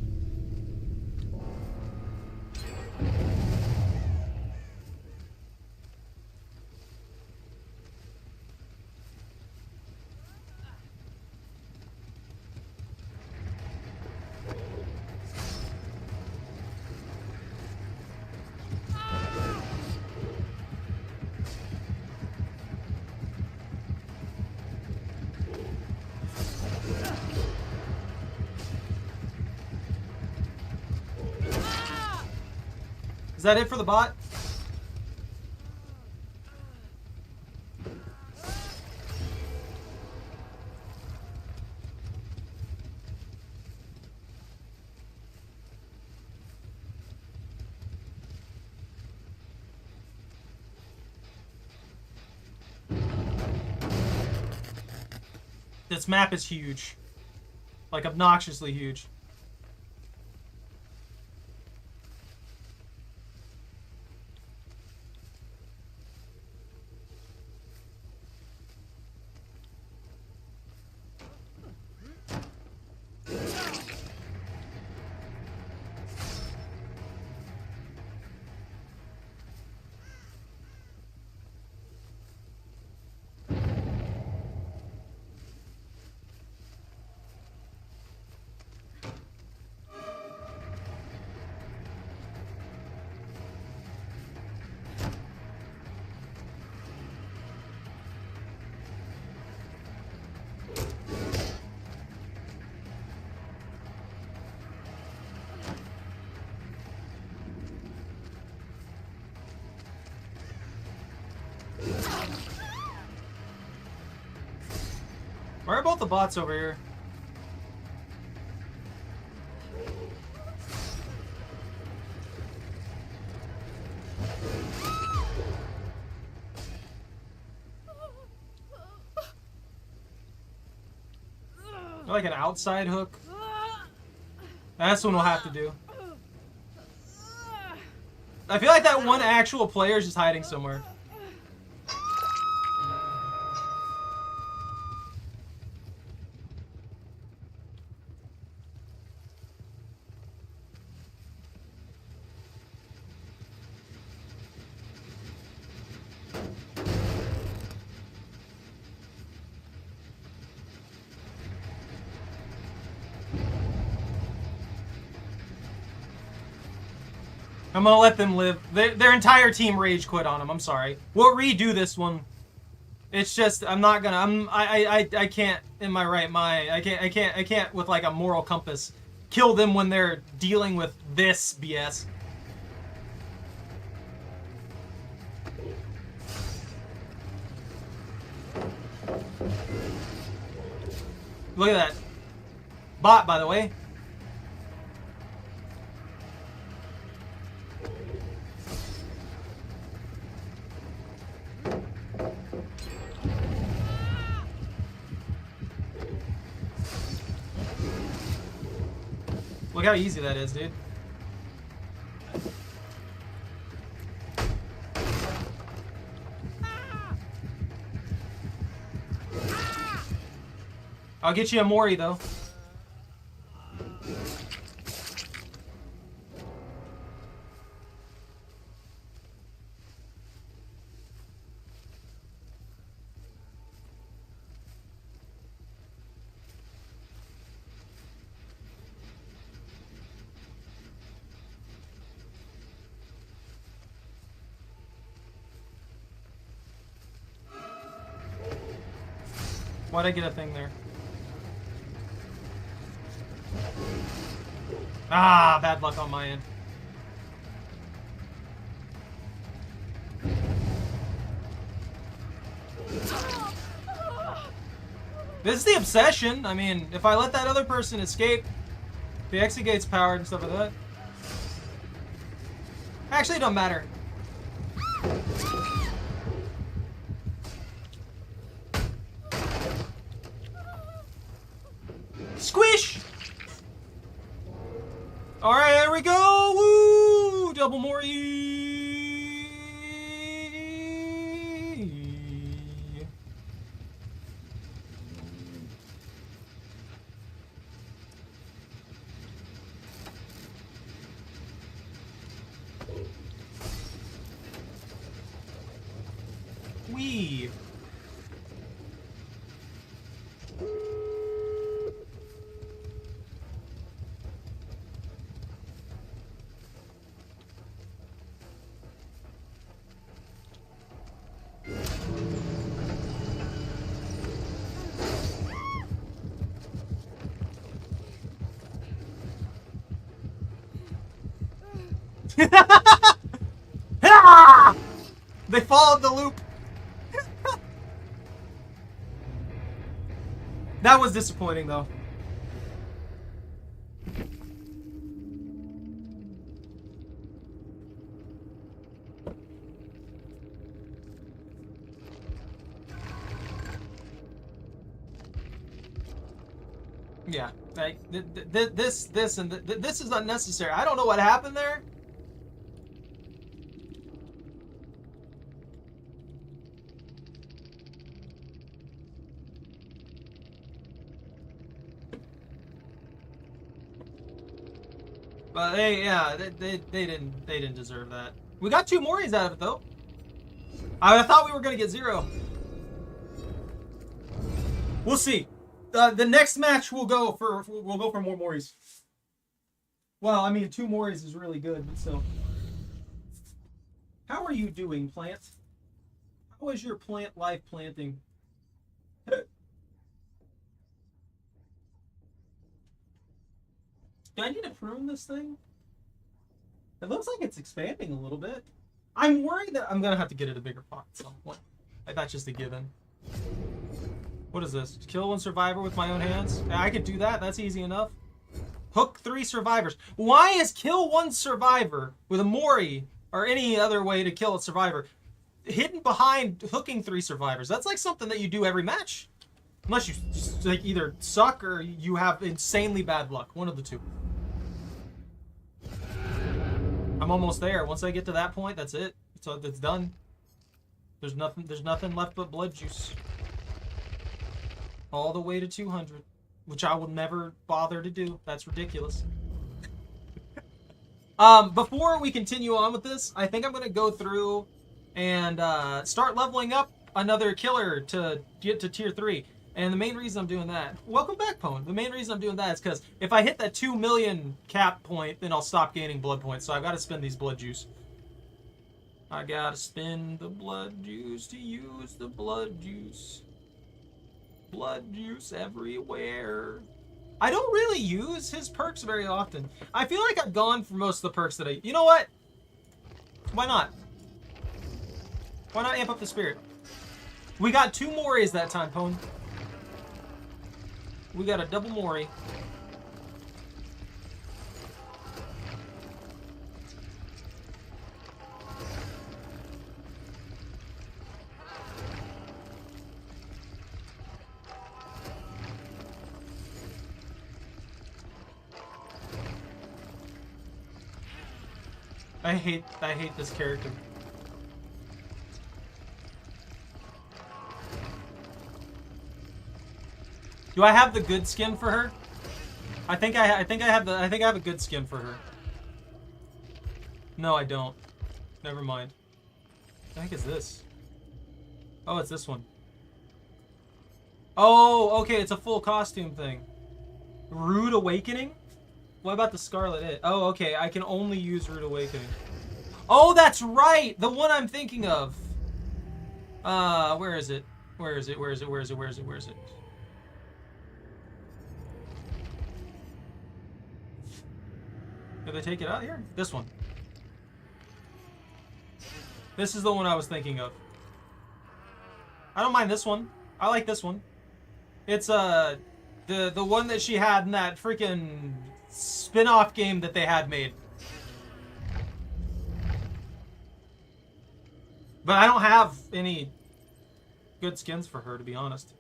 Is that it for the bot? This map is huge. Like, obnoxiously huge. Where are both the bots over here? Like an outside hook? That's what we'll have to do. I feel like that one actual player is just hiding somewhere. I'm gonna let them live. Their entire team rage quit on them. I'm sorry. We'll redo this one. It's just I'm not gonna. I can't in my right mind. I can't with like a moral compass kill them when they're dealing with this BS. Look at that bot, by the way. Look how easy that is, dude. I'll get you a Mori, though. Why'd I get a thing there? Ah, bad luck on my end. This is the obsession. I mean, if I let that other person escape, the exit gate's powered and stuff like that. Actually, it don't matter. Squish! Alright, there we go! Woo! Double Mori! Weave. They followed the loop. That was disappointing, though. Yeah, like this is unnecessary. I don't know what happened there. But they didn't deserve that. We got 2 Moris out of it though. I thought we were gonna get 0. We'll see. The next match we'll go for more Moris. Well, I mean 2 Moris is really good, but still. How are you doing, plant? How is your plant life planting? Do I need to prune this thing? It looks like it's expanding a little bit. I'm worried that I'm gonna have to get it a bigger pot at some point. Like that's just a given. What is this? Kill 1 survivor with my own hands? Yeah, I could do that. That's easy enough. Hook 3 survivors. Why is kill 1 survivor with a Mori or any other way to kill a survivor hidden behind hooking 3 survivors? That's like something that you do every match. Unless you like either suck or you have insanely bad luck. One of the two. I'm almost there. Once I get to that point, that's it. So it's done. There's nothing left but blood juice. All the way to 200, which I will never bother to do. That's ridiculous. Before we continue on with this, I think I'm going to go through and start leveling up another killer to get to tier 3. And the main reason I'm doing that, welcome back, Pwn. The main reason I'm doing that is because if I hit that 2 million cap point, then I'll stop gaining blood points. So I've got to spend these blood juice. I gotta spend the blood juice to use the blood juice. Blood juice everywhere. I don't really use his perks very often. I feel like I've gone for most of the perks that I... You know what? Why not? Why not amp up the spirit? We got 2 Moris that time, Pwn. We got a double Mori. I hate this character. Do I have the good skin for her? I think I have a good skin for her. No, I don't. Never mind. What the heck is this? Oh, it's this one. Oh, okay, it's a full costume thing. Rude Awakening? What about the Scarlet It? Oh, okay, I can only use Rude Awakening. Oh, that's right! The one I'm thinking of. Where is it? Where is it? Where is it? Where is it? Where is it? Where is it? Did they take it out here? This one. This is the one I was thinking of. I don't mind this one. I like this one. It's the one that she had in that freaking spin-off game that they had made. But I don't have any good skins for her, to be honest.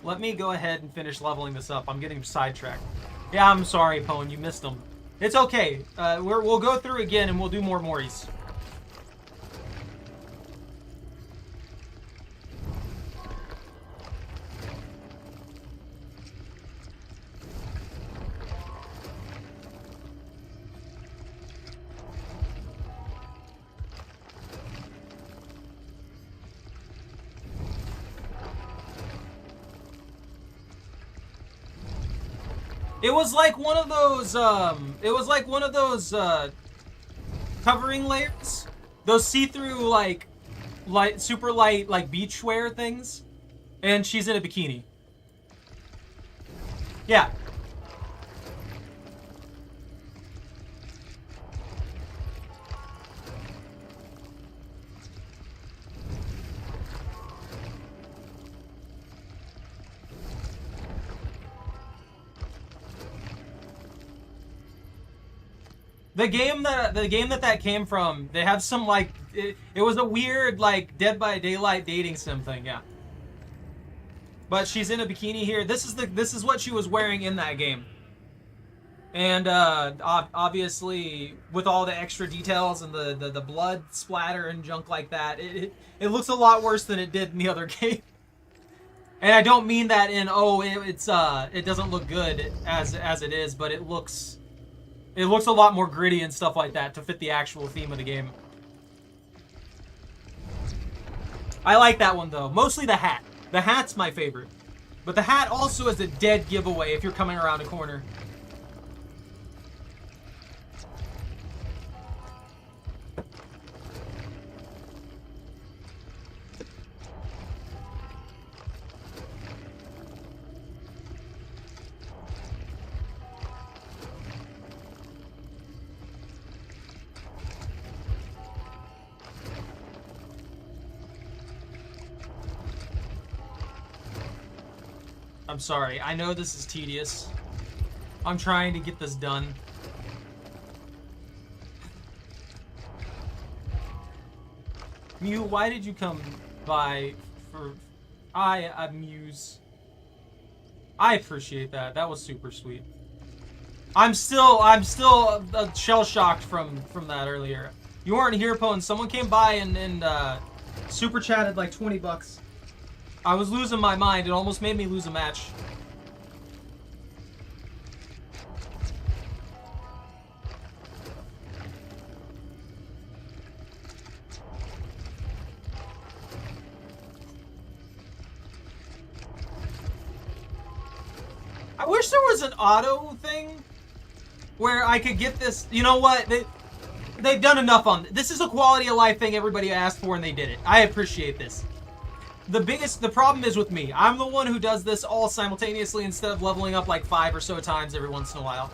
Let me go ahead and finish leveling this up. I'm getting sidetracked. Yeah, I'm sorry, Pwn. You missed them. It's okay. We'll go through again and we'll do more Moris. It was like one of those, covering layers. Those see-through, like, super light, like, beachwear things. And she's in a bikini. Yeah. The game that came from, they have some like it was a weird like Dead by Daylight dating sim thing, yeah. But she's in a bikini here. This is what she was wearing in that game. And obviously with all the extra details and the blood splatter and junk like that, it looks a lot worse than it did in the other game. And I don't mean that in it doesn't look good as it is, but it looks a lot more gritty and stuff like that to fit the actual theme of the game. I like that one though. Mostly the hat. The hat's my favorite. But the hat also is a dead giveaway if you're coming around a corner. I'm sorry. I know this is tedious. I'm trying to get this done. Mew, why did you come by for... I amuse. I appreciate that. That was super sweet. I'm still shell-shocked from that earlier. You weren't here, Pwn. Someone came by and super chatted like 20 bucks. I was losing my mind. It almost made me lose a match. I wish there was an auto thing where I could get this. You know what? They've done enough on this. This is a quality of life thing everybody asked for, and they did it. I appreciate this. The problem is with me. I'm the one who does this all simultaneously instead of leveling up like 5 or so times every once in a while.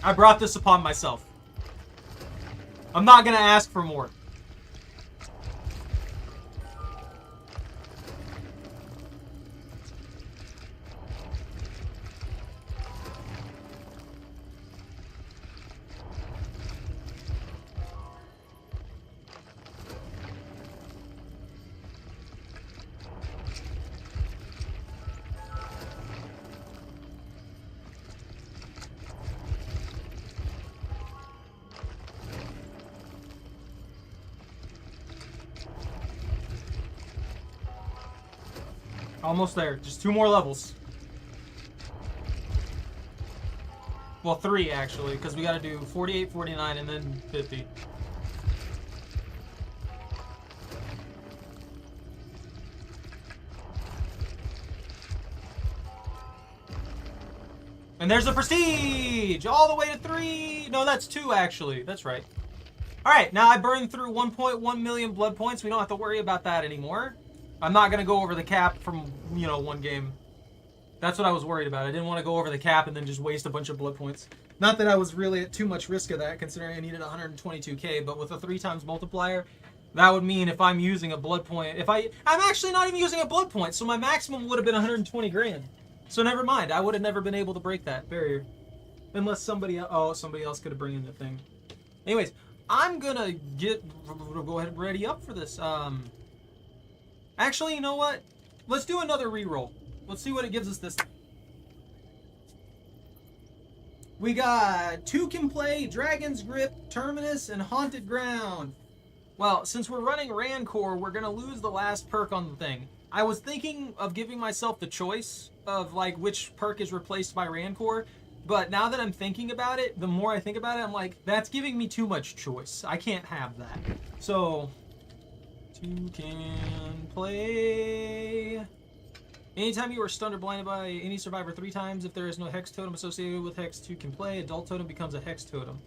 I brought this upon myself. I'm not gonna ask for more. Almost there. Just 2 more levels. Well, 3 actually, because we got to do 48, 49, and then 50. And there's the prestige! All the way to 3! No, that's 2 actually. That's right. Alright, now I burned through 1.1 million blood points. We don't have to worry about that anymore. I'm not going to go over the cap from, you know, 1 game. That's what I was worried about. I didn't want to go over the cap and then just waste a bunch of blood points. Not that I was really at too much risk of that, considering I needed 122k, but with a 3 times multiplier, that would mean if I'm using a blood point... I'm actually not even using a blood point, so my maximum would have been 120 grand. So never mind. I would have never been able to break that barrier. Unless somebody else could have brought in the thing. Anyways, I'm going to go ahead and ready up for this. Actually, you know what? Let's do another reroll. Let's see what it gives us this time. We got 2 Can Play, Dragon's Grip, Terminus, and Haunted Ground. Well, since we're running Rancor, we're going to lose the last perk on the thing. I was thinking of giving myself the choice of like which perk is replaced by Rancor, but now that I'm thinking about it, the more I think about it, I'm like, that's giving me too much choice. I can't have that. So... 2 Can Play. Anytime you are stunned or blinded by any survivor 3 times, if there is no hex totem associated with hex 2 Can Play, adult totem becomes a hex totem.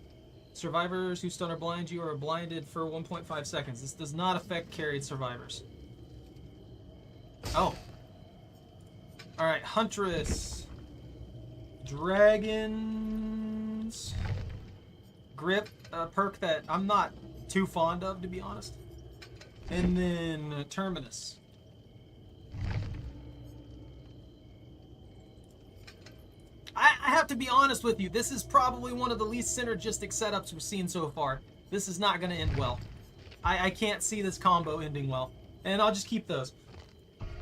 Survivors who stun or blind you are blinded for 1.5 seconds. This does not affect carried survivors. Oh. Alright, Huntress. Dragon's Grip, a perk that I'm not too fond of, to be honest. And then Terminus. I have to be honest with you. This is probably one of the least synergistic setups we've seen so far. This is not going to end well. I can't see this combo ending well. And I'll just keep those.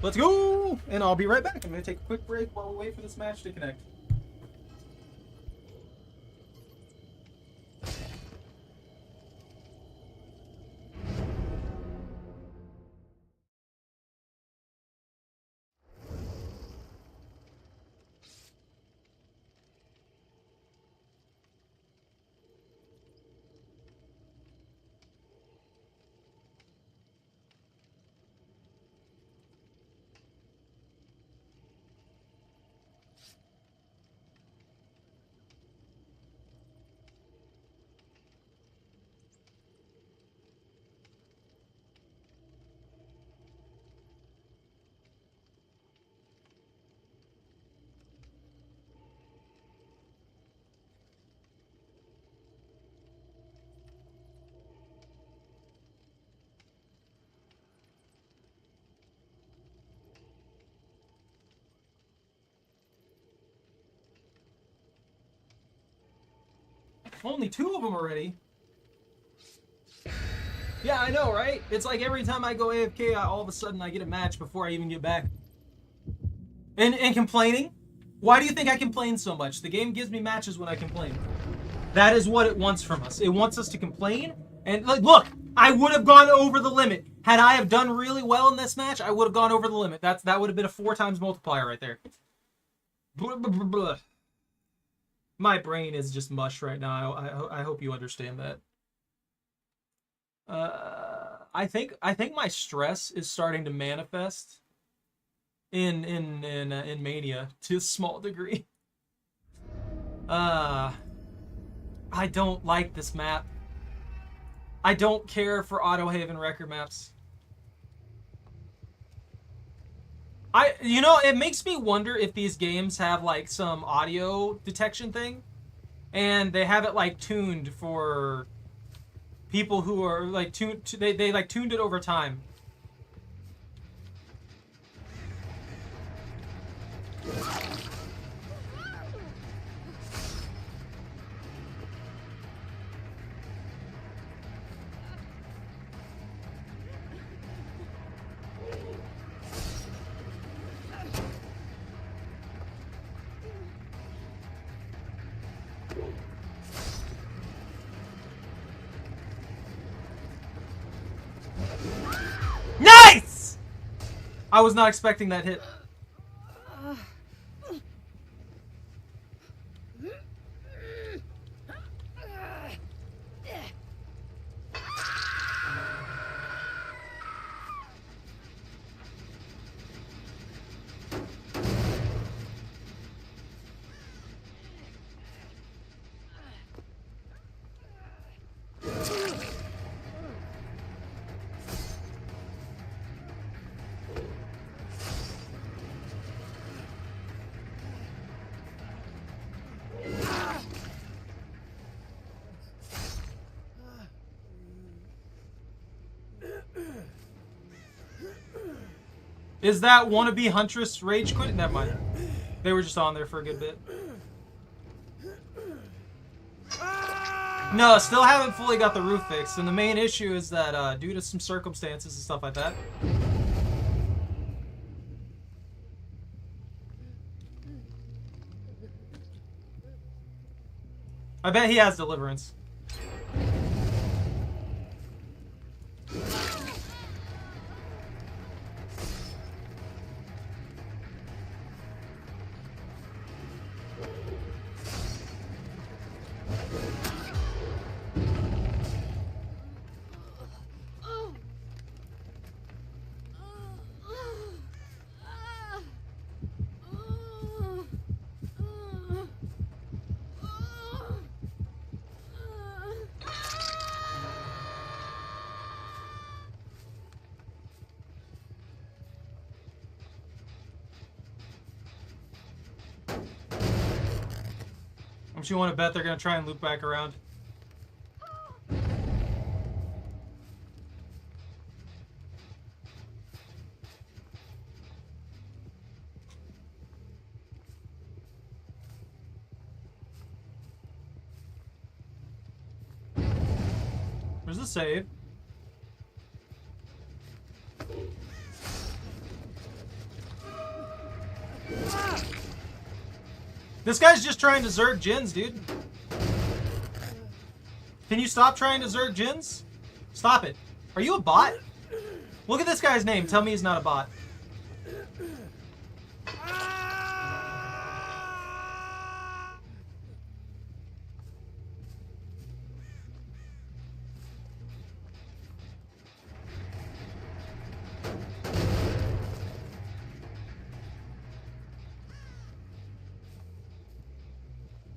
Let's go! And I'll be right back. I'm going to take a quick break while we wait for this match to connect. Only 2 of them already. Yeah, I know, right? It's like every time I go AFK, all of a sudden I get a match before I even get back. And complaining? Why do you think I complain so much? The game gives me matches when I complain. That is what it wants from us. It wants us to complain. And like, look, I would have gone over the limit. Had I have done really well in this match, I would have gone over the limit. That would have been a 4 times multiplier right there. Blah, blah, blah, blah. My brain is just mush right now. I hope you understand that. I think my stress is starting to manifest in Mania to a small degree. I don't like this map. I don't care for Autohaven record maps. You know, it makes me wonder if these games have like some audio detection thing, and they have it like tuned for people who are like they like tuned it over time. Nice! I was not expecting that hit. Is that wannabe Huntress rage quit? Never mind. They were just on there for a good bit. No, still haven't fully got the roof fixed, and the main issue is that due to some circumstances and stuff like that. I bet he has deliverance. How much you want to bet they're going to try and loop back around? Where's the save? This guy's just trying to Zerg Jins, dude. Can you stop trying to Zerg Jins? Stop it. Are you a bot? Look at this guy's name. Tell me he's not a bot.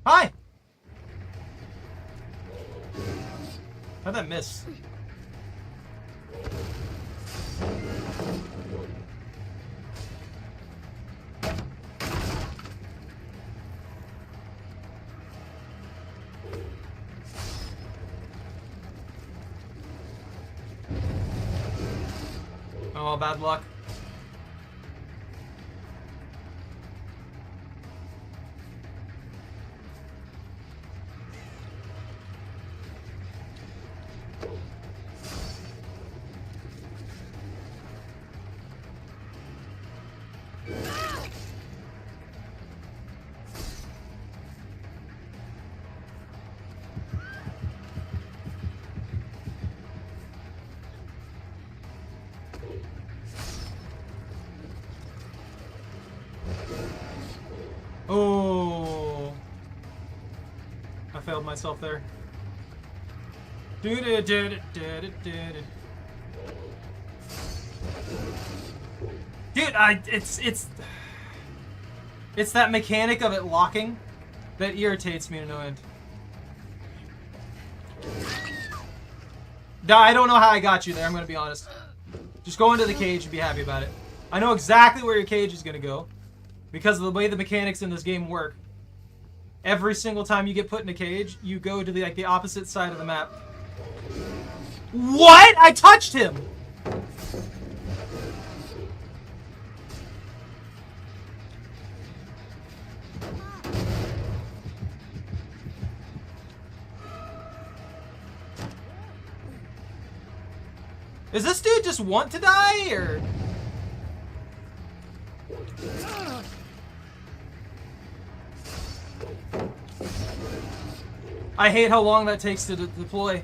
Hi! How'd that miss? Oh, bad luck. Oh, I failed myself there. Dude, it's that mechanic of it locking that irritates me to no end. I don't know how I got you there, I'm gonna be honest. Just go into the cage and be happy about it. I know exactly where your cage is gonna go because of the way the mechanics in this game work. Every single time you get put in a cage, you go to the opposite side of the map. What? I touched him! Does this dude just want to die, or...? I hate how long that takes to deploy.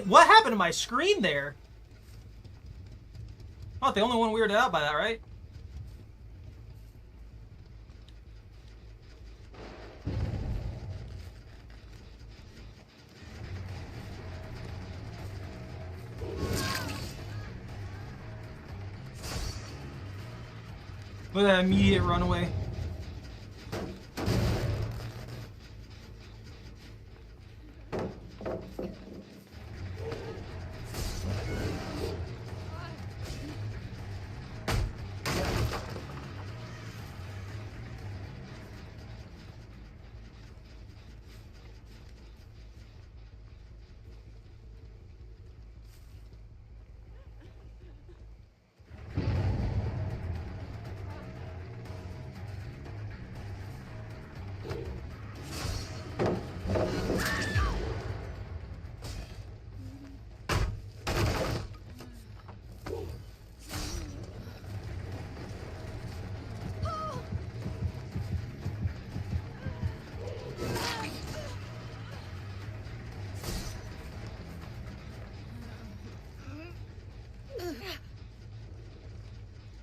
What happened to my screen there? I'm not the only one weirded out by that, right? With that immediate runaway.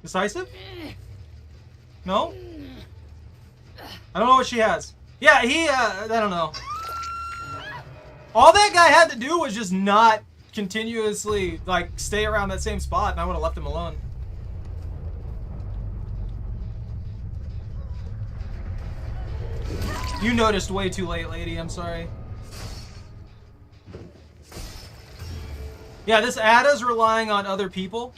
Decisive? No? I don't know what she has. Yeah, I don't know. All that guy had to do was just not continuously, like, stay around that same spot, and I would have left him alone. You noticed way too late, lady. I'm sorry. Yeah, this Ada's relying on other people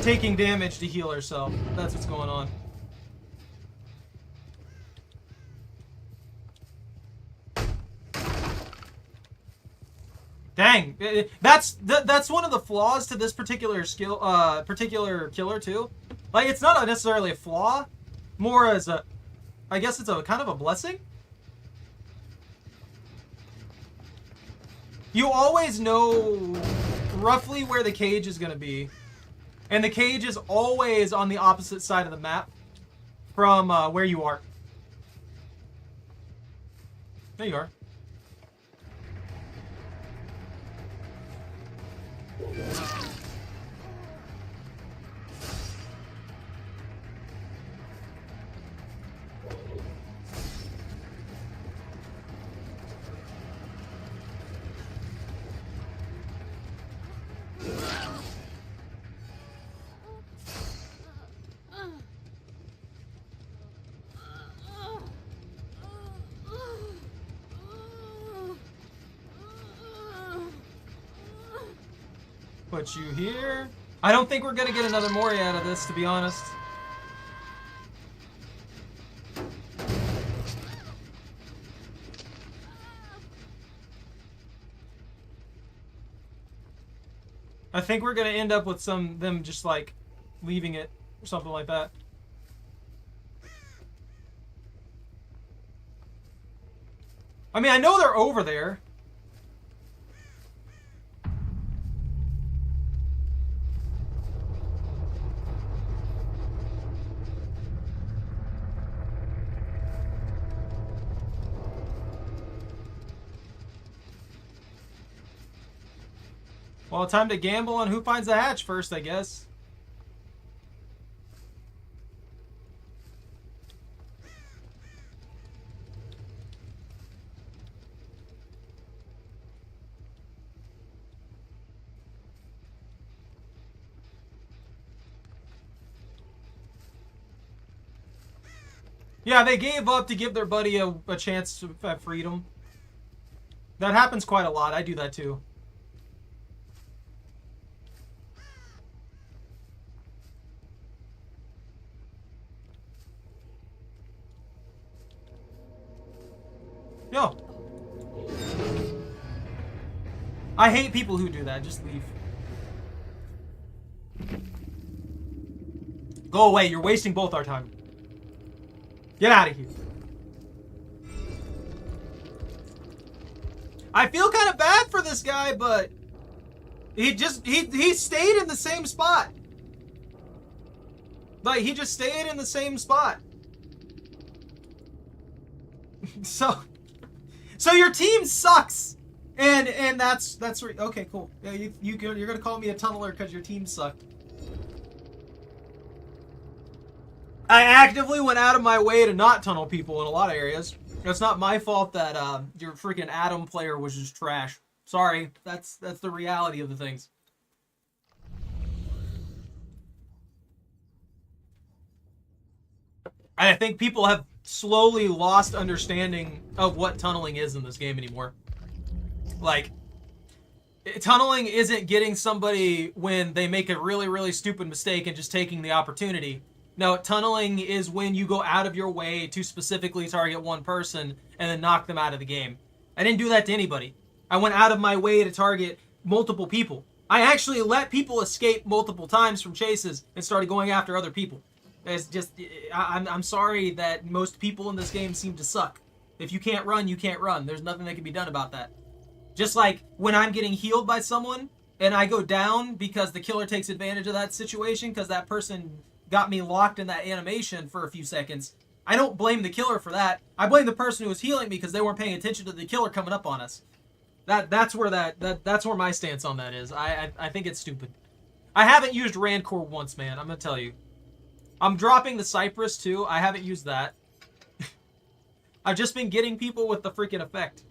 taking damage to heal herself. That's what's going on. Dang, that's one of the flaws to this particular particular killer too. Like, it's not necessarily a flaw, more as a, I guess it's a kind of a blessing. You always know roughly where the cage is going to be. And the cage is always on the opposite side of the map from where you are. There you are. Put you here. I don't think we're gonna get another Mori out of this, to be honest. I think we're gonna end up with them just like leaving it or something like that. I mean, I know they're over there. Well, time to gamble on who finds the hatch first, I guess. Yeah, they gave up to give their buddy a chance to have freedom. That happens quite a lot. I do that too. Yo. I hate people who do that. Just leave. Go away. You're wasting both our time. Get out of here. I feel kind of bad for this guy, but he stayed in the same spot. Like, he just stayed in the same spot. So your team sucks. And that's okay, cool. Yeah, you're going to call me a tunneler because your team sucked. I actively went out of my way to not tunnel people in a lot of areas. It's not my fault that your freaking Adam player was just trash. Sorry, that's the reality of the things. I think people have slowly lost understanding of what tunneling is in this game anymore. Like, tunneling isn't getting somebody when they make a really, really stupid mistake and just taking the opportunity. No, tunneling is when you go out of your way to specifically target one person and then knock them out of the game. I didn't do that to anybody. I went out of my way to target multiple people. I actually let people escape multiple times from chases and started going after other people. It's just, I'm sorry that most people in this game seem to suck. If you can't run, you can't run. There's nothing that can be done about that. Just like when I'm getting healed by someone and I go down because the killer takes advantage of that situation because that person got me locked in that animation for a few seconds. I don't blame the killer for that. I blame the person who was healing me because they weren't paying attention to the killer coming up on us. That's where my stance on that is. I think it's stupid. I haven't used Rancor once, man. I'm gonna tell you. I'm dropping the Cypress too. I haven't used that. I've just been getting people with the freaking effect.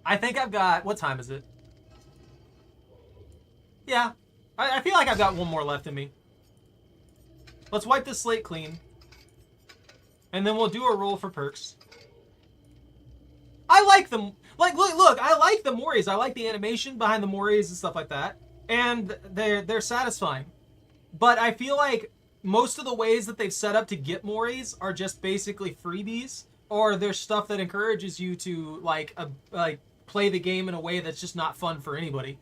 I think I've got... What time is it? Yeah. I feel like I've got one more left in me. Let's wipe this slate clean. And then we'll do a roll for perks. I like them. Like, look, I like the Moris. I like the animation behind the Moris and stuff like that. And they're satisfying. But I feel like most of the ways that they've set up to get Moris are just basically freebies. Or there's stuff that encourages you to, like play the game in a way that's just not fun for anybody.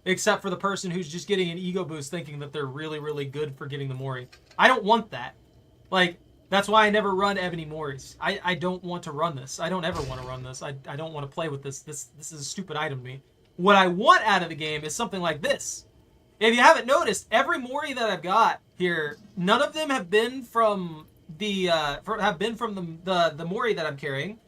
Except for the person who's just getting an ego boost thinking that they're really, really good for getting the Mori. I don't want that. Like, that's why I never run Ebony Moris. I don't want to run this. I don't ever want to run this. I don't want to play with this. This is a stupid item to me. What I want out of the game is something like this. If you haven't noticed, every Mori that I've got here, none of them have been from the the Mori that I'm carrying.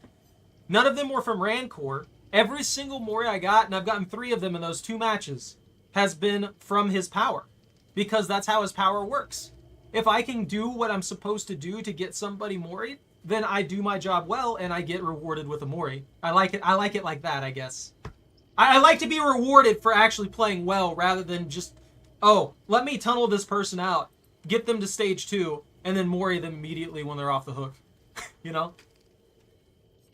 None of them were from Rancor. Every single Mori I got, and I've gotten 3 of them in those 2 matches, has been from his power. Because that's how his power works. If I can do what I'm supposed to do to get somebody Mori, then I do my job well and I get rewarded with a Mori. I like it like that, I guess. I like to be rewarded for actually playing well rather than just, oh, let me tunnel this person out, get them to stage 2, and then Mori them immediately when they're off the hook. You know?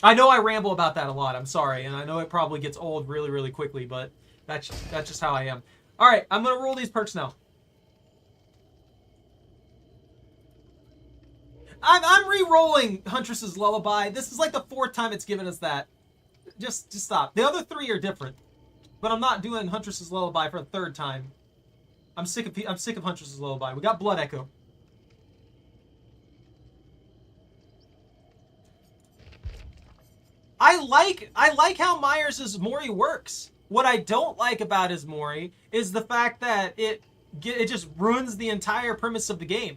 I know I ramble about that a lot, I'm sorry, and I know it probably gets old really, really quickly, but that's just how I am. Alright, I'm gonna roll these perks now. I'm re-rolling Huntress's Lullaby. This is like the 4th time it's given us that. Just stop. The other 3 are different. But I'm not doing Huntress's Lullaby for a 3rd time. I'm sick of Huntress's Lullaby. We got Blood Echo. I like how Myers' Mori works. What I don't like about his Mori is the fact that it just ruins the entire premise of the game.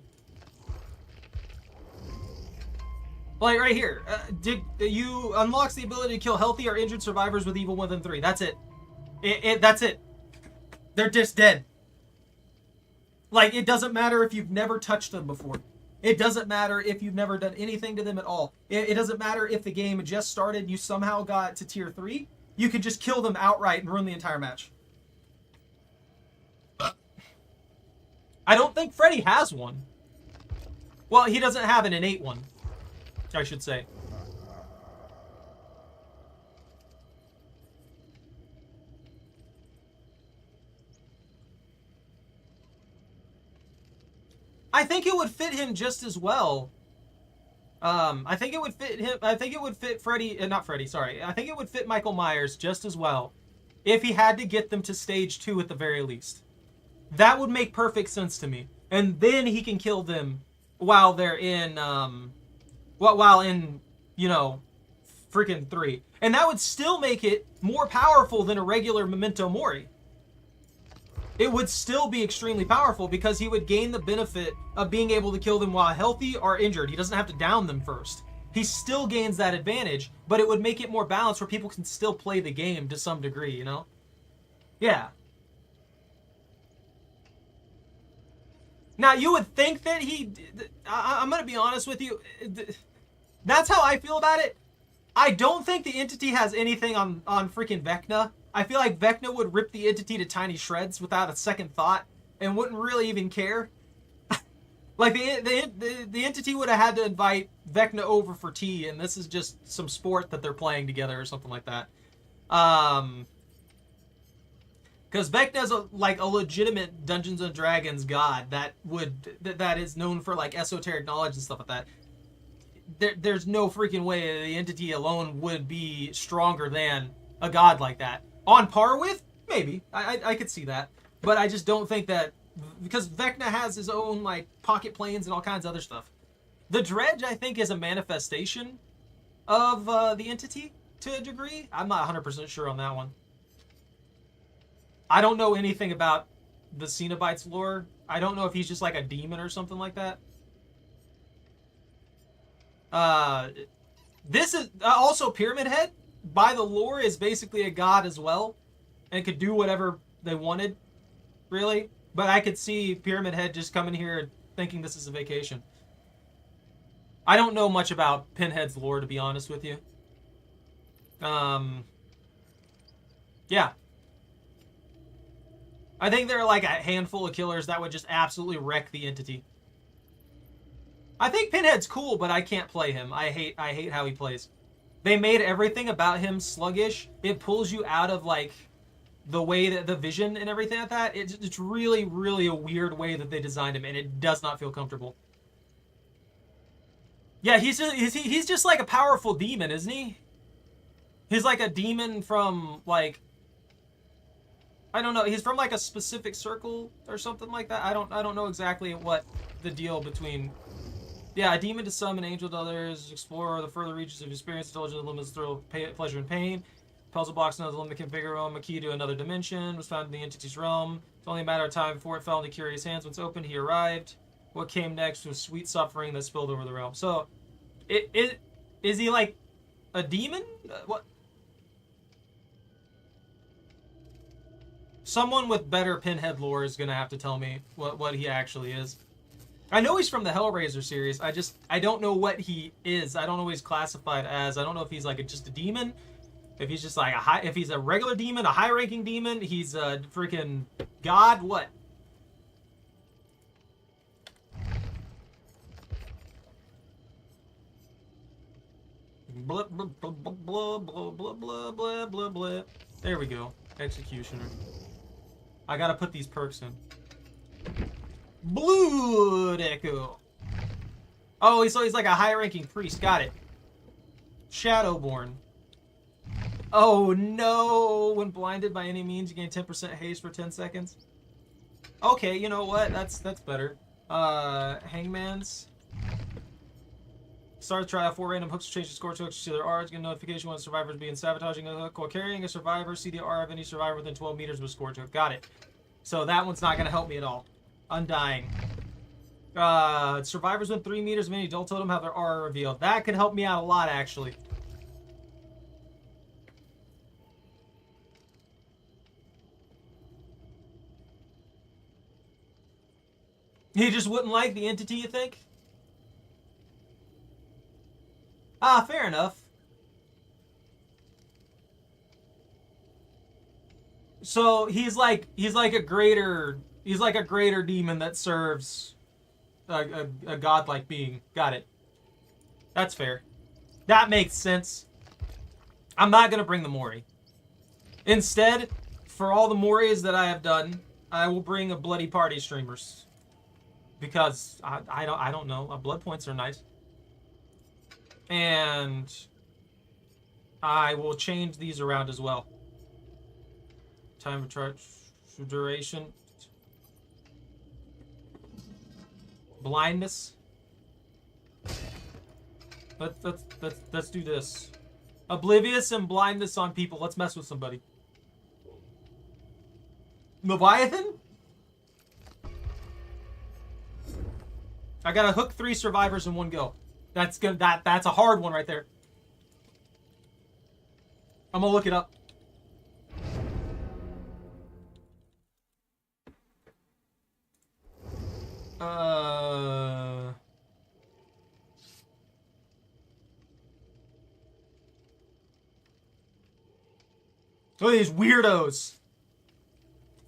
Like right here, you unlocks the ability to kill healthy or injured survivors with evil within 3. That's it. That's it. They're just dead. Like, it doesn't matter if you've never touched them before. It doesn't matter if you've never done anything to them at all. It doesn't matter if the game just started, you somehow got to tier 3. You can just kill them outright and ruin the entire match. I don't think Freddy has one. Well, he doesn't have an innate one, I should say. I think it would fit him just as well. I think it would fit him. I think it would fit Freddy, not Freddy, sorry. I think it would fit Michael Myers just as well if he had to get them to stage 2 at the very least. That would make perfect sense to me. And then he can kill them while they're in, while in, you know, freaking 3. And that would still make it more powerful than a regular Memento Mori. It would still be extremely powerful because he would gain the benefit of being able to kill them while healthy or injured. He doesn't have to down them first. He still gains that advantage, but it would make it more balanced where people can still play the game to some degree, you know? Yeah. Now, you would think that I'm going to be honest with you. That's how I feel about it. I don't think the entity has anything on freaking Vecna. I feel like Vecna would rip the entity to tiny shreds without a second thought and wouldn't really even care. Like, the entity would have had to invite Vecna over for tea, and this is just some sport that they're playing together or something like that. Because Vecna's a legitimate Dungeons and Dragons god that is known for, like, esoteric knowledge and stuff like that. There's no freaking way the entity alone would be stronger than a god like that. On par with? Maybe. I could see that. But I just don't think that... Because Vecna has his own, like, pocket planes and all kinds of other stuff. The Dredge, I think, is a manifestation of the entity to a degree. I'm not 100% sure on that one. I don't know anything about the Cenobites lore. I don't know if he's just, like, a demon or something like that. This is... also, Pyramid Head, by the lore, is basically a god as well. And could do whatever they wanted, really. But I could see Pyramid Head just coming here thinking this is a vacation. I don't know much about Pinhead's lore, to be honest with you. Yeah. I think there are like a handful of killers that would just absolutely wreck the entity. I think Pinhead's cool, but I can't play him. I hate how he plays. They made everything about him sluggish. It pulls you out of, like, the way that the vision and everything like that. It's really, really a weird way that they designed him, and it does not feel comfortable. Yeah, he's just like a powerful demon, isn't he? He's like a demon from, like, I don't know. He's from, like, a specific circle or something like that. I don't know exactly what the deal between... Yeah, a demon to some, an angel to others. Explore the further reaches of experience. Intelligence limits thrill, pleasure, and pain. Puzzle box, another limit configure room. A key to another dimension was found in the entity's realm. It's only a matter of time before it fell into Curious hands. Once opened, he arrived. What came next was sweet suffering that spilled over the realm. So, is he like a demon? What? Someone with better Pinhead lore is gonna have to tell me what he actually is. I know he's from the Hellraiser series. I don't know what he is. I don't know what he's classified as. I don't know if he's like just a demon. If he's just like if he's a regular demon, a high-ranking demon, he's a freaking god, what? Blah, blah, blah, blah, blah, blah, blah, blah, blah, blah. There we go. Executioner. I gotta put these perks in. Blood Echo. Oh, so he's like a high-ranking priest. Got it. Shadowborn. Oh no! When blinded by any means, you gain 10% haste for 10 seconds. Okay, you know what? That's better. Hangman's. Start the trial. 4 random hooks to change the score to hooks to their R's. Get a notification when the survivor is being sabotaging a hook. While carrying a survivor, see the R of any survivor within 12 meters with score to hook. Got it. So that one's not going to help me at all. Undying. Survivors within 3 meters of any adult totem have their aura revealed. That could help me out a lot, actually. He just wouldn't like the entity, you think? Ah, fair enough. So he's like a greater demon that serves a godlike being. Got it. That's fair. That makes sense. I'm not gonna bring the Mori. Instead, for all the Moris that I have done, I will bring a bloody party streamers. Because I don't know. Blood points are nice. And I will change these around as well. Time of charge, duration, blindness. Let's do this. Oblivious and blindness on people. Let's mess with somebody. Leviathan? I gotta hook 3 survivors in one go. That's good. That's a hard one right there. I'm gonna look it up. Look at these weirdos.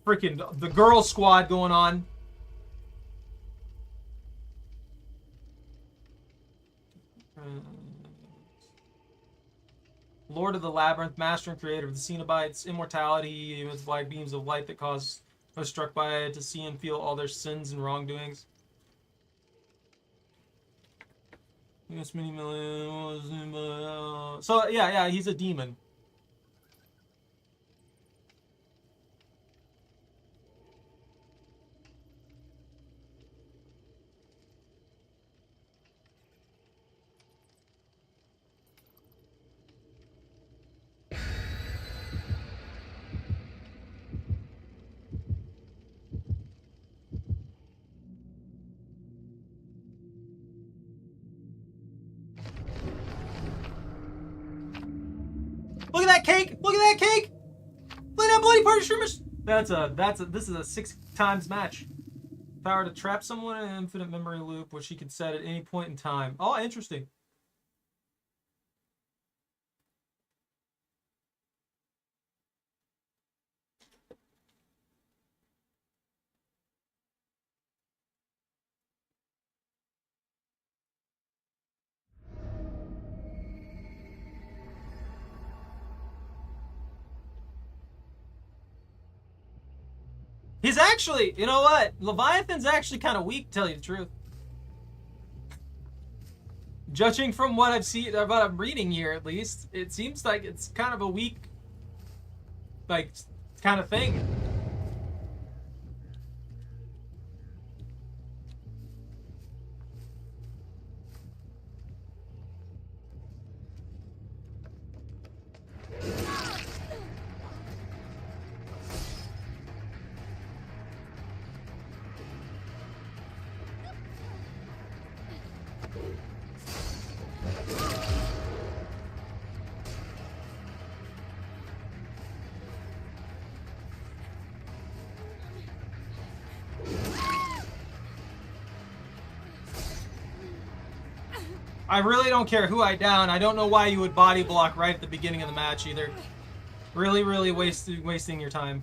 Freaking the girl squad going on. Lord of the Labyrinth, master and creator of the Cenobites, immortality with wide beams of light that cause those struck by it to see and feel all their sins and wrongdoings. Yes, many million. So yeah, he's a demon. Look at that cake! Look at that cake! Look at that bloody party streamers! This is a 6 times match. Power to trap someone in an infinite memory loop, which he can set at any point in time. Oh, interesting. He's actually, you know what? Leviathan's actually kind of weak, to tell you the truth. Judging from what I'm reading here, at least, it seems like it's kind of a weak, like, kind of thing. I really don't care who I down. I don't know why you would body block right at the beginning of the match either. Really wasting your time.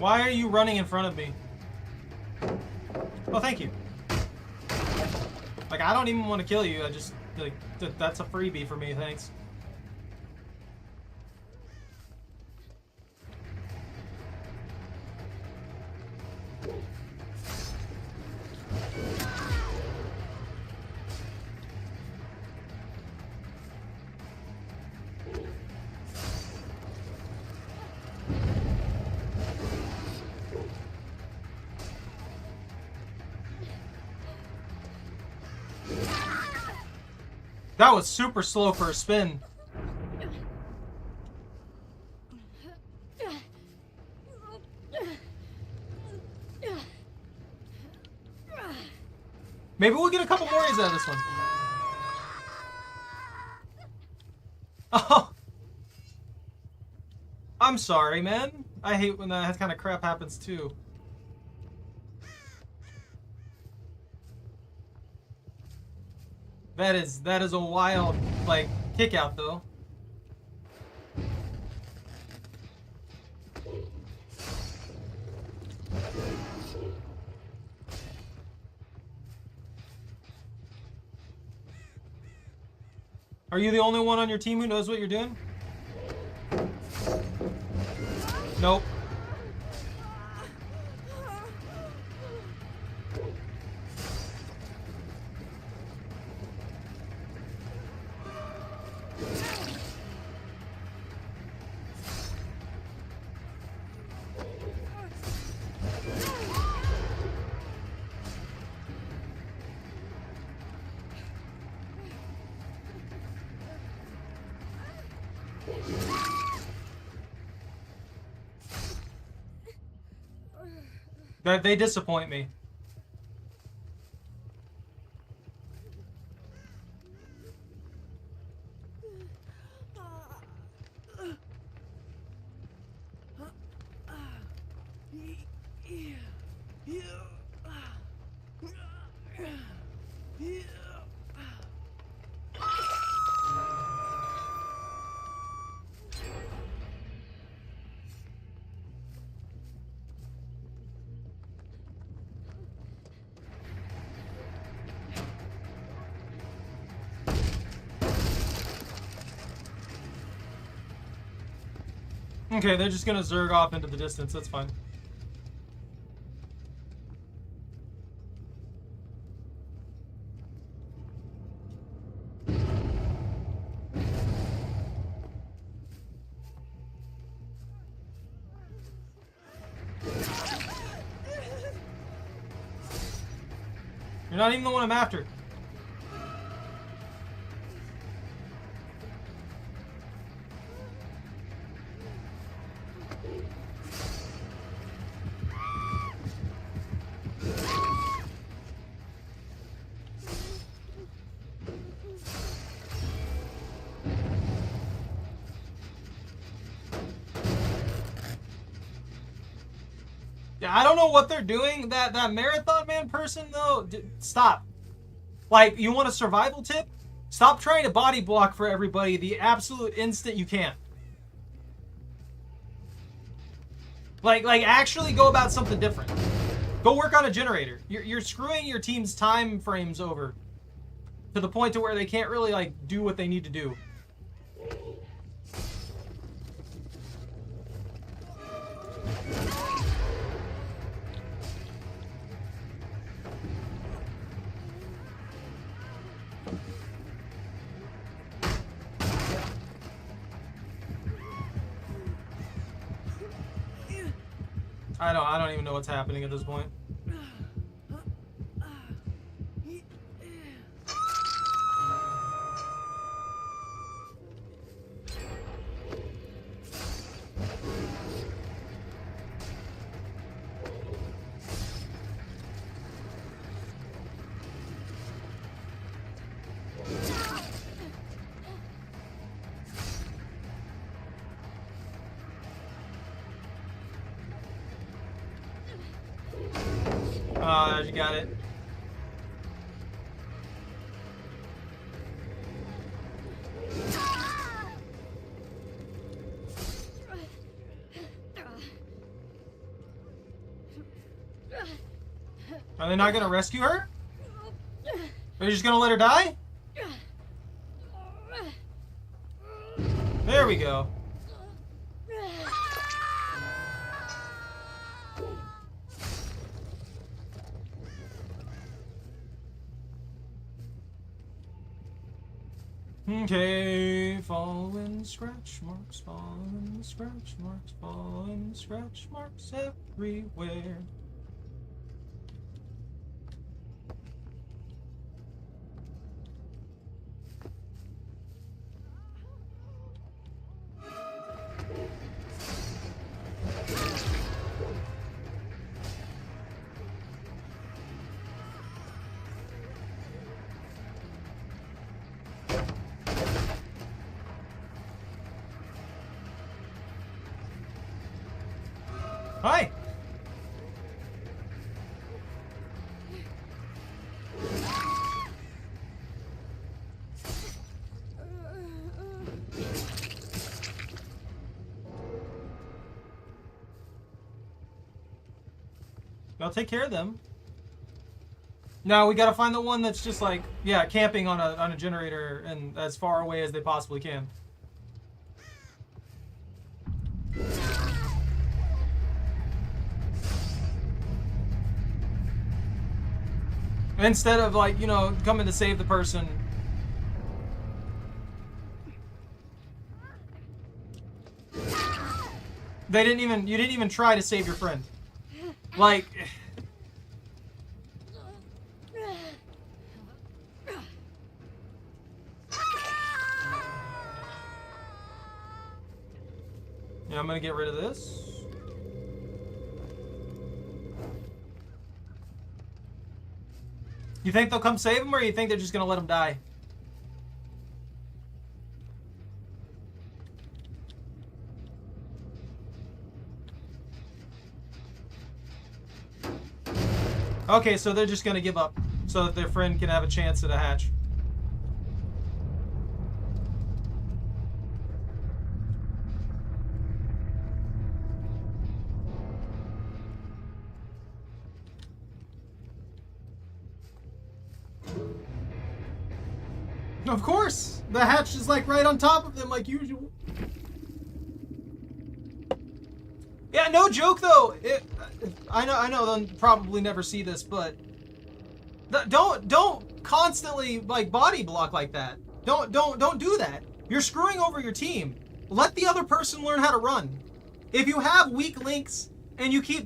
Why are you running in front of me? Oh, thank you. Like, I don't even want to kill you. I just, like, that's a freebie for me, thanks. That was super slow for a spin. Maybe we'll get a couple more out of this one. Oh. I'm sorry, man. I hate when that kind of crap happens too. That is a wild, like, kick out though. Are you the only one on your team who knows what you're doing? Nope. They disappoint me. Okay, they're just gonna zerg off into the distance, that's fine. You're not even the one I'm after. Yeah, I don't know what they're doing. That Marathon Man person, though, stop. Like, you want a survival tip? Stop trying to body block for everybody the absolute instant you can. Like actually go about something different. Go work on a generator. You're screwing your team's time frames over to the point to where they can't really, like, do what they need to do. I don't even know what's happening at this point. You got it. Are they not gonna rescue her? Are you just gonna let her die? There we go. Okay, following scratch marks, following scratch marks, following scratch marks everywhere. Hi! I'll take care of them. Now we gotta find the one that's just like, yeah, camping on a generator and as far away as they possibly can. Instead of like, you know, coming to save the person. You didn't even try to save your friend. Like, yeah, I'm gonna get rid of this. You think they'll come save him, or you think they're just gonna let him die? Okay, so they're just gonna give up so that their friend can have a chance at a hatch. Of course! The hatch is like right on top of them like usual. Yeah, no joke though. I know they'll probably never see this, but don't constantly like body block like that. Don't do that. You're screwing over your team. Let the other person learn how to run. If you have weak links and you keep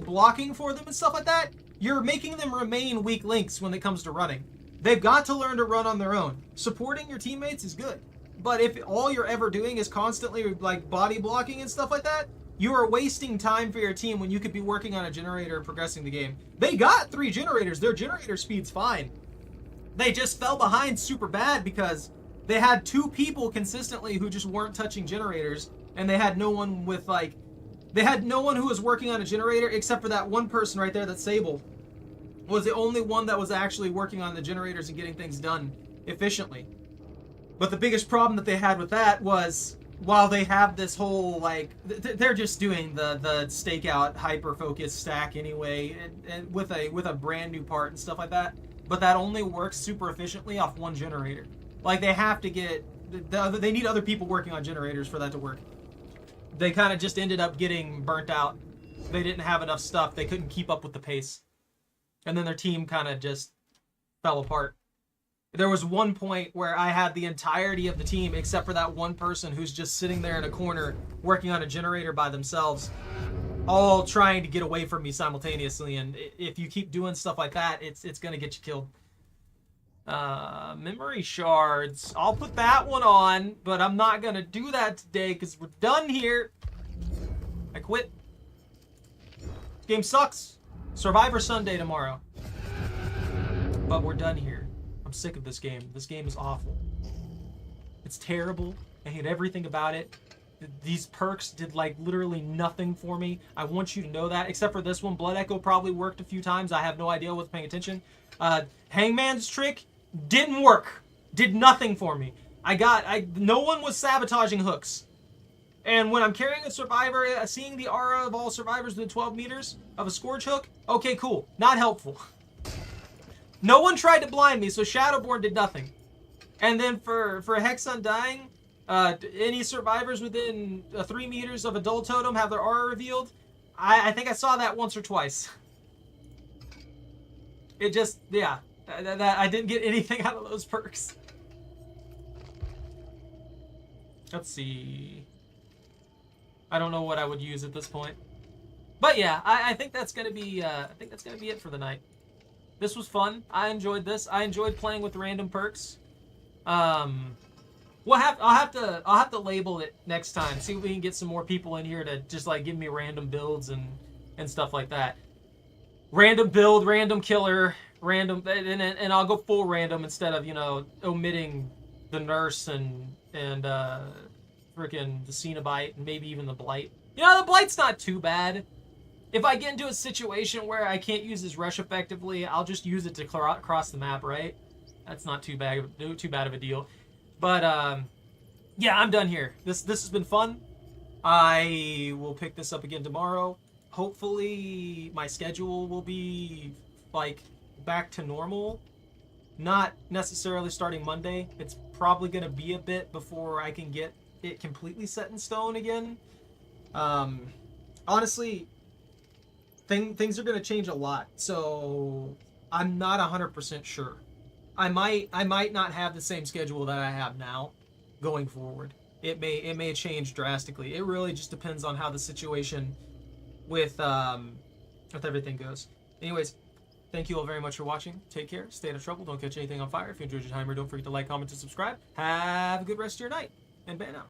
blocking for them and stuff like that, you're making them remain weak links when it comes to running. They've got to learn to run on their own. Supporting your teammates is good. But if all you're ever doing is constantly like body blocking and stuff like that, you are wasting time for your team when you could be working on a generator and progressing the game. They got 3 generators. Their generator speed's fine. They just fell behind super bad because they had 2 people consistently who just weren't touching generators, and they had no one with like, they had no one who was working on a generator except for that one person right there that's Sable. Was the only one that was actually working on the generators and getting things done efficiently. But the biggest problem that they had with that was, while they have this whole like, they're just doing the stakeout hyper focus stack anyway, and with a brand new part and stuff like that. But that only works super efficiently off one generator. Like they have to get, they need other people working on generators for that to work. They kind of just ended up getting burnt out. They didn't have enough stuff. They couldn't keep up with the pace. And then their team kind of just fell apart. There was one point where I had the entirety of the team except for that one person who's just sitting there in a corner working on a generator by themselves, all trying to get away from me simultaneously. And if you keep doing stuff like that, it's gonna get you killed. Memory shards. I'll put that one on, but I'm not gonna do that today because we're done here. I quit. Game sucks. Survivor Sunday tomorrow. But we're done here. I'm sick of this game. This game is awful. It's terrible. I hate everything about it. These perks did like literally nothing for me. I want you to know that. Except for this one. Blood Echo probably worked a few times. I have no idea what's paying attention. Hangman's trick didn't work. Did nothing for me. No one was sabotaging hooks. And when I'm carrying a survivor, seeing the aura of all survivors within 12 meters of a Scourge hook, okay, cool. Not helpful. No one tried to blind me, so Shadowborn did nothing. And then for Hex Undying, any survivors within 3 meters of a Dull Totem have their aura revealed. I think I saw that once or twice. It just, yeah. I didn't get anything out of those perks. Let's see. I don't know what I would use at this point. But yeah, I think that's gonna be it for the night. This was fun. I enjoyed this. I enjoyed playing with random perks. I'll have to label it next time. See if we can get some more people in here to just like give me random builds and stuff like that. Random build, random killer, random, and I'll go full random instead of, you know, omitting the nurse and freaking the Cenobite and maybe even the Blight. You know, the Blight's not too bad. If I get into a situation where I can't use his rush effectively, I'll just use it to cross the map, right? That's not too bad of a deal. But yeah, I'm done here. This has been fun. I will pick this up again tomorrow. Hopefully my schedule will be like back to normal. Not necessarily starting Monday. It's probably going to be a bit before I can get it completely set in stone again. Honestly, things are going to change a lot. So I'm not 100% sure. I might not have the same schedule that I have now going forward. It may change drastically. It really just depends on how the situation with everything goes. Anyways, thank you all very much for watching. Take care. Stay out of trouble. Don't catch anything on fire. If you enjoyed your timer, don't forget to like, comment, and subscribe. Have a good rest of your night. And bye now.